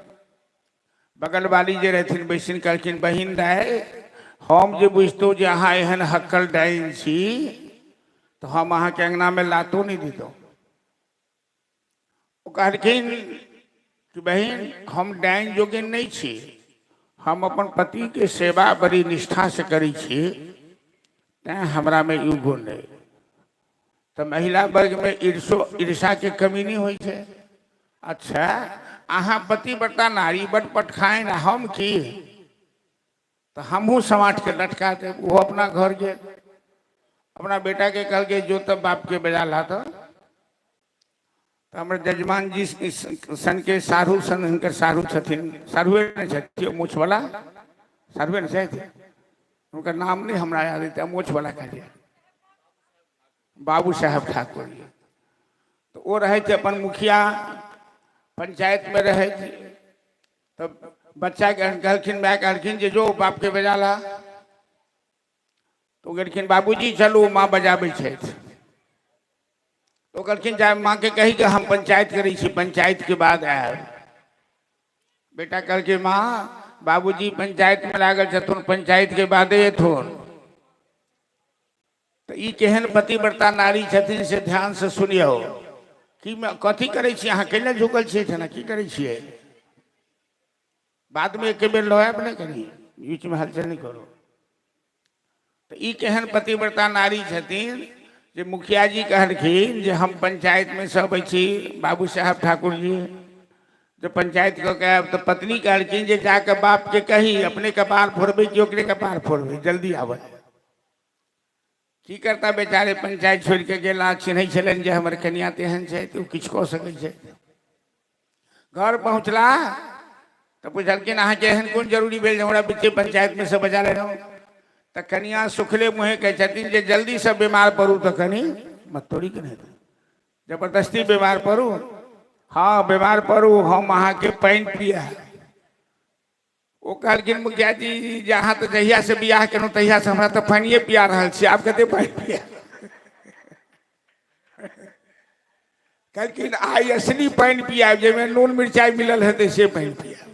बगल वाली जे रहथिन बैसिन कहलखिन बहिन दाय हम जे बुझतौ जे अहाँ एहन हक्कल डाइन छी तो हम अहाँ के अंगना में लातो नहीं दीतौ। वो कहलखिन कि बहन हम डाइन जोगिन नहीं छी हम अपन पति के सेवा बड़ी निष्ठा से करी छी तैं हमरा में यू गुण नहीं। तो महिला वर्ग में ईर्षा के कमी नहीं हुई है। अच्छा अहाँ पतिव्रता नारी बट पट खाए ना हम की तो हमहू समाट के लटका दे। वो अपना घर गए अपना बेटा के कल के जो तब बाप के बजा ला तो हमारे जजमान जी सन के सारू सन उनके सारू छथिन सारुए मूछ वाला सारुए न थे उनका नाम नहीं हमरा याद है मूछ वाला कह दिया बाबू साहब ठाकुर जी। तो वो रहे थे अपन मुखिया पंचायत में रहे थे। तो बच्चा कहलखिन माँ कहलखिन जे जो बाप के बजा ला तो कहलखिन बाबूजी चलू माँ बजाबै छथि। तो कहलखिन जाए माँ के कही कि हम पंचायत करी छी पंचायत के बाद आयल। बेटा कहलखिन माँ बाबूजी पंचायत में लागल छथुन पंचायत के बादे एथुन। तो ई केहन पतिव्रता नारी छथिन से ध्यान से सुनियो कि कथी करे छी अहाँ केने झुकल छियै ना की करे छियै। बाद में एक बेर लोहाब नहीं करी बीच में हलचल नहीं करो। तो ई केहन पतिव्रता नारी छथिन जे मुखिया जी कहलखिन जे हम पंचायत में सब छी बाबू साहब ठाकुर जी जो पंचायत को कह तो पत्नी कहलखिन जे जाके बाप के कही अपने कपार फोड़बे कि ओकरे कपार फोड़बे जल्दी आवे। की करता बेचारे पंचायत छोड़ के गेला चिन्है छलन जे हमर कन्या तेहन छै तो किछ कह सकै छै। घर पहुँचला तो पूछलखिन अहाँ के एहन कोन जरूरी भेल जे हमरा बीचे पंचायत में से बजा ले रहूँ। तो कन्या सुखले मुँहे कहे छथिन जे जल्दी से बीमार पड़ू तो कनी मत तोड़ी के नहीं जबरदस्ती बीमार पड़ू हाँ बीमार पड़ू हम अहाँ के पानी पिया। वो कहलखिन मुखिया जी जहाँ तो जहिया से बियाह केलहुँ तहिया से हमरा तो पानिए पिया रहल छी आब कते पानी पिया। कहलखिन आई असली पानी पिया जेमे नून मिर्चाई मिलल हेतै से पानी पिया।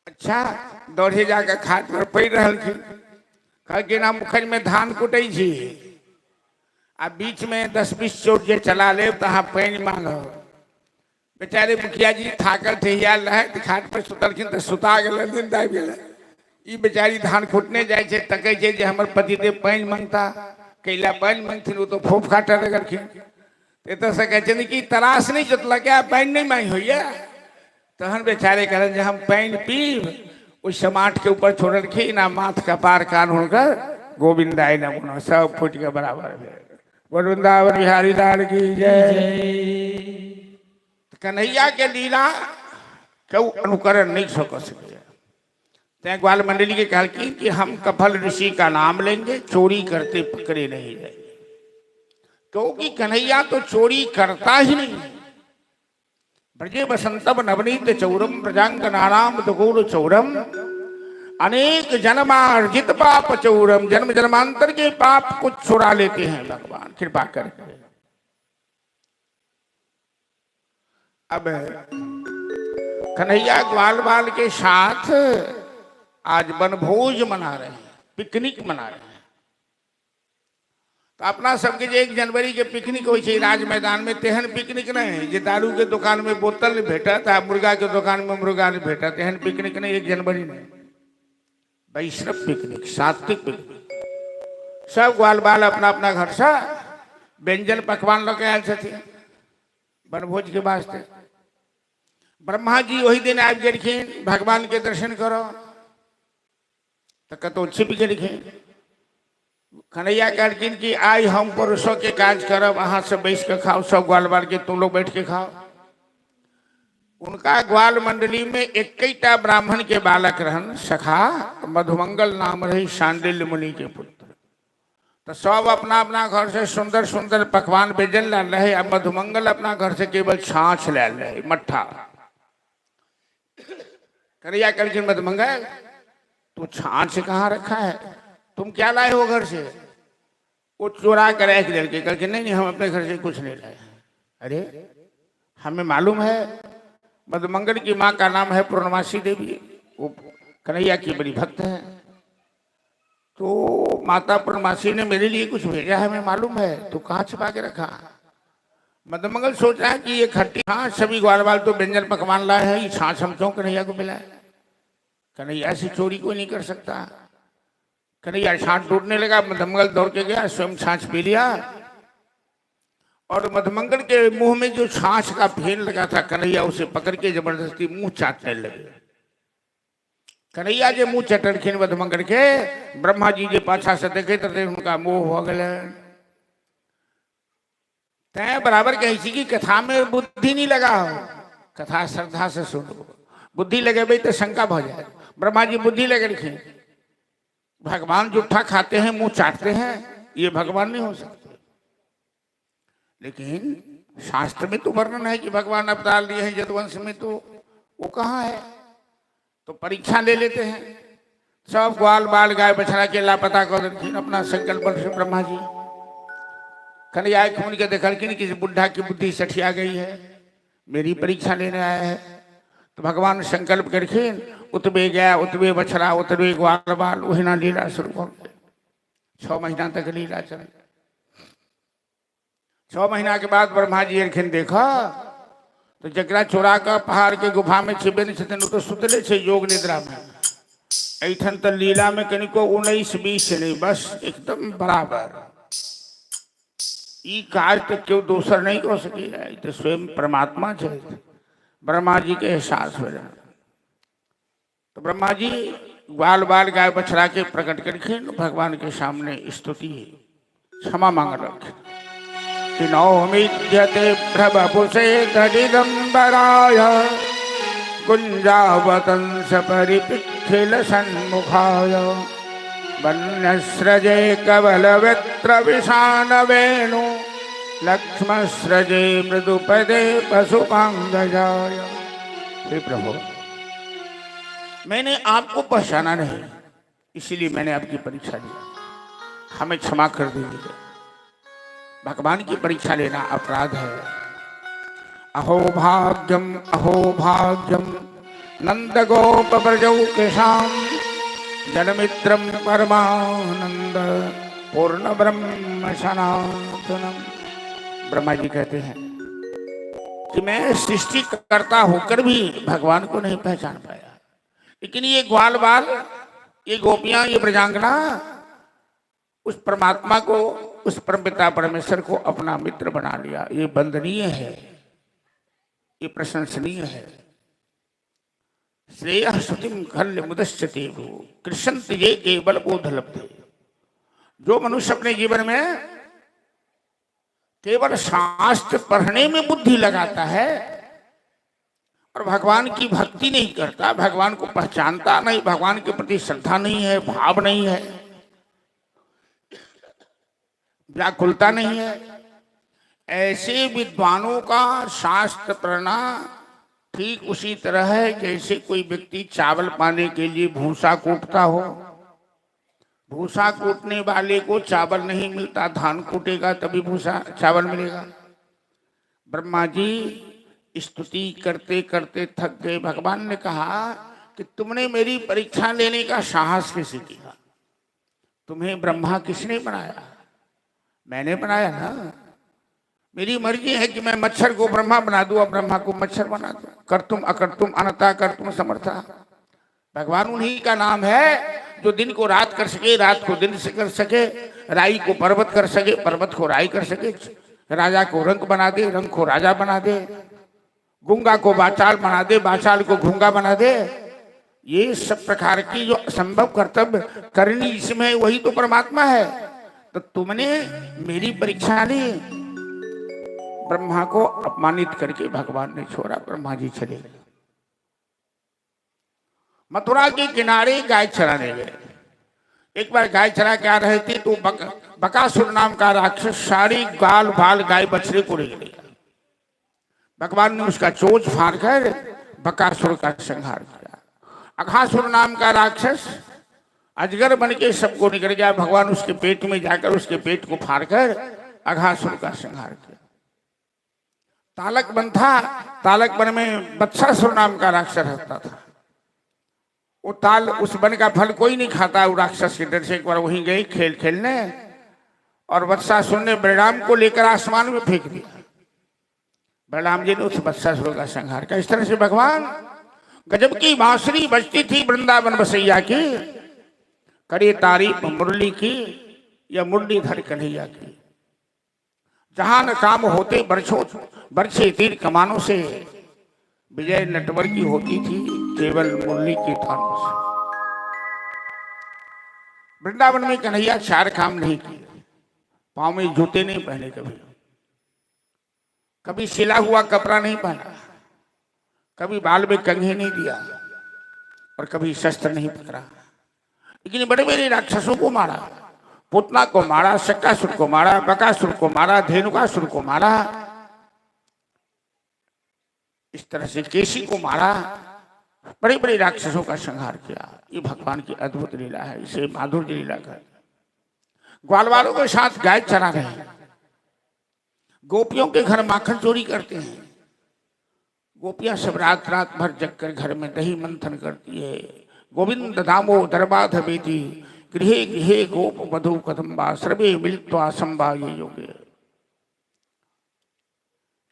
अच्छा दौड़े जाके खाट पर पड़ रहलखिन। कहलखिन हम उखड़ में धान कुटै छी आ बीच में 10-20 चोट जे चला लेब तो अहाँ पानी मांगब। बेचारे मुखिया जी थाकल ठेहियाल रहे खाट पर सुतलखिन तो सुता गए दिन दाबि गेल। ई बेचारी धान कुटने जाए छे तकै छे जे हमर पतिदेव पानी मांगता कैला पानी मांगथिन वो तो फोफ काटे लगलखिन। एतऽ से कहै छथिन कि तरास नहीं जोतलक पानी नहीं मांग होइए। तहन बेचारे कहलन जे हम पानी पीब उस समाट के ऊपर छोड़लखिन आ माथ कपार कान हुनकर गोविंदाय नमो सब फूट के बराबर भेल। वृंदावन बिहारी लाल की जय। कन्हैया के लीला क्यों अनुकरण नहीं सक सके। तय ग्वाल मंडली के कहलखिन कि हम कफल ऋषि का नाम लेंगे चोरी करते पकड़े नहीं जाएंगे। क्योंकि कन्हैया तो चोरी करता ही नहीं। ब्रजे बसंतम नवनीत चौरम प्रजांगनाराम दुगुर चौरम अनेक जन्मार्जित पाप चौरम जन्म जन्मांतर के पाप को छुड़ा लेते हैं भगवान कृपा करके। अब कन्हैया ग्वाल बाल के साथ आज वनभोज मना रहे हैं पिकनिक मना रहे हैं। तो अपना सबके जो 1 जनवरी के पिकनिक हो राज मैदान में, तेहन पिकनिक नहीं जे दारू के दुकान में बोतल नहीं भेटा था, मुर्गा के दुकान में मुर्गा नहीं भेटा, तेहन पिकनिक नहीं 1 जनवरी नहीं। वैष्णव पिकनिक, सात्विक पिकनिक। सब ग्वाल बाल अपना अपना घर से व्यंजन पकवान लोग आयल थे बनभोज के वास्ते। ब्रह्मा जी वही दिन आबि गेलखिन, भगवान के दर्शन करो तो कतो छिप गेलखिन। कन्हैया कहलखिन कि आई हम पुरुषों के काज करब, अहाँ सब बैस के खाओ, सब ग्वाल बाल के तुम लोग बैठ के खाओ। उनका ग्वाल मंडली में 21टा ब्राह्मण के बालक रहन सखा, मधुमंगल नाम रही शांडिल्य मुनि के पुत्र। तो सब अपना अपना घर से सुंदर सुंदर पकवान व्यंजन ला रहे। अब मधुमंगल अपना घर से केवल छाछ ला रहे, मट्ठा। कन्हैया कहलखिन मधुमंगल तू छाछ कहाँ रखा है, तुम क्या लाए हो घर से? वो चुरा कर रख दे। कहलखिन नहीं नहीं, हम अपने घर से कुछ नहीं लाए। अरे हमें मालूम है मधुमंगल की माँ का नाम है पूर्णमासी देवी, वो कन्हैया की बड़ी भक्त है, तो माता पूर्णमासी ने मेरे लिए कुछ भेजा है, हमें मालूम है, तो कहाँ छिपा के रखा? मधुमंगल सोच रहा है कि ये खट्टी छाछ, सभी ग्वाल बाल तो व्यंजन पकवान लाए हैं, ये छाछ हम क्यों कन्हैया को मिलाए? कन्हैया से चोरी कोई नहीं कर सकता। कन्हैया छाछ टूटने लगा, मधुमंगल दौड़ के गया, स्वयं छाछ पी लिया। और मधुमंगल के मुंह में जो छाछ का फेन लगा था, कन्हैया उसे पकड़ के जबरदस्ती मुंह चाटने लगे। कन्हैया जे मुंह चटलखिन मधुमंगल के, ब्रह्मा जी जे पाछा से देखे तो उनका मोह हो गए। तय बराबर कही कि कथा में बुद्धि नहीं लगा हो, कथा श्रद्धा से सुनो। बुद्धि लगे भाई तो शंका हो जाए। ब्रह्मा जी बुद्धि लगे, भगवान जूठा खाते हैं मुंह चाटते हैं, ये भगवान नहीं हो सकते। लेकिन शास्त्र में तो वर्णन है कि भगवान अवतार लिए हैं यदुवंश में, तो वो कहाँ है? तो परीक्षा ले लेते हैं। सब ग्वाल बाल गाय बछड़ा के लापता कर देते अपना संकल्प से ब्रह्मा जी। कन्हैया खून के देखलखिन कि बुढ़ा की बुद्धि सठिया गई है, मेरी परीक्षा लेने आया है। तो भगवान संकल्प करखिन, उतबे गया उतबे बछड़ा उतबे ग्वाल बाल, वही ना लीला शुरू हो गई। 6 महीना तक लीला चल। 6 महीना के बाद ब्रह्मा जी एलखिन, देखा तो जकरा चोरा का पहाड़ के गुफा में छिपे नहीं छथिन, तो सुतले छे योग निद्रा में। ऐठन तो लीला में कनिको 19-20 नहीं, बस एकदम बराबर। ई काज तो क्यों दोसर नहीं हो सकेगा, तो स्वयं परमात्मा है। ब्रह्मा जी के एहसास हो रहा। तो ब्रह्मा जी ग्वाल बाल गाय बछड़ा के प्रकट करके भगवान के सामने स्तुति क्षमा मांग रखे। नौमिध्यते प्रभपुषे गदिदंबराय गुंजावतंस परिपिखिल सन्मुखाय वन्यस्रजे कवल वक्त्र विषान वेणु लक्ष्मस्रजे मृदुपदे पशुपांगजाय। हे प्रभु, मैंने आपको पहचाना नहीं, इसीलिए मैंने आपकी परीक्षा ली, हमें क्षमा कर दीजिए। भगवान की परीक्षा लेना अपराध है। अहो भाग्यम नंद गोप प्रजौ केशाम जनमित्रम परमानंद पूर्ण ब्रह्म सनातनम। ब्रह्मा जी कहते हैं कि मैं सृष्टि करता होकर भी भगवान को नहीं पहचान पाया, लेकिन ये ग्वाल बाल, ये गोपियां, ये ब्रजांगना उस परमात्मा को, उस परमपिता परमेश्वर को अपना मित्र बना लिया। ये वंदनीय है, ये प्रशंसनीय है। श्रेय श्रुतिम खल्य मुदश्यते कृष्ण ये केवल बोध लब्धे। जो मनुष्य अपने जीवन में केवल शास्त्र पढ़ने में बुद्धि लगाता है और भगवान की भक्ति नहीं करता, भगवान को पहचानता नहीं, भगवान के प्रति श्रद्धा नहीं है, भाव नहीं है, व्याकुलता नहीं है, ऐसे विद्वानों का शास्त्र पढ़ना ठीक उसी तरह है जैसे कोई व्यक्ति चावल पाने के लिए भूसा कूटता हो। भूसा कूटने वाले को चावल नहीं मिलता, धान कूटेगा तभी भूसा चावल मिलेगा। ब्रह्मा जी स्तुति करते करते थक गए। भगवान ने कहा कि तुमने मेरी परीक्षा लेने का साहस कैसे किया? तुम्हें ब्रह्मा किसने बनाया? मैंने बनाया ना, मेरी मर्जी है कि मैं मच्छर को ब्रह्मा बना दूं और ब्रह्मा को मच्छर बना दूं। कर्तुम अकर्तुम अनता कर्तुम समर्था। भगवान उन्हीं का नाम है जो दिन को रात कर सके, रात को दिन से कर सके, राई को पर्वत कर सके, पर्वत को राई कर सके, राजा को रंग बना दे, रंग को राजा बना दे, गूंगा को बाचाल बना दे, बाचाल को गूंगा बना दे। ये सब प्रकार की जो असंभव कर्तव्य करनी इसमें, वही तो परमात्मा है। तो तुमने मेरी परीक्षा ली, ब्रह्मा को अपमानित करके भगवान ने छोड़ा, ब्रह्मा जी चले गए। मथुरा के किनारे गाय चराने गए। एक बार गाय चरा के आ रहे थे तो बकासुर नाम का राक्षस सारी गाल बाल गाय बछड़े को ले गया। भगवान ने उसका चोंच फाड़कर बकासुर का संहार किया। अघासुर नाम का राक्षस अजगर बन के सबको निकल गया। भगवान उसके पेट में जाकर उसके पेट को फाड़कर अघासुर का संहार किया। तालक वन था, तालक वन में वत्सासुर नाम का राक्षस रहता था। वो ताल उस वन का फल कोई नहीं खाता। वो राक्षस के डर से एक बार वहीं गए खेल खेलने, और वत्सासुर ने बलराम को लेकर आसमान में फेंक दिया। बलराम जी ने उस वत्सासुर का संहार किया। इस तरह से भगवान गजब की बांसुरी बजती थी वृंदावन बसैया की, करे तारीफ मुरली की या मुरलीधर कन्हैया की। जहां न काम होते बरछे तीर कमानों से, विजय नटवर की होती थी केवल मुरली के तानों से। वृंदावन में कन्हैया चार काम नहीं किए। पांव में जूते नहीं पहने, कभी सिला हुआ कपड़ा नहीं पहना, कभी बाल में कंघी नहीं दिया, और कभी शस्त्र नहीं पकड़ा। लेकिन बड़े बड़े राक्षसों को मारा, पुतना को मारा, शक्कासुर को मारा, बकासुर को मारा, धेनुकासुर को मारा, इस तरह से केशी को मारा, बड़े बड़े राक्षसों का संहार किया। ये भगवान की अद्भुत लीला है, इसे माधुर्य लीला कहते हैं। ग्वाल वालों के साथ गाय चरा रहे हैं, गोपियों के घर माखन चोरी करते हैं। गोपियां सब रात रात भर जगकर घर में दही मंथन करती है। गोविंद दामो दरबाध बेटी गृहे गृहे गोप वधु कदम्बा सर्वे मिलित्वा संभा ये योगे।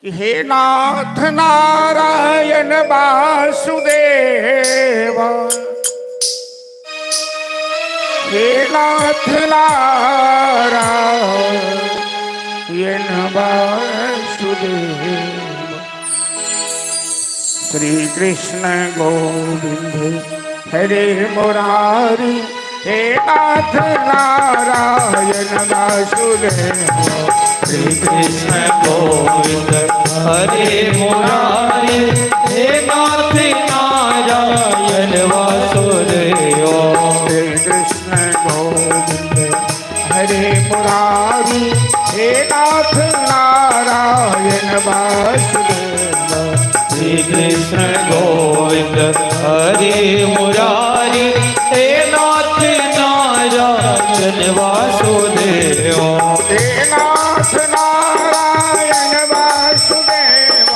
कि हे नाथ नारायण वासुदेव, हे नाथ नारायण वासुदेव। श्री कृष्ण गोविंद हरे मुरारी, हे नाथ नारायण वासुदेव। श्री कृष्ण गोविंद हरे मुरारी, हे नाथ नारायण वासुदेव। श्री कृष्ण गोविंद हरे मुरारी, हे नाथ नारायण वासुदेव। श्री कृष्ण गोविंद हरे मुरारी, हे नाथ नारायण वासुदेव। हे नाथ नारायण वासुदेव,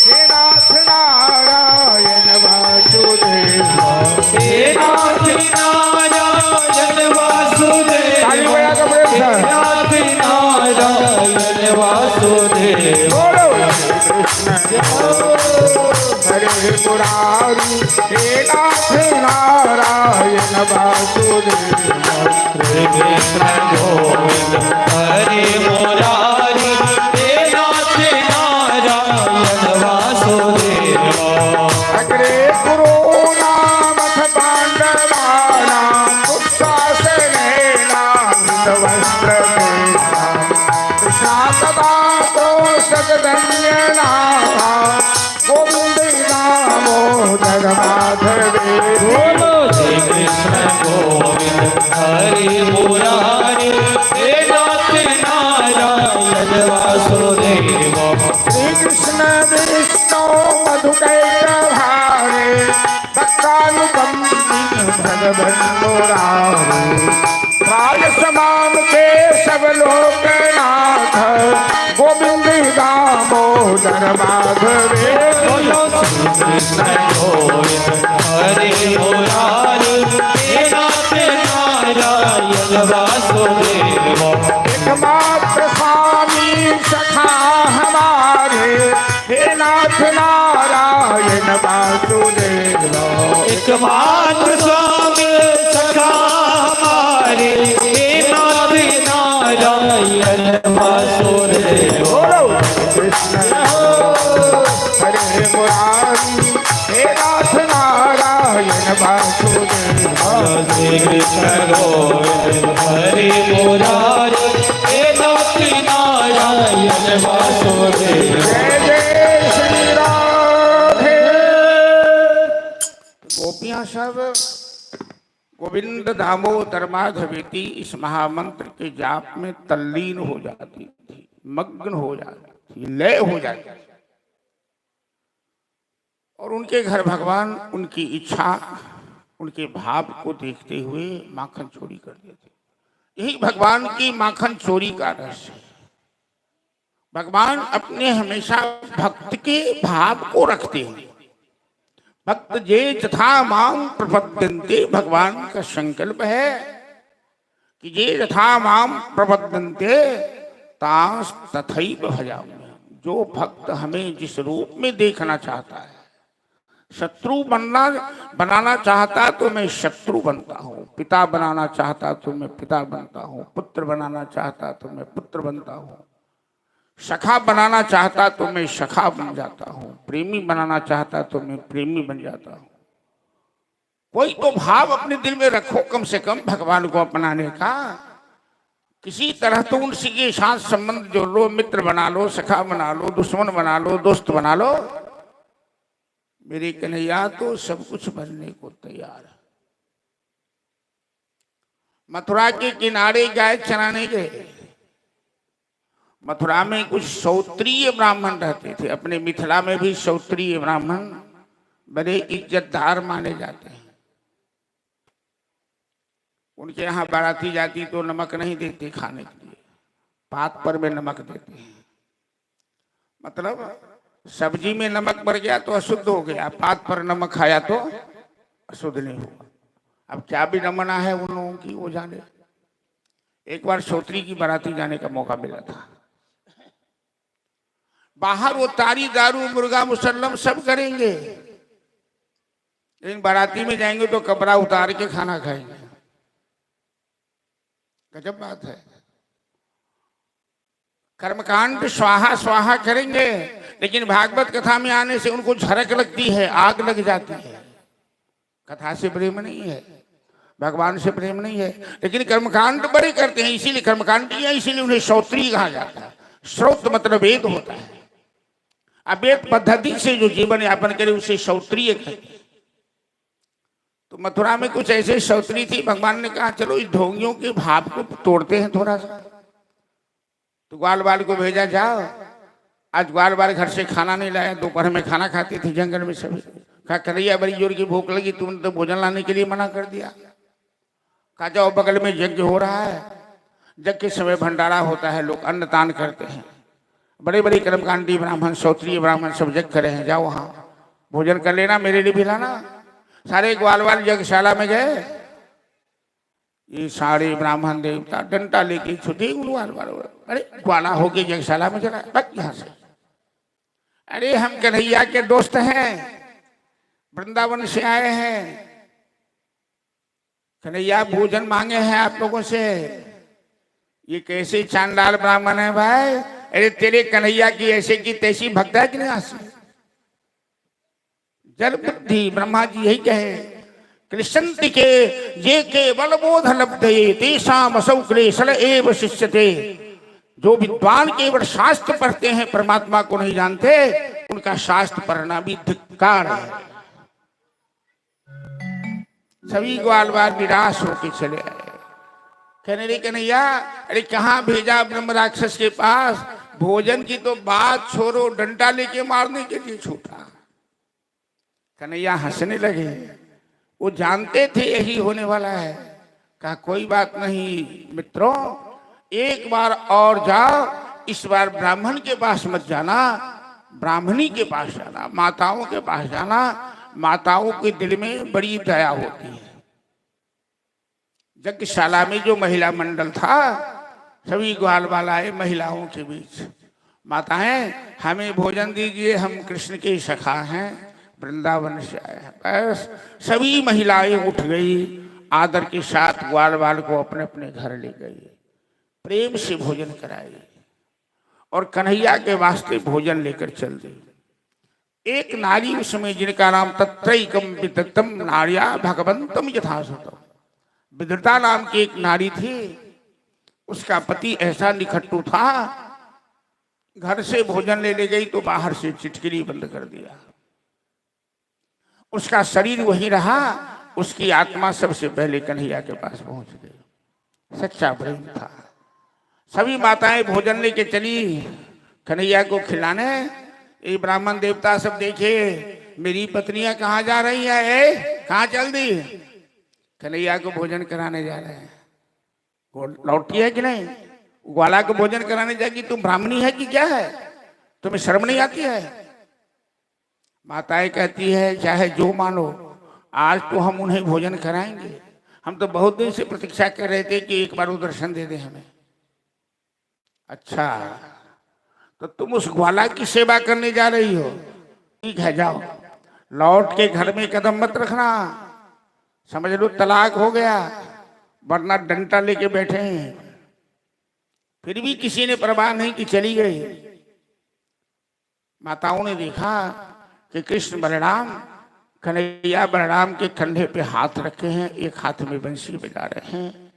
हे नाथ नारायण वासुदेव। हे नाथ नारायण वासुदेव, ताली बजा के बोलो सर। हे नाथ नारायण वासुदेव। बोलो कृष्ण हरे मुरारी, हे नाथ नारायण वासुदेव। श्री कृष्ण गोविंद हरे मुरारी, हे नाथ नारायण वासुदेव। अग्रे गुरु नामथ पांडवानां उत्सासनेनां वस्त्रमेनां कृष्णा सदा कोशगधन्यनां गोविंद दामोदर माधवे। बोलो श्री कृष्ण गोविंद हरे मुरारी, हे नाथ नारायण वासुदेव। श्री कृष्ण विष्णु मधुकैटभारे, भक्तानुकंपी भगवन् मुरारे। राज समान के सब लोकनाथ, गोविंद दामोदर माधवे। बोलो श्री कृष्ण गोविंद हरे मुरारी, हे नाथ नारायण वासुदेव। एक मात नाथ नारायण वासुदेव। एकमात्र स्वामी सखा हमारे हे नाथ नारायण वासुदेव। बोलो कृष्ण हरे मुरारी हे नाथ नारायण वासुदेव। श्री कृष्ण गोविंद हरे मुरारी हे नाथ नारायण वासुदेव। जय जय श्री राधे। गोपियां सब गोविंद दामोदर माधवेति इस महामंत्र के जाप में तल्लीन हो जाती थी, मग्न हो जाती थी, लय हो जाती थी। और उनके घर भगवान उनकी इच्छा, उनके भाव को देखते हुए माखन चोरी कर देते। यही भगवान की माखन चोरी का रहस्य है। भगवान अपने हमेशा भक्त के भाव को रखते हैं। भक्त जे यथा मां प्रपद्यन्ते, भगवान का संकल्प है कि जे यथा मां प्रपद्यन्ते तांस तथैव भजामि। जो भक्त हमें जिस रूप में देखना चाहता है, शत्रु बनाना चाहता तो मैं शत्रु बनता हूँ, पिता बनाना चाहता तो मैं पिता बनता हूँ, पुत्र बनाना चाहता तो मैं पुत्र बनता हूँ, सखा बनाना चाहता तो मैं सखा बन जाता हूँ, प्रेमी बनाना चाहता तो मैं प्रेमी बन जाता हूँ। कोई तो भाव अपने दिल में रखो कम से कम भगवान को अपनाने का। किसी तरह तो उनसे के साथ संबंध जोड़ लो, मित्र बना लो, सखा बना लो, दुश्मन बना लो, दोस्त बना लो। मेरे कन्हैया तो सब कुछ बनने को तैयार है। मथुरा के किनारे गाय चराने गए। मथुरा में कुछ क्षत्रिय ब्राह्मण रहते थे। अपने मिथिला में भी क्षत्रिय ब्राह्मण बड़े इज्जतदार माने जाते हैं। उनके यहाँ बाराती जाती तो नमक नहीं देते खाने के लिए, पात पर में नमक देते हैं। मतलब सब्जी में नमक बढ़ गया तो अशुद्ध हो गया, पात पर नमक खाया तो अशुद्ध नहीं हुआ। अब क्या भी रमना है उन लोगों की वो जाने। एक बार क्षत्रिय की बाराती जाने का मौका मिला था। बाहर वो तारी दारू मुर्गा मुसल्लम सब करेंगे, लेकिन बाराती में जाएंगे तो कपड़ा उतार के खाना खाएंगे। गजब बात है। कर्मकांड स्वाहा स्वाहा करेंगे, लेकिन भागवत कथा में आने से उनको झरक लगती है, आग लग जाती है। कथा से प्रेम नहीं है, भगवान से प्रेम नहीं है, लेकिन कर्मकांड बड़े करते हैं। इसीलिए कर्मकांडी है, इसीलिए उन्हें श्रोत्री कहा जाता है। श्रोत मतलब वेद होता है। अब वेद पद्धति से जो जीवन यापन करे उसे क्षत्रिय कहते हैं। तो मथुरा में कुछ ऐसे क्षत्रिय थी। भगवान ने कहा चलो इस ढोंगियों के भाव को तोड़ते हैं थोड़ा सा। तो ग्वाल बाल को भेजा, जाओ। आज ग्वाल बाल घर से खाना नहीं लाया, दोपहर में खाना खाते थे जंगल में सभी। कहा कन्हैया बड़ी जोर की भूख लगी, तुमने तो भोजन लाने के लिए मना कर दिया। कहा जाओ बगल में यज्ञ हो रहा है, यज्ञ के समय भंडारा होता है, लोग अन्न दान करते हैं। बड़े बड़े कर्मकांडी ब्राह्मण क्षत्रिय ब्राह्मण सब यज्ञ करे हैं, जाओ वहाँ भोजन कर लेना, मेरे लिए भी लाना। सारे ग्वाल बाल यज्ञशाला में गए। ये सारे ब्राह्मण देवता डंडा लेके छुटे ग्वाल बाल। अरे ग्वाला होके यज्ञशाला में चला, बस यहाँ से। अरे हम कन्हैया के दोस्त हैं, वृंदावन से आए हैं, कन्हैया भोजन मांगे हैं आप लोगों से। ये कैसे चांडाल ब्राह्मण है भाई? अरे तेरे कन्हैया की ऐसे की तैसी भक्त है कि नहीं आसी? जल बुद्धि ब्रह्मा जी यही कहे, कृष्णति के ये केवल बोध लब्धये तेषाम असौ क्लेशल एव शिष्यते। जो विद्वान केवल शास्त्र पढ़ते हैं, परमात्मा को नहीं जानते, उनका शास्त्र पढ़ना भी धिक्कार है। सभी ग्वाल बाल निराश होकर चले आए। कहने लगे कन्हैया अरे कहाँ भेजा ब्रह्म राक्षस के पास? भोजन की तो बात छोड़ो, डंडा लेके मारने के लिए छूटा। कन्हैया हंसने लगे। वो जानते थे यही होने वाला है। कहा कोई बात नहीं मित्रों, एक बार और जाओ। इस बार ब्राह्मण के पास मत जाना, ब्राह्मणी के पास जाना, माताओं के पास जाना। माताओं के दिल में बड़ी दया होती है। यज्ञशाला में जो महिला मंडल था, सभी ग्वाल बाल आए महिलाओं के बीच। माताएं हमें भोजन दीजिए, हम कृष्ण के सखा हैं, वृंदावन से आए हैं। बस सभी महिलाएं उठ गई, आदर के साथ ग्वाल बाल को अपने अपने घर ले गई, प्रेम से भोजन कराई और कन्हैया के वास्ते भोजन लेकर चल दी। एक नारी उसमें जिनका नाम तत्रैकम विदग्धम नार्या भगवंतम यथासुतम, विदुरता नाम की एक नारी थी। उसका पति ऐसा निखट्टू था, घर से भोजन लेने गई तो बाहर से चिटकिरी बंद कर दिया। उसका शरीर वहीं रहा, उसकी आत्मा सबसे पहले कन्हैया के पास पहुंच गई। सच्चा प्रेम था। सभी माताएं भोजन लेके चली कन्हैया को खिलाने। ये ब्राह्मण देवता सब देखे, मेरी पत्नियां कहाँ जा रही है, कहाँ चल दी? कन्हैया को भोजन कराने जा रहे हैं। लौटी है कि नहीं? ग्वाला को भोजन कराने जाएगी, तुम ब्राह्मणी है कि क्या है? तुम्हें शर्म नहीं आती है? माताएं कहती है चाहे जो मानो, आज तो हम उन्हें भोजन कराएंगे। हम तो बहुत दिन से प्रतीक्षा कर रहे थे कि एक बार वो दर्शन दे दे हमें। अच्छा, तो तुम उस ग्वाला की सेवा करने जा रही हो? ठीक है, जाओ, लौट के घर में कदम मत रखना, समझ लो तलाक हो गया, वरना डंडा लेके बैठे हैं। फिर भी किसी ने परवाह नहीं की, चली गई। माताओं ने देखा कि कृष्ण बलराम कन्हैया बलराम के कंधे पे हाथ रखे हैं, एक हाथ में बंसी बजा रहे हैं,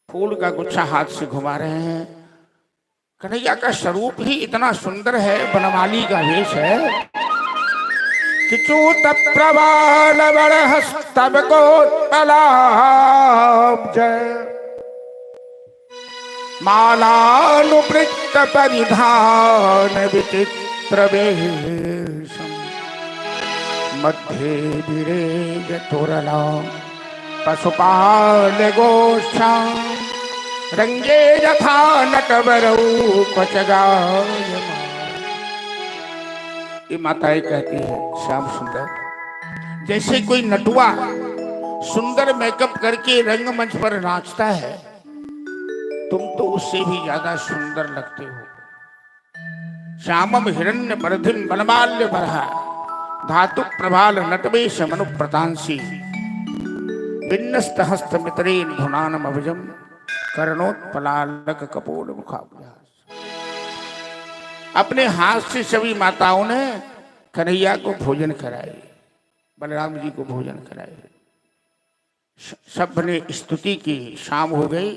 फूल का गुच्छा हाथ से घुमा रहे हैं। कन्हैया का स्वरूप ही इतना सुंदर है, बनमाली का वेश है कि चूत प्रबाल बड़हस्तब को जय मालानुवृत्त परिधान विचित्र वेशम मध्य विरेज तुरला पशुपाल गोष्ठा रंगे यथा नटवरऊ कचगायमान। ये माताएं कहती है श्याम सुंदर, जैसे कोई नटुआ सुंदर मेकअप करके रंगमंच पर नाचता है, तुम तो उससे भी ज्यादा सुंदर लगते हो। श्यामम हिरण्य बरधिम बनमाल्य बरहा धातु प्रभाल नटवेश मनु प्रतांसी विन्नस्त हस्त मित्रेन धुनानम अभिजम कर्णोत्पलालक कपोल मुखाभ्यास। अपने हाथ से सभी माताओं ने कन्हैया को भोजन कराए, बलराम जी को भोजन कराए। सब ने स्तुति की, शाम हो गई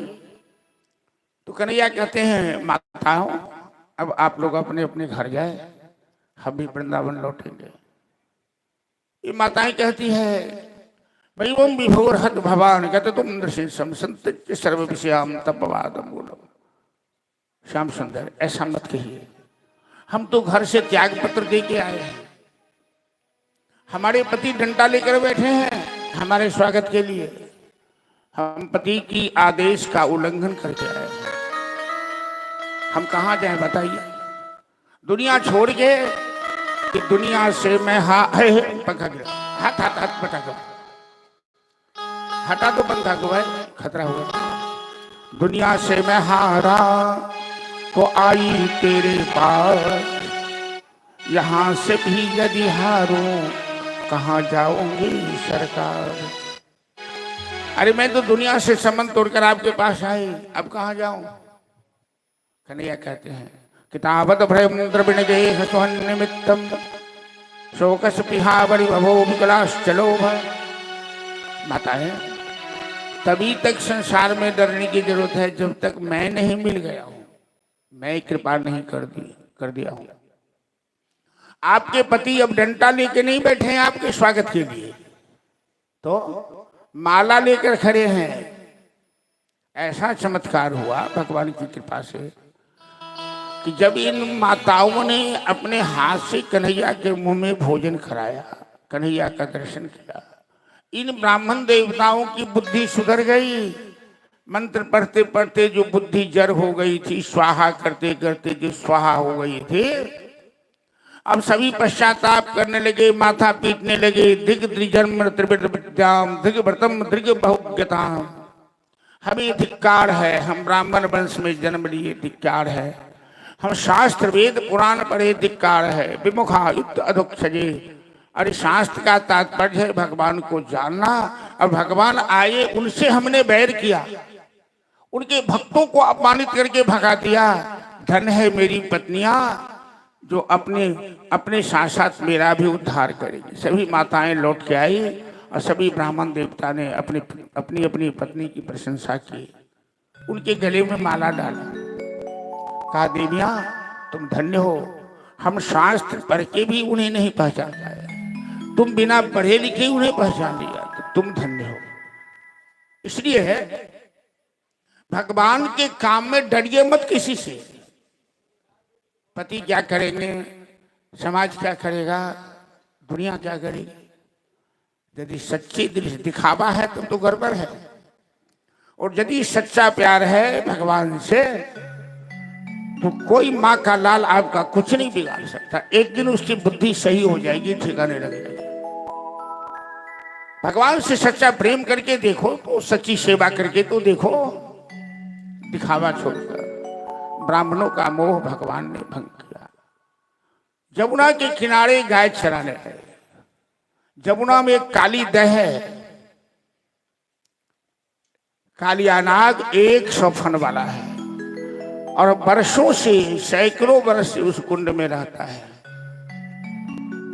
तो कन्हैया कहते हैं माताओं, अब आप लोग अपने अपने घर जाए, हम भी वृंदावन लौटेंगे। ये माताएं कहती है वैवम विभोर हत भवान कहते तुम नृसिंह संत सर्व विषयाम तपवादम बोलो। श्याम सुंदर, ऐसा मत कहिए, हम तो घर से त्याग पत्र दे के आए हैं, हमारे पति डंडा लेकर बैठे हैं हमारे स्वागत के लिए, हम पति की आदेश का उल्लंघन करके आए हैं, हम कहाँ जाएं बताइए? दुनिया छोड़ के कि दुनिया से मैं पंखा गिरा, हाथ हाथ हाथ बटा दो, हटा दो पंखा को भाई, खतरा हुआ। दुनिया से मैं हारा को आई तेरे पास, यहां से भी यदि हारूं कहाँ जाऊंगी सरकार। अरे मैं तो दुनिया से संबंध तोड़कर आपके पास आई, अब कहाँ जाऊं? कन्हैया कहते हैं किताबत भ्रम द्रविण गेह स्वहन निमित्तम शोकस पिहावरी भवो विकलाश चलो भय। माता है तभी तक संसार में डरने की जरूरत है जब तक मैं नहीं मिल गया हूं, मैं कृपा नहीं कर दिया हूं। आपके पति अब डंडा लेके नहीं बैठे हैं आपके स्वागत के लिए, तो माला लेकर खड़े हैं। ऐसा चमत्कार हुआ भगवान की कृपा से कि जब इन माताओं ने अपने हाथ से कन्हैया के मुंह में भोजन कराया, कन्हैया का दर्शन किया, इन ब्राह्मण देवताओं की बुद्धि सुधर गई। मंत्र पढ़ते पढ़ते जो बुद्धि जड़ हो गई थी, स्वाहा करते करते जो स्वाहा हो गई थी, अब सभी पश्चाताप करने लगे, माथा पीटने लगे। दिग द्रिजन्म त्रिविध विद्याम दिग व्रतम दिग बहुज्ञताम, हमें धिक्कार है, हम ब्राह्मण वंश में जन्म लिए, धिक्कार है, हम शास्त्र वेद पुराण पढ़े धिक्कार है, विमुखा युक्त अधुक सजे। अरे शास्त्र का तात्पर्य है भगवान को जानना, और भगवान आए उनसे हमने बैर किया, उनके भक्तों को अपमानित करके भगा दिया। धन है मेरी पत्नियां जो अपने अपने साथ साथ मेरा भी उद्धार करेगी। सभी माताएं लौट के आई और सभी ब्राह्मण देवता ने अपनी अपनी अपनी पत्नी की प्रशंसा की, उनके गले में माला डाला, कहा देवियां तुम धन्य हो, हम शास्त्र पढ़ के भी उन्हें नहीं पहचान पाए, तुम बिना पढ़े लिखे उन्हें पहचान लिया, तो तुम धन्य हो। इसलिए है भगवान के काम में डरिए मत किसी से। पति क्या करेंगे, समाज क्या करेगा, दुनिया क्या करेगी। यदि सच्ची दिल से दिखावा है तो गड़बड़ है, और यदि सच्चा प्यार है भगवान से तो कोई माँ का लाल आपका कुछ नहीं बिगाड़ सकता। एक दिन उसकी बुद्धि सही हो जाएगी, ठिकाने लगेगी। भगवान से सच्चा प्रेम करके देखो, तो सच्ची सेवा करके तो देखो, दिखावा छोड़कर। ब्राह्मणों का मोह भगवान ने भंग किया। जमुना के किनारे गाय चराने गए। जमुना में एक काली दह है, कालिया नाग 100 फन वाला है, और वर्षों से सैकड़ों वर्ष से उस कुंड में रहता है।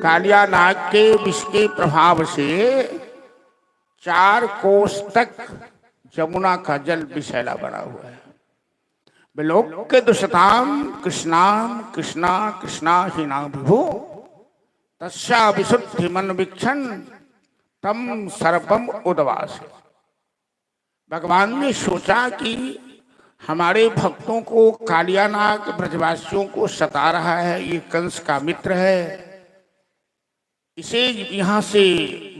कालिया नाग के विष के प्रभाव से 4 कोस तक जमुना का जल विषैला बना हुआ है। विलोक्य दुष्टाम कृष्णाम कृष्णा कृष्णा हीना विभु तस्या विशुद्धि मन वीक्षण तम सर्पम उदवास। भगवान ने सोचा कि हमारे भक्तों को कालिया नाग ब्रजवासियों को सता रहा है, ये कंस का मित्र है, इसे यहाँ से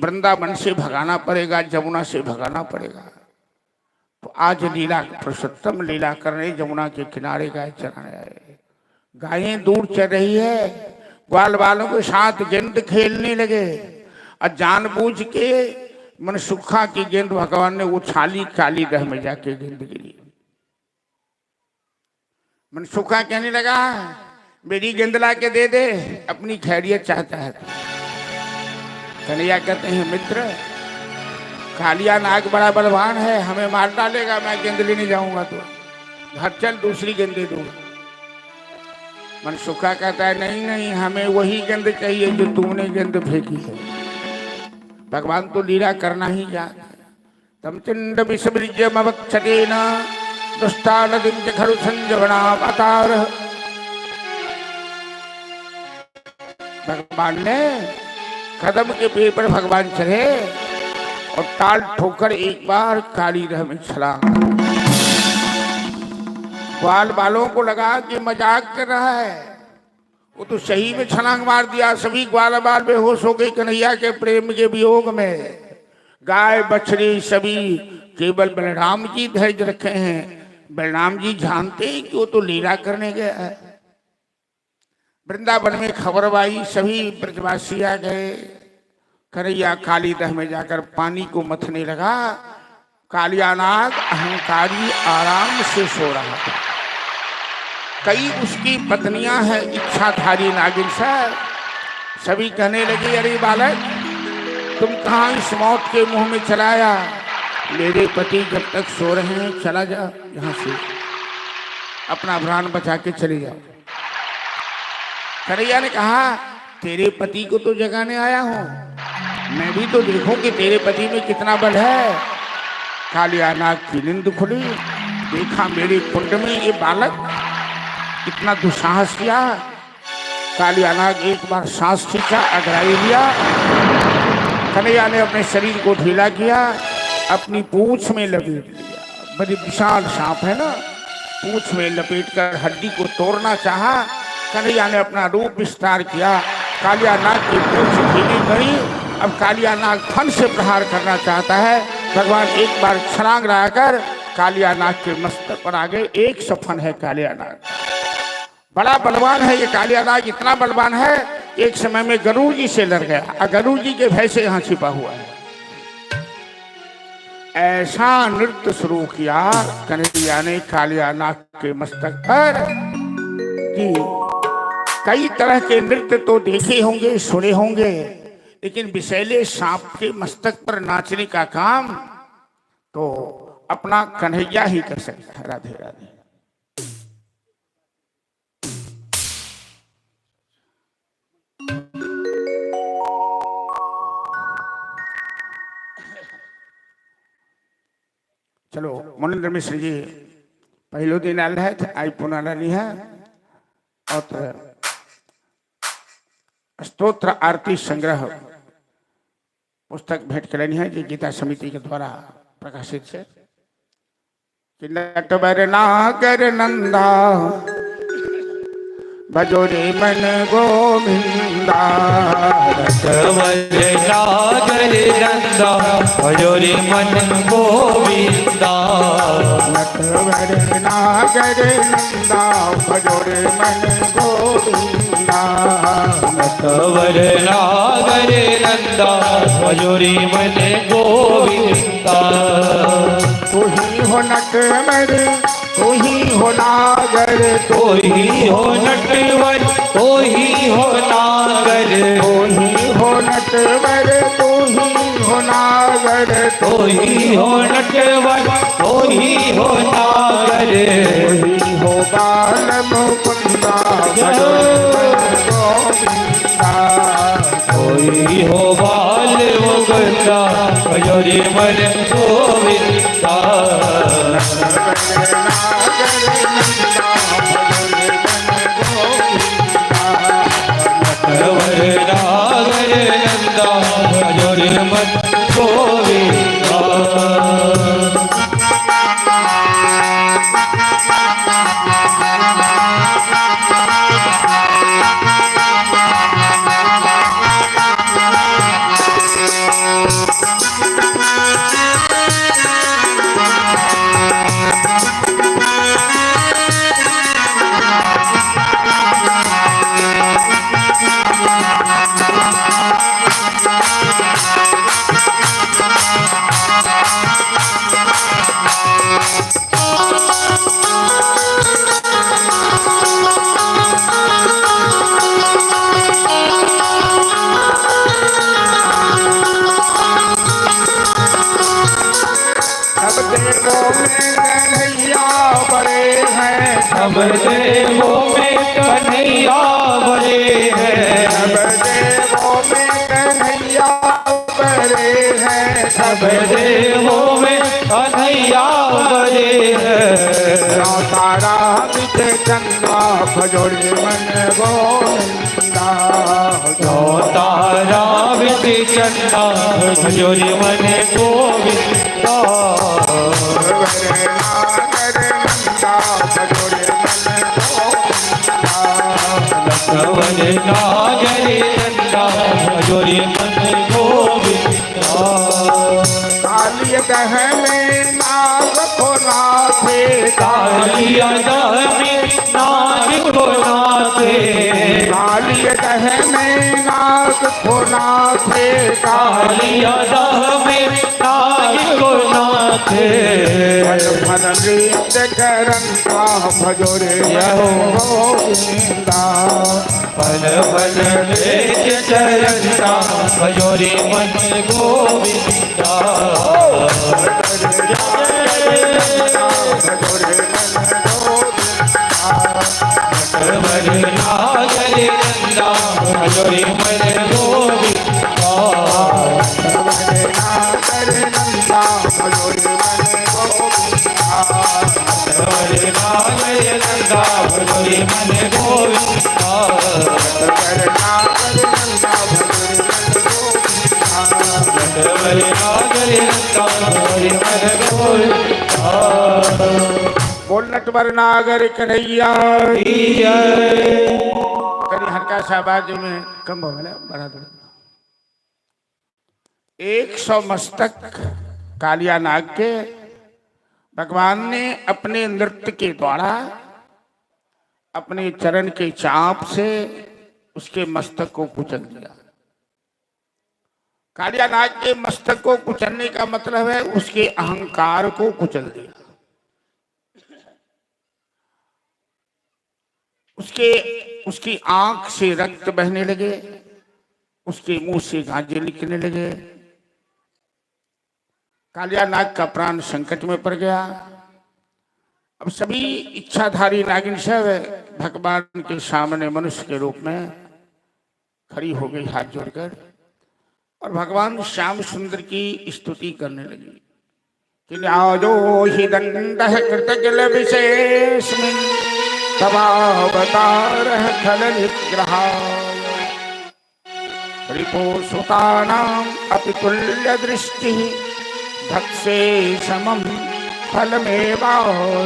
वृंदावन से भगाना पड़ेगा, जमुना से भगाना पड़ेगा। तो आज लीला पुरुषोत्तम लीला करने जमुना के किनारे गाय चराने आए। गायें दूर चल रही है, ग्वाल वालों के साथ गेंद खेलने लगे, और जानबूझ के मनसुखा की गेंद भगवान ने उछाली, काली दह में जाके गेंद गिरी। मनसुखा कहने लगा मेरी गेंद ला के दे दे, अपनी खैरियत चाहता है। कन्हैया कहते हैं मित्र, कालिया नाग बड़ा बलवान है, हमें मार डालेगा, मैं गेंद लेने जाऊंगा तो घर चल दूसरी गेंद दे दूंगा। मनसुखा कहता है नहीं नहीं, हमें वही गेंद चाहिए जो तुमने गेंद फेंकी है। भगवान तो लीला करना ही जानते हैं। तम चिंड विषबीजमवक्षतेन दुष्टानदिं च खरु संजवनावतार। भगवान ने कदम के पेड़ पर भगवान चढ़े और ताल ठोकर एक बार काली दह में छलांग। ग्वाल बालों को लगा कि मजाक कर रहा है, वो तो सही में छलांग मार दिया। सभी ग्वाल बाल बेहोश हो गए कन्हैया के प्रेम के वियोग में। गाय बछड़ी सभी, केवल बलराम जी धैर्य रखे हैं। बलराम जी जानते हैं कि वो तो लीला करने गया है। वृंदावन में खबर आई, सभी ब्रजवासी आ गए। कन्हैया काली दह में जाकर पानी को मथने लगा। कालिया नाग अहंकारी आराम से सो रहा था। कई उसकी पत्नियां हैं इच्छाधारी नागिन सर, सभी कहने लगे अरे बालक तुम कहाँ इस मौत के मुंह में चलाया, मेरे पति जब तक सो रहे हैं चला जा यहाँ से, अपना प्राण बचा के चले जाओ। कन्हैया ने कहा तेरे पति को तो जगाने आया हूँ, मैं भी तो देखूं कि तेरे पति में कितना बल है। कालिया नाग की नींद खुली, देखा मेरे कुंड में ये बालक कितना दुस्साहस किया। कालिया नाग एक बार सांस खींचा, अगराई लिया। कन्हैया ने अपने शरीर को ढीला किया, अपनी पूंछ में लपेट लिया। बड़ी विशाल सांप है ना, पूंछ में लपेटकर हड्डी को तोड़ना चाहा। कन्हैया ने अपना रूप विस्तार किया, कालिया नाग की पूंछ ढीली करी। अब कालिया नाग फन से प्रहार करना चाहता है। भगवान एक बार छलांग लगाकर कालिया नाग के मस्तक पर आ गए। 100 फन है कालिया नाग, बड़ा बलवान है ये कालिया नाग। इतना बलवान है एक समय में गरुड़ जी से लड़ गया, और गरुड़ जी के भय से यहाँ छिपा हुआ है। ऐसा नृत्य शुरू किया कन्हैया ने कालिया नाग के मस्तक पर जी कई तरह के नृत्य तो देखे होंगे, सुने होंगे, लेकिन विषैले सांप के मस्तक पर नाचने का काम तो अपना कन्हैया ही कर सकता है। राधे राधे। चलो मुनिंद्र मिश्र जी पहलो दिन आल है, आई पुनः रही है और स्तोत्र आरती संग्रह पुस्तक भेंट करनी है जो गीता समिति के द्वारा प्रकाशित है। कि नटवर नागर नंदा भजो रे मन गोविंदा, नटवर नागर नंदा भजो रे मन गोविंदा, नटवर नागर नंदा भजो रे मन गोविंदा, नटवर नागर नंदा भजो रे मन गोविंदा। तू ही हो नटवर तू ही हो नागर, तो ही हो नटवर तो ही हो नागर, तू ही हो नटवर तू ही हो नागर, तो ही हो नटवर तो ही हो नागर, तू ही हो बाल मुकुंदा भजो गोविंदा, कोई हो बाल मुकुंदा भजो रे मन गोविंदा, नटवर नागर नंदा भजो रे मन गोविंदा। सब देवों में कन्हैया बड़े हैं, सब देवों में कन्हैया बड़े हैं, सब देवों में कन्हैया बड़े हैं, तारा बिचे चंदा भजो रे मन गोविंदा, तारा बिचे चंदा भजो रे मन गोविंदा, नटवर नागर नंदा भजो रे मन गोविंदा, कालिय दह में नाग को नाथे, कालिया दह में नाग को नाथे, कालिय दह में नाग को नाथे, कालिया दह में नाग को नाथे, फल नृत्य करंता भजो रे गोविंदा, फल फल नृत्य करंता भजो रे मन गोविंदा, नटवर नागर नंदा भजो रे मन गोविंदा, नटवर नागर नंदा भजो रे मन गोविंदा, नटवर नागर नंदा भजो रे मन गोविंदा। बोल नटवर नागर कन्हैया कहीं हल्का सा आवाज में कम हो गया, बढ़ा दो। 100 मस्तक कालिया नाग के भगवान ने अपने नृत्य के द्वारा अपने चरण के चाप से उसके मस्तक को कुचल दिया। कालिया नाग के मस्तक को कुचलने का मतलब है उसके अहंकार को कुचल दिया। उसके उसकी आंख से रक्त बहने लगे, उसके मुंह से गांजे निकलने लगे। कालिया नाग का प्राण संकट में पड़ गया। अब सभी इच्छाधारी नागिन सब भगवान के सामने मनुष्य के रूप में खड़ी हो गई हाथ जोड़कर, और भगवान श्याम सुंदर की स्तुति करने लगी कि न्यायो हि दंडः कृतकिल विशेषमिन् तवावतारः खल निग्रहाय रिपो सुतानाम् अपि तुल्य दृष्टिः भक्से समं फलमेवानुशंसन्।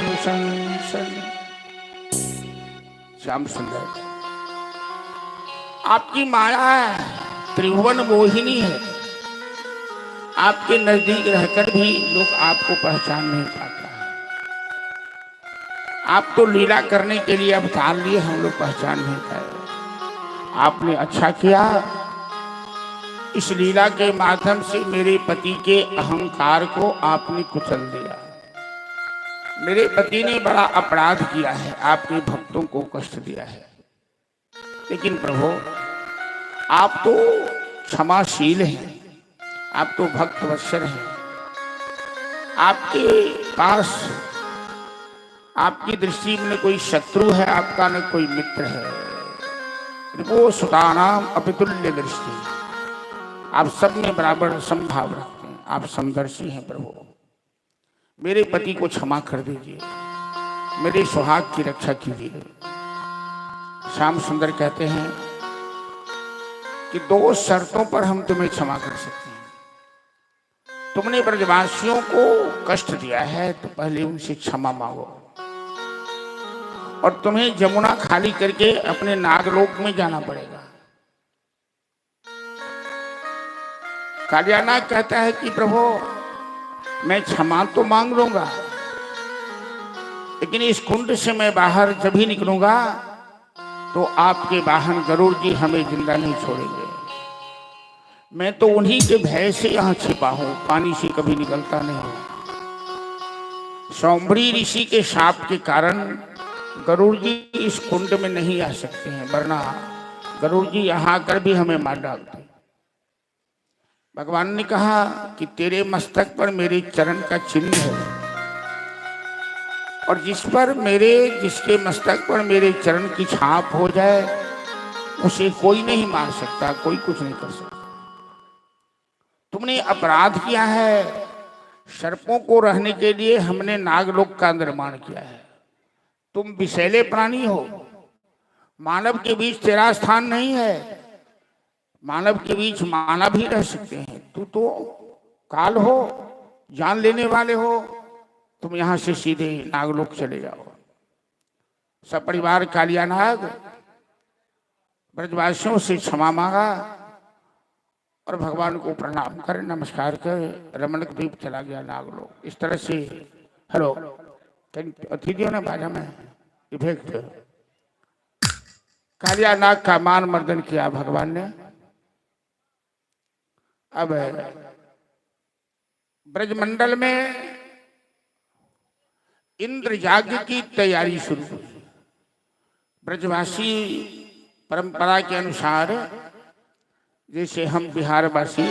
श्याम सुंदर, आपकी माया त्रिभुवन मोहिनी है। आपके नजदीक रहकर भी लोग आपको पहचान नहीं पाता है। आप तो लीला करने के लिए अवतार लिए, हम लोग पहचान नहीं पाए। आपने अच्छा किया, इस लीला के माध्यम से मेरे पति के अहंकार को आपने कुचल दिया। मेरे पति ने बड़ा अपराध किया है, आपके भक्तों को कष्ट दिया है। लेकिन प्रभु, आप तो क्षमाशील हैं, आप तो भक्त वत्सल हैं। आपके पास, आपकी दृष्टि में कोई शत्रु है आपका, न कोई मित्र है। वो सुतानाम अपितुल्य दृष्टि, आप सब में बराबर संभाव रखते हैं। आप समदर्शी हैं प्रभु। मेरे पति को क्षमा कर दीजिए, मेरे सुहाग की रक्षा कीजिए। श्याम सुंदर कहते हैं कि 2 शर्तों पर हम तुम्हें क्षमा कर सकते हैं। तुमने ब्रजवासियों को कष्ट दिया है तो पहले उनसे क्षमा मांगो, और तुम्हें जमुना खाली करके अपने नागलोक में जाना पड़ेगा। कालियानाग कहता है कि प्रभु, मैं क्षमा तो मांग लूंगा, लेकिन इस कुंड से मैं बाहर जब ही निकलूंगा तो आपके वाहन गरुड़ जी हमें जिंदा नहीं छोड़ेंगे। मैं तो उन्हीं के भय से यहां छिपा हूं, पानी से कभी निकलता नहीं। सौंबरी ऋषि के शाप के कारण गरुड़ जी इस कुंड में नहीं आ सकते हैं, वरना गरुड़ जी यहां आकर भी हमें मार डालते। भगवान ने कहा कि तेरे मस्तक पर मेरे चरण का चिन्ह है, और जिसके मस्तक पर मेरे चरण की छाप हो जाए उसे कोई नहीं मार सकता, कोई कुछ नहीं कर सकता। तुमने अपराध किया है। सर्पों को रहने के लिए हमने नागलोक का निर्माण किया है। तुम विषैले प्राणी हो, मानव के बीच तेरा स्थान नहीं है। मानव के बीच मानव ही रह सकते हैं। तू तो काल हो, जान लेने वाले हो। तुम यहां से सीधे नागलोक चले जाओ। सपरिवार कालियानाग ब्रजवासियों से क्षमा मांगा और भगवान को प्रणाम कर, नमस्कार कर रमणक द्वीप चला गया नागलोक। इस तरह से हेलो अतिथियों ने बाजा में इफेक्ट कालियानाग का मान मर्दन किया भगवान ने। अब ब्रजमंडल में इंद्र याज्ञ की तैयारी शुरू हुई। ब्रजवासी परंपरा के अनुसार, जैसे हम बिहारवासी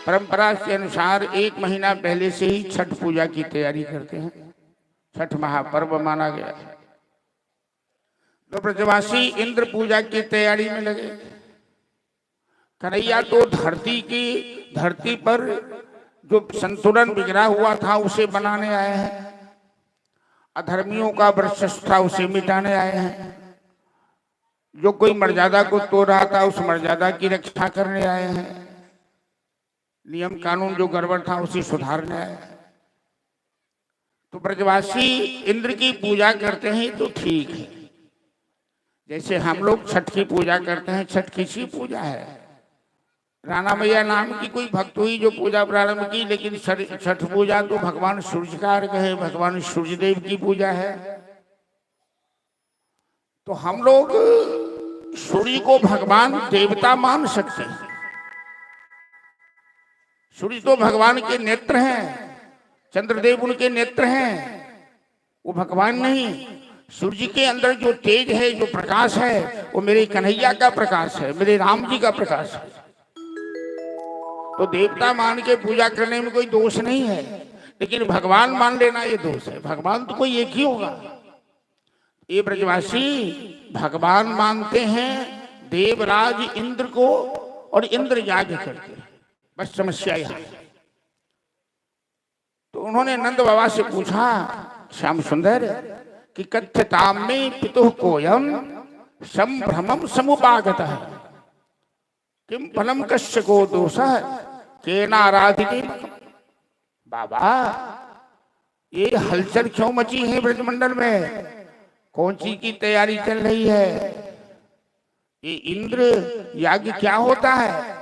परंपरा के अनुसार 1 महीना पहले से ही छठ पूजा की तैयारी करते हैं। छठ महापर्व माना गया है। तो ब्रजवासी इंद्र पूजा की तैयारी में लगे। कन्हैया तो धरती पर जो संतुलन बिगड़ा हुआ था उसे बनाने आए हैं। अधर्मियों का वर्चस्व था उसे मिटाने आए हैं। जो कोई मर्यादा को तोड़ रहा था उस मर्यादा की रक्षा करने आए हैं। नियम कानून जो गड़बड़ था उसे सुधारने आए हैं। तो ब्रजवासी इंद्र की पूजा करते हैं तो ठीक है। जैसे हम लोग छठ की पूजा करते हैं, छठ किसी पूजा है। राणा मैया नाम की कोई भक्त हुई जो पूजा प्रारंभ की, लेकिन छठ पूजा तो भगवान सूर्य का अर्घ है, भगवान सूर्यदेव की पूजा है। तो हम लोग सूर्य को भगवान देवता मान सकते हैं। सूर्य तो भगवान के नेत्र हैं, चंद्रदेव उनके नेत्र हैं, वो भगवान नहीं। सूर्य के अंदर जो तेज है, जो प्रकाश है, वो मेरे कन्हैया का प्रकाश है, मेरे राम जी का प्रकाश है। तो देवता मान के पूजा करने में कोई दोष नहीं है, लेकिन भगवान मान लेना ये दोष है। भगवान तो कोई एक ही होगा। ये ब्रजवासी भगवान मानते हैं देवराज इंद्र को, और इंद्र याग करते हैं। बस समस्या यह है। तो उन्होंने नंद बाबा से पूछा, श्याम सुंदर, कि कथ्यताम में पितुः कोयम संभ्रमम समुपागत है, किम फलम कस्य को दोषः केनाराधिते। बाबा, ये हलचल क्यों मची है ब्रजमंडल में? कौन सी की तैयारी चल रही है? ये इंद्र याग क्या होता है?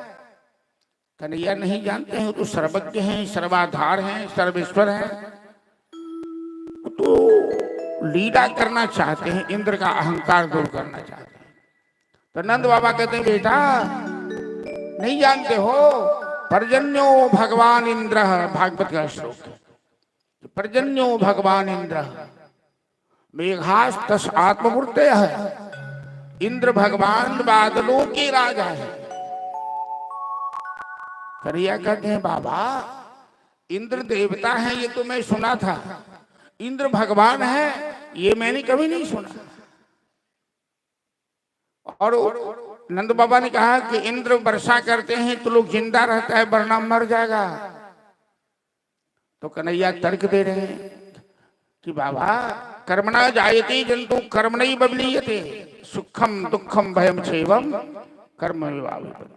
कन्हैया नहीं जानते हैं? तो सर्वज्ञ हैं, सर्वाधार हैं, सर्वेश्वर हैं। तो लीला करना चाहते हैं, इंद्र का अहंकार दूर करना चाहते हैं। तो नंद बाबा कहते हैं, बेटा नहीं जानते हो, पर्जन्यो भगवान इंद्र, भागवत का श्लोक है। पर्जन्यो भगवान इंद्र मेघास्तस आत्ममूर्तय है। इंद्र भगवान बादलों के राजा है। कन्हैया कहते हैं, बाबा इंद्र देवता है ये तो मैं सुना था, इंद्र भगवान है ये मैंने कभी नहीं सुना। और नंद बाबा ने कहा कि इंद्र वर्षा करते हैं तो लोग जिंदा रहता है, वरना मर जाएगा। तो कन्हैया तर्क दे रहे हैं कि बाबा कर्मणा जायते जंतु कर्मणैव बलीयते, सुखम दुखम भयम छेवम कर्मैवाभिपद्यते,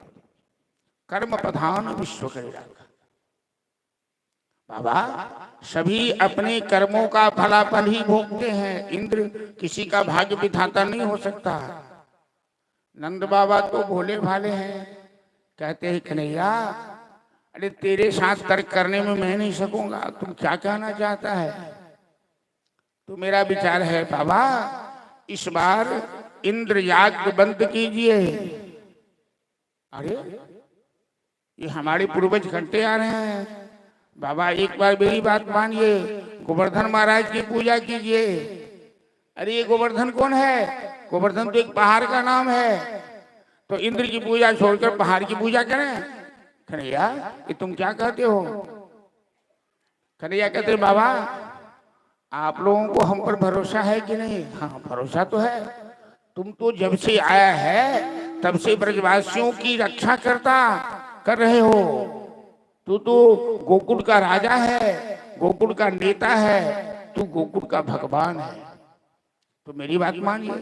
कर्म प्रधान विश्व कल्याण। बाबा सभी अपने कर्मों का फलाफल ही भोगते हैं, इंद्र किसी का भाग्य विधाता नहीं हो सकता। नंद बाबा तो भोले भाले हैं, कहते हैं कन्हैया अरे तेरे साथ तर्क करने में मैं नहीं सकूंगा, तुम क्या कहना चाहता है? तो मेरा विचार है बाबा इस बार इंद्र याग बंद कीजिए। अरे ये हमारे पूर्वज करते आ रहे हैं। बाबा एक बार मेरी बात मानिए, गोवर्धन महाराज की पूजा कीजिए। अरे ये गोवर्धन कौन है? गोवर्धन तो एक पहाड़ का नाम है। तो इंद्र की पूजा छोड़कर पहाड़ की पूजा करें? कन्हैया ये तुम क्या कहते हो? कन्हैया कहते बाबा आप लोगों को हम पर भरोसा है कि नहीं? हाँ भरोसा तो है। तुम तो जब से आया है तब से ब्रजवासियों की रक्षा कर रहे हो। तू तो गोकुल का राजा है, गोकुल का नेता है, तू गोकुल का भगवान है। तो मेरी बात मानिए,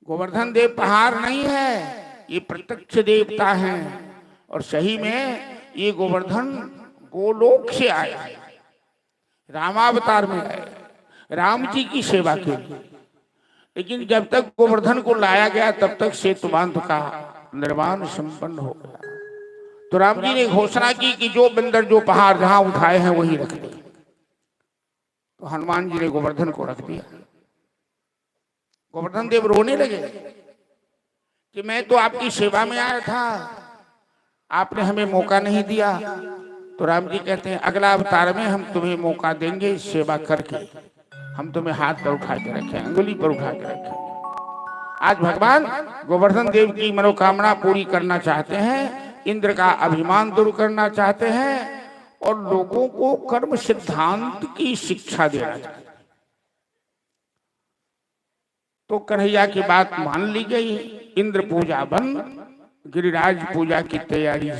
गोवर्धन देव पहाड़ नहीं है, ये प्रत्यक्ष देवता हैं। और सही में ये गोवर्धन गोलोक से आए, रामावतार में आए, राम जी की सेवा के लिए। लेकिन जब तक गोवर्धन को लाया गया तब तक सेतु बांध का निर्माण संपन्न हो गया। तो राम जी ने घोषणा की कि जो बंदर जो पहाड़ जहां उठाए हैं वही रख दे। तो हनुमान जी ने गोवर्धन को रख दिया। गोवर्धन देव रोने लगे कि मैं तो आपकी सेवा में आया था, आपने हमें मौका नहीं दिया। तो राम जी कहते हैं अगला अवतार में हम तुम्हें मौका देंगे सेवा करके। हम तुम्हें हाथ पर उठा के रखें, अंगुली पर उठा के रखें। आज भगवान गोवर्धन देव की मनोकामना पूरी करना चाहते हैं, इंद्र का अभिमान दूर करना चाहते हैं और लोगों को कर्म सिद्धांत की शिक्षा देना चाहते हैं। तो कन्हैया की बात मान ली गई। इंद्र पूजा बंद, गिरिराज पूजा की तैयारी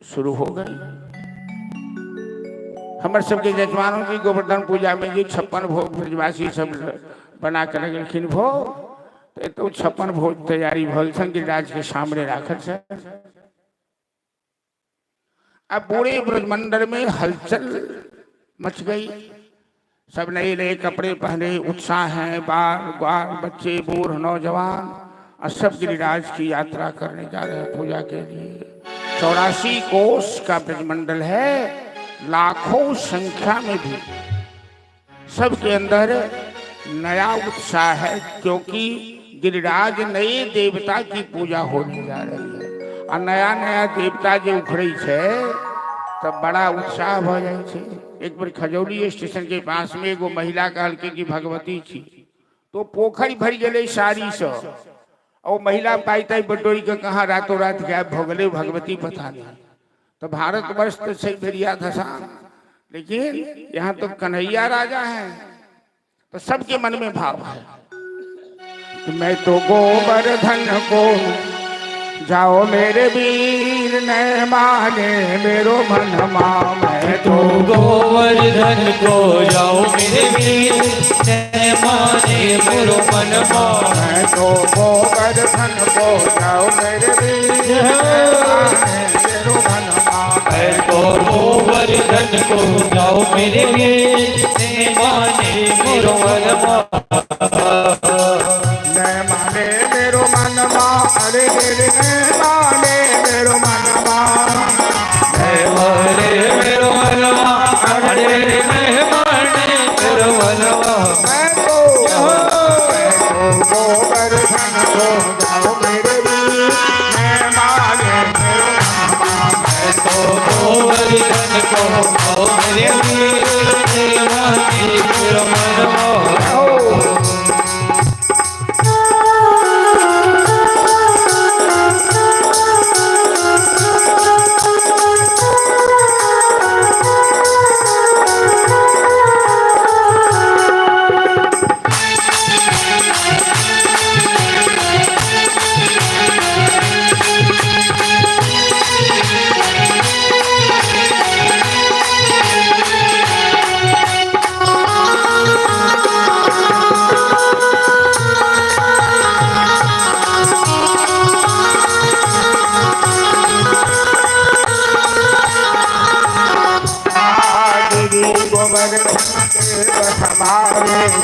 शुरू हो गई। हमारे सबके जजमानों की गोवर्धन पूजा में जो 56 भोग ब्रजवासी सब बना कर रखिन भोग, तो 56 भोग तैयारी भल गिरिराज के सामने राखल से। अब पूरे ब्रजमंडल में हलचल मच गई। सब नए नए कपड़े पहने, उत्साह है, बार ग्वार बच्चे बूढ़ नौजवान और सब गिरिराज की यात्रा करने जा रहे हैं पूजा के लिए। 84 कोस का ब्रजमंडल है, लाखों संख्या में भी सबके अंदर नया उत्साह है, क्योंकि गिरिराज नए देवता की पूजा होने जा रही है। और नया नया देवता जो उखड़ी है तब बड़ा उत्साह हो जाए। एक बार खजौली स्टेशन के पास में एगो महिला कहल के कि भगवती थी, तो पोखरी भर गए सारी से और महिला पाई ताई बटोरी के कहा रातों रात गायब हो गए भगवती पता नहीं। तो भारतवर्ष तो सही भेड़िया धसा, लेकिन यहाँ तो कन्हैया राजा है तो सबके मन में भाव है कि मैं तो गोवर्धन को जाओ मेरे वीर न माने मेरो मन मैं तो गोवर्धन को जाओ मेरे वीर न माने मेरो मन मैं तो गोवर्धन को जाओ मेरे वीर मेरो मन मैं तो गोवर्धन को जाओ मेरे वीर न माने मेरो मन माने मेरो मन अरे मेरे माने मेरो मन मेरो मन अरे माने मेरो मन मैं तो गोवर्धन को जाओ मेरे वीर मैं माने मेरो मैं तो गोवर्धन को जाओ मेरे वीर न माने मेरो मन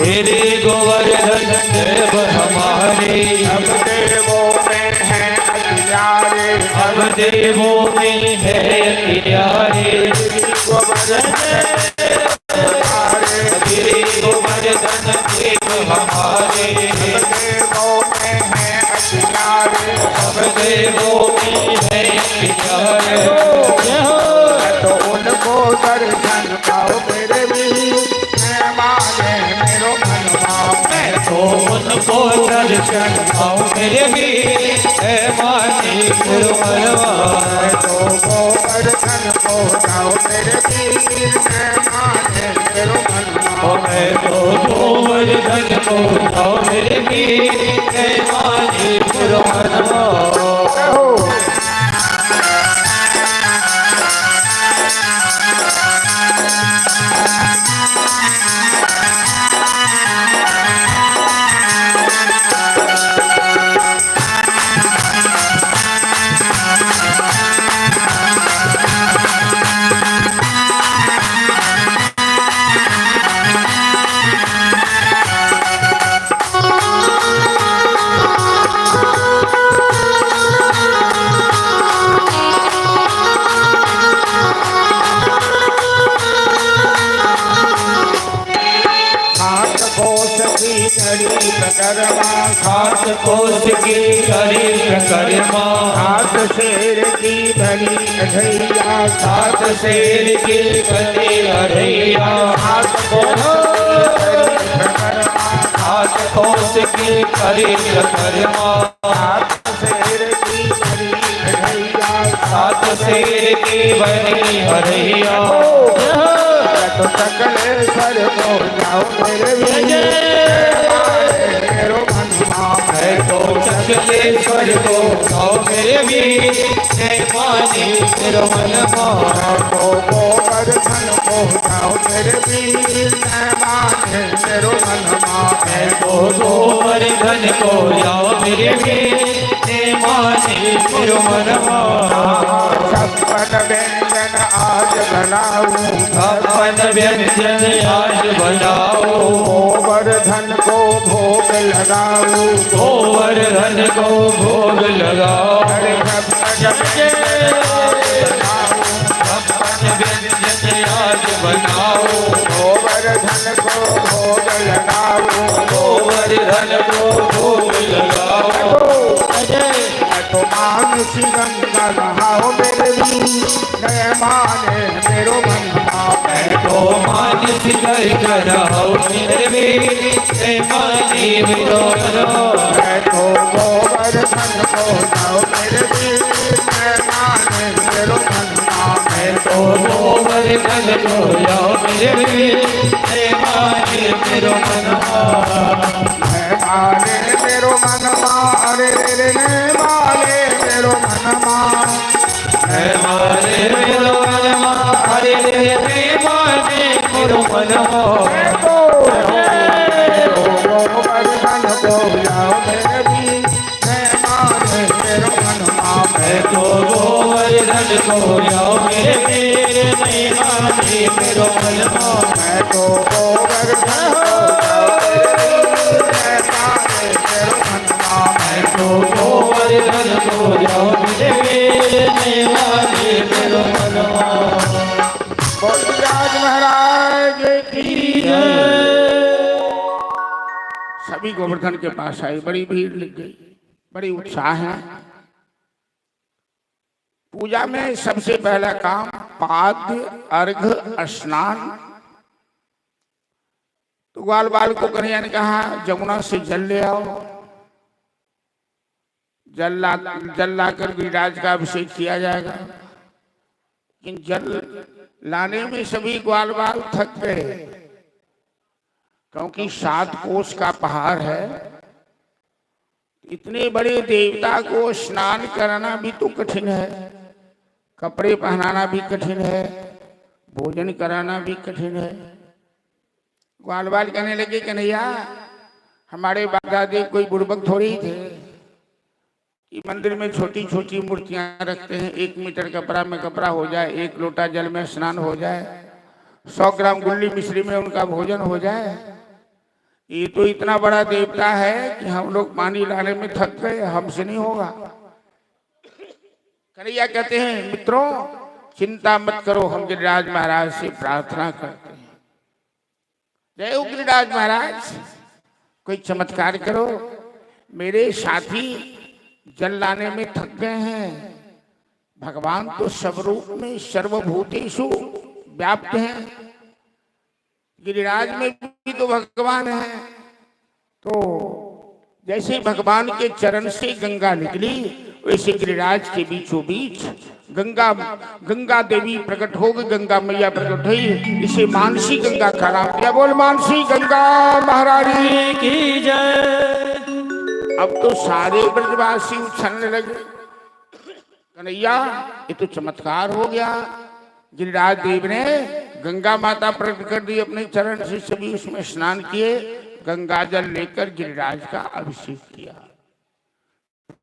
तेरे गोवर्धन देव हमारे अब देवों में है अतियारे अब देवों में है अतियारे गोवर्धन हमारे तेरे गोवर्धन देव हमारे देवों में है अतियारे अब देवों में है अतियारे तो उनको दर्शन पाओ मेरे वीर मैं माने मेरो मन मैं तो उनको दर्शन पाओ मेरे वीर माने मेरो मन तो गोवर्धन को जाओ मेरे वीर मैं माने मेरो मन मैं तो गोवर्धन को जाओ मेरे वीर माने मेरो मन हाथ कोस की करी प्रकरमा हाथ शेर की भली अधैया हाथ शेर की करी अढ़ैया हाथ कोस की करी प्रकरमा हाथ शेर की भली अधैया हाथ शेर की बनी अढ़ैया तो सकले सर को जाओ मेरे मेरो है तो चकलेश्वर को जाओ मेरे वीर माने मेरो मन तो गोवर्धन को जाओ मेरे वीर माने मेरो मन है तो गोवर्धन को जाओ मेरे वीर माने मेरो मन छप्पन व्यंजन आज बनाऊं छप्पन व्यंजन आज बनाओ गोवर्धन को भोग लगाऊं गोवर्धन को भोग लगाओ छप्पन व्यंजन आज बनाओ गोवर्धन को भोग लगाऊं गोवर्धन को भोग लगाओ तो मांग मानसी गंगा नहाओ मेरे वीर, नए माने मेरो मन मैं तो मानस गंगा नहाओ मेरे वीर, नए माने मेरो मन। मैं तो गोवर्धन को जाओ मेरे वीर, नए माने मेरो मन। मैं तो गोवर्धन को जाओ मेरे वीर, नए माने मेरो मन। मैं माने मेरो मन मारे रे माने मेरो मन मैं माने मेरो मन मारे रे माने मेरो मन। गोवर्धन को जाओ मेरे वीर, नए माने मेरो मन। मैं तो गोवर्धन को जाओ मेरे वीर, नए माने मेरो मन। मैं तो गोवर्धन को जाओ मैं तो गोवर्धन को जाओ मेरे वीर, नए माने मेरो मन। राज महाराज की जय। सभी गोवर्धन के पास आए, बड़ी भीड़ लग गई, बड़ी उत्साह है। पूजा में सबसे पहला काम पाद्य अर्घ स्नान। तो ग्वाल बाल को कन्हैया ने कहा जमुना से जल ले आओ। जल लाकर गिरिराज का अभिषेक किया जाएगा। लेकिन जल लाने में सभी ग्वाल बाल थक गए, क्योंकि 7 कोस का पहाड़ है। इतने बड़े देवता को स्नान कराना भी तो कठिन है, कपड़े पहनाना भी कठिन है, भोजन कराना भी कठिन है। ग्वाल बाल कहने लगे कन्हैया, हमारे बाप दादे कोई बुड़बक थोड़ी थे कि मंदिर में छोटी छोटी मूर्तियां रखते हैं, 1 मीटर कपड़ा में कपड़ा हो जाए, 1 लोटा जल में स्नान हो जाए, 100 ग्राम गुल्ली मिश्री में उनका भोजन हो जाए। ये तो इतना बड़ा देवता है कि हम लोग पानी लाने में थक गए, हमसे नहीं होगा। कन्हैया कहते हैं मित्रों चिंता मत करो, हम गिरिराज महाराज से प्रार्थना करते हैं। जय हो गिरिराज महाराज, कोई चमत्कार करो, मेरे साथी जल लाने में थक गए हैं। भगवान तो सब रूप में सर्वभूतेषु व्याप्त हैं, गिरिराज में भी तो भगवान है। तो जैसे भगवान के चरण से गंगा निकली, वैसे गिरिराज के बीचों बीच गंगा देवी प्रकट हो गई, गंगा मैया प्रकट हुई। इसे मानसी गंगा का नाम दिया। बोल मानसी गंगा महारानी की जय। अब तो सारे ब्रजवासी उछलने लगे, कन्हैया ये तो चमत्कार हो गया। गिरिराज देव ने गंगा माता प्रकट कर दी अपने चरण से, सभी उसमें स्नान किए, गंगा जल लेकर गिरिराज का अभिषेक किया,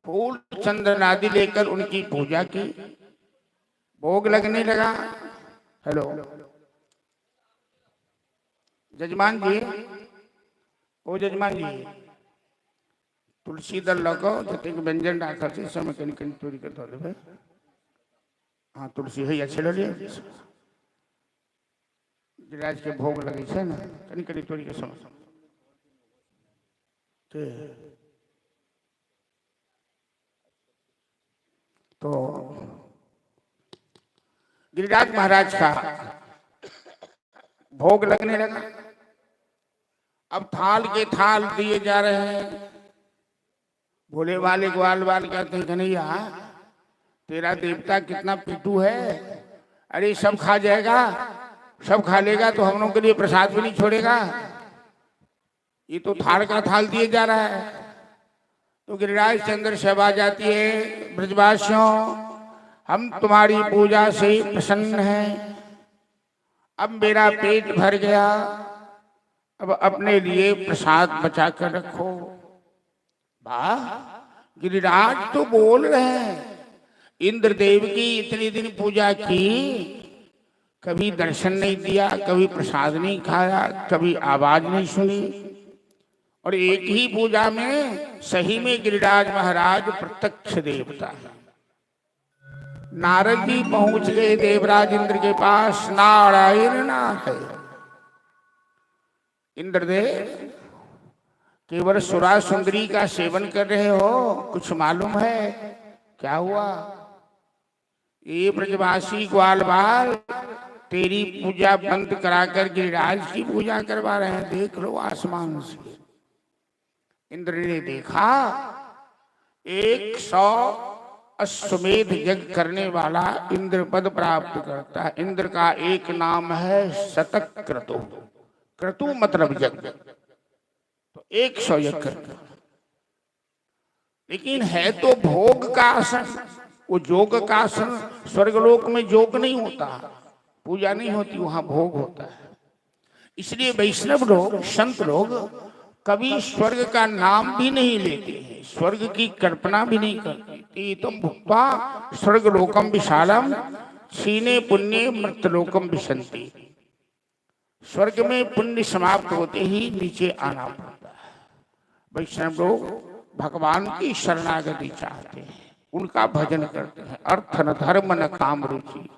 फूल चंदन आदि लेकर उनकी पूजा की, भोग लगने लगा। हेलो जजमान जी, ओ जजमान जी, तुलसी दल लगो जते व्यंजन डाका से समय कनी कनी चोरी कर दो भाई। हाँ तुलसी है अच्छे ले लिए, गिरिराज के भोग लगे छे ना, कनी कनी चोरी के समय तो गिरिराज महाराज का भोग लगने लगा। अब थाल के थाल दिए जा रहे हैं। भोले वाले ग्वाल बाल कहते हैं कन्हैया तेरा देवता कितना पिटू है, अरे सब खा जाएगा, सब खा लेगा तो हम लोग के लिए प्रसाद भी नहीं छोड़ेगा। ये तो थाल का थाल दिए जा रहा है। तो गिरिराज चंद्र सभा जाती है, ब्रजवासियों हम तुम्हारी पूजा से प्रसन्न हैं, अब मेरा पेट भर गया, अब अपने लिए प्रसाद बचा कर रखो। वाह, गिरिराज तो बोल रहे हैं, इंद्रदेव की इतने दिन पूजा की, कभी दर्शन नहीं दिया, कभी प्रसाद नहीं खाया, कभी आवाज नहीं सुनी, और एक ही पूजा में सही में गिरिराज महाराज प्रत्यक्ष देवता है। नारद जी पहुंच गए देवराज इंद्र के पास, नारायण नारायण। इंद्रदेव केवल सुरा सुंदरी का सेवन कर रहे हो, कुछ मालूम है क्या हुआ? ये ब्रजवासी ग्वाल बाल तेरी पूजा बंद कराकर गिरिराज की पूजा करवा रहे हैं। देख लो आसमान से। इंद्र ने देखा 100 अश्वमेध यज्ञ करने वाला इंद्र पद प्राप्त करता है। इंद्र का एक नाम है शतक क्रतु। क्रतु मतलब यज्ञ। तो 100 यज्ञ करता, लेकिन है तो भोग का आसन, वो जोग का आसन। स्वर्गलोक में जोग नहीं होता, पूजा नहीं होती, वहां भोग होता है। इसलिए वैष्णव लोग, संत लोग कभी स्वर्ग का नाम भी नहीं लेते हैं, स्वर्ग की कल्पना भी नहीं करते। तो भुक्त्वा स्वर्गलोकम विशालम क्षीणे पुण्य मृतलोकम विशंति। स्वर्ग में पुण्य समाप्त होते ही नीचे आना पड़ता है। वैष्णव लोग भगवान की शरणागति चाहते हैं, उनका भजन करते हैं। अर्थ न धर्म न काम रुचि,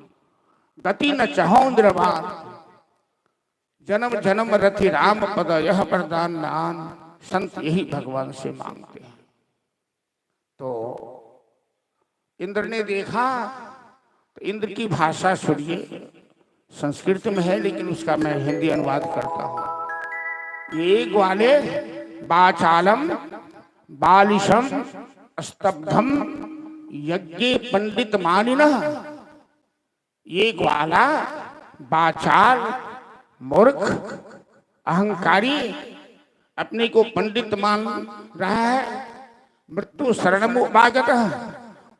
गति न चाहो द्रवान, जन्म जन्म रति राम पद यह वरदान नान। संत यही भगवान से मांगते हैं। तो इंद्र ने देखा, तो इंद्र की भाषा सुनिए, संस्कृत में है लेकिन उसका मैं हिंदी अनुवाद करता हूं। ये ग्वाले बाचालम बालिशम स्तब्धम यज्ञ पंडित मानिनः। ये ग्वाला बाचाल, मूर्ख, अहंकारी, अपने को पंडित मान रहा है। मृत्यु शरणमुपागत,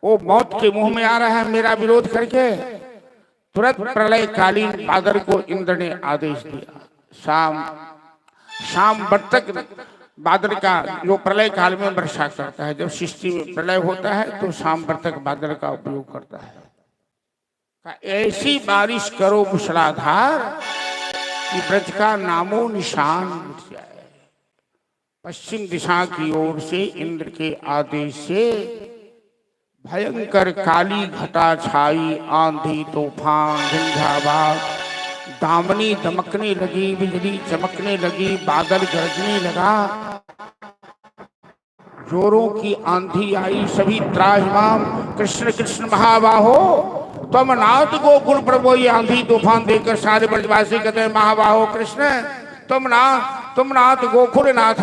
वो मौत के मुंह में आ रहा है मेरा विरोध करके। तुरंत प्रलय कालीन बादल को इंद्र ने आदेश दिया। शाम वर्तक बादल का, जो प्रलय काल में वर्षा करता है। जब सृष्टि में प्रलय होता है तो शाम वर्तक बादल का उपयोग करता है। ऐसी बारिश करो मूसलाधार कि ब्रज का नामो निशान मिट जाए। पश्चिम दिशा की ओर से इंद्र के आदेश से भयंकर काली घटा छाई, आंधी तूफान झंझावात, दामनी दमकने लगी, बिजली चमकने लगी, बादल गरजने लगा, जोरों की आंधी आई। सभी त्राहिमाम कृष्ण कृष्ण महाबाहो तुम नाथ गोकुल प्रभु। ये आंधी तूफान देखकर सारे ब्रजवासी कहते हैं महाबाहो कृष्ण, तुम नाथ गोकुल नाथ।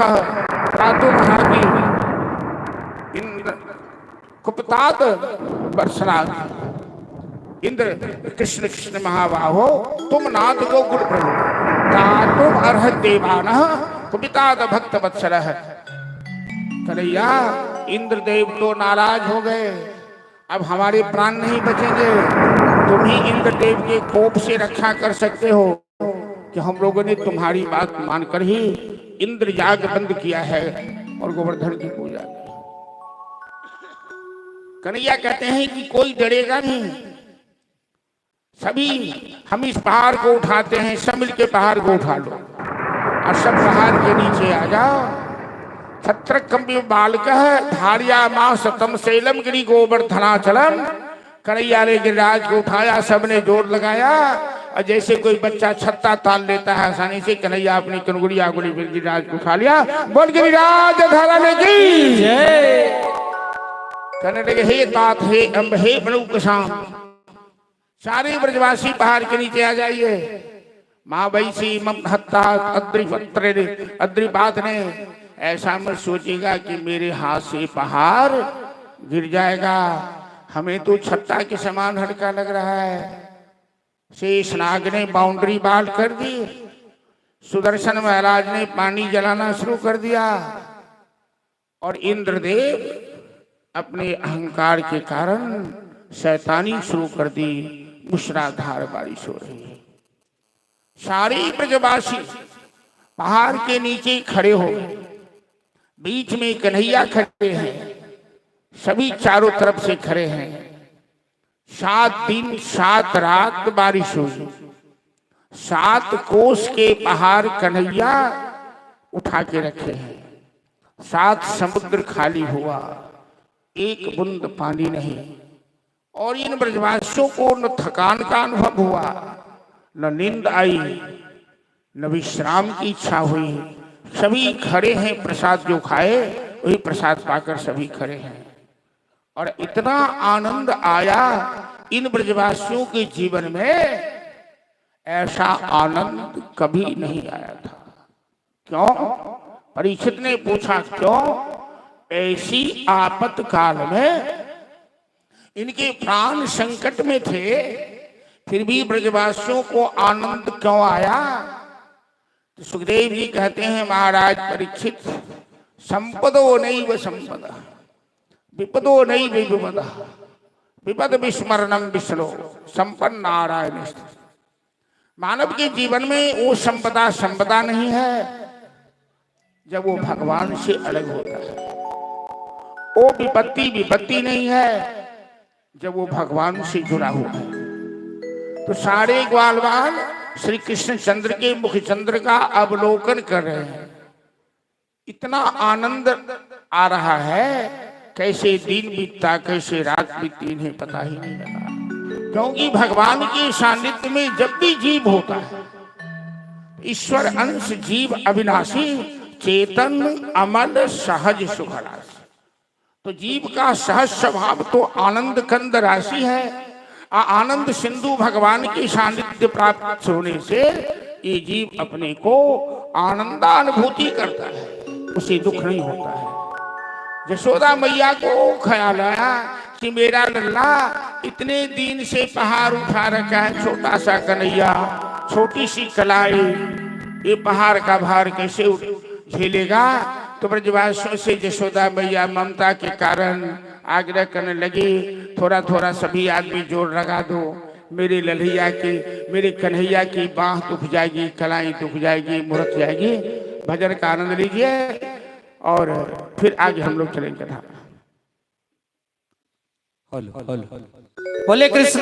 रातों महागी कुपतात बरसनाथ। इंद्र कृष्ण कृष्ण महाबाहो तुम नाथ गोकुल प्रभु, तुम अर्हत देवानः कुपितात भक्त वत्सलः। कन्हैया, इंद्रदेव तो नाराज हो गए, अब हमारे प्राण नहीं बचेंगे। तुम ही इंद्रदेव के कोप से रक्षा कर सकते हो कि हम लोगों ने तुम्हारी बात मानकर ही इंद्र याग बंद किया है और गोवर्धन की पूजा की। कन्हैया कहते हैं कि कोई डरेगा नहीं, सभी हम इस पहाड़ को उठाते हैं, सब मिलके पहाड़ को उठा लो और सब पहाड़ के नीचे आ जाओ। छत्र कंबी बालकः धारिया मां सतम शैलम गिरी गोवर्धनाचलम। कन्हैया ने गिरिराज को उठाया, सबने जोर लगाया और जैसे कोई बच्चा छत्ता ताल लेता है आसानी से, कन्हैया अपनी कनगुड़ी आगुड़ी में गिरिराज को उठा लिया। बोल गिरिराज धराने की जय। कहने लगे हे तात, हे अम्ब, हे बनुकशाम, सारे ब्रजवासी पहाड़ के नीचे आ जाइए। माँ वैसी मम हत्ता अद्रिपात ने ऐसा मत सोचेगा कि मेरे हाथ से पहाड़ गिर जाएगा, हमें तो छत्ता के समान हल्का लग रहा है। शेषनाग ने बाउंड्री बाल कर दी, सुदर्शन महाराज ने पानी जलाना शुरू कर दिया और इंद्रदेव अपने अहंकार के कारण शैतानी शुरू कर दी। मूसलाधार बारिश हो रही है। सारे ब्रजवासी पहाड़ के नीचे खड़े हो गए, बीच में कन्हैया खड़े हैं, सभी चारों तरफ से खड़े हैं। 7 दिन 7 रात बारिश हुई। 7 कोस के पहाड़ कन्हैया उठा के रखे हैं। 7 समुद्र खाली हुआ, एक बूंद पानी नहीं। और इन ब्रजवासियों को न थकान का अनुभव हुआ, न नींद आई, न विश्राम की इच्छा हुई। सभी खड़े हैं, प्रसाद जो खाए वही प्रसाद पाकर सभी खड़े हैं। और इतना आनंद आया इन ब्रजवासियों के जीवन में, ऐसा आनंद कभी नहीं आया था। क्यों? परीक्षित ने पूछा क्यों? ऐसी आपातकाल में इनके प्राण संकट में थे, फिर भी ब्रजवासियों को आनंद क्यों आया? तो सुखदेव जी कहते हैं, महाराज परीक्षित, संपदो नैव संपदा, विपदो नैव विपदा, विपद विस्मरणम विष्णु संपन्न नारायण। मानव के जीवन में वो संपदा नहीं है जब वो भगवान से अलग होता है। वो विपत्ति नहीं है जब वो भगवान से जुड़ा हुआ है। तो सारे ग्वाल बाल श्री कृष्ण चंद्र के मुख चंद्र का अवलोकन कर रहे हैं। इतना आनंद आ रहा है, कैसे दिन बीतता कैसे रात बीतती इन्हें पता ही नहीं लगा। क्योंकि भगवान के सानिध्य में जब भी जीव होता है, ईश्वर अंश जीव अविनाशी, चेतन अमल सहज सुखराशि। तो जीव का सहज स्वभाव तो आनंद कंद राशि है। आनंद सिंधु भगवान की सानिध्य प्राप्त होने से ये जीव अपने को आनंदानुभूति करता है, उसे दुख नहीं होता है। यशोदा मैया को ख्याल आया कि मेरा लल्ला इतने दिन से पहाड़ उठा रखा है, छोटा सा कन्हैया, छोटी सी कलाई, ये पहाड़ का भार कैसे झेलेगा? तो ब्रजवासियों से यशोदा मैया ममता के कारण आग्रह करने लगी, थोड़ा थोड़ा सभी आदमी जोड़ लगा दो, मेरे लल्हैया की, मेरे कन्हैया की बाह दुख जाएगी, कलाई दुख जाएगी, मुड़क जाएगी। भजन का आनंद लीजिए और फिर आगे हम लोग चलेंगे। बोले कृष्ण।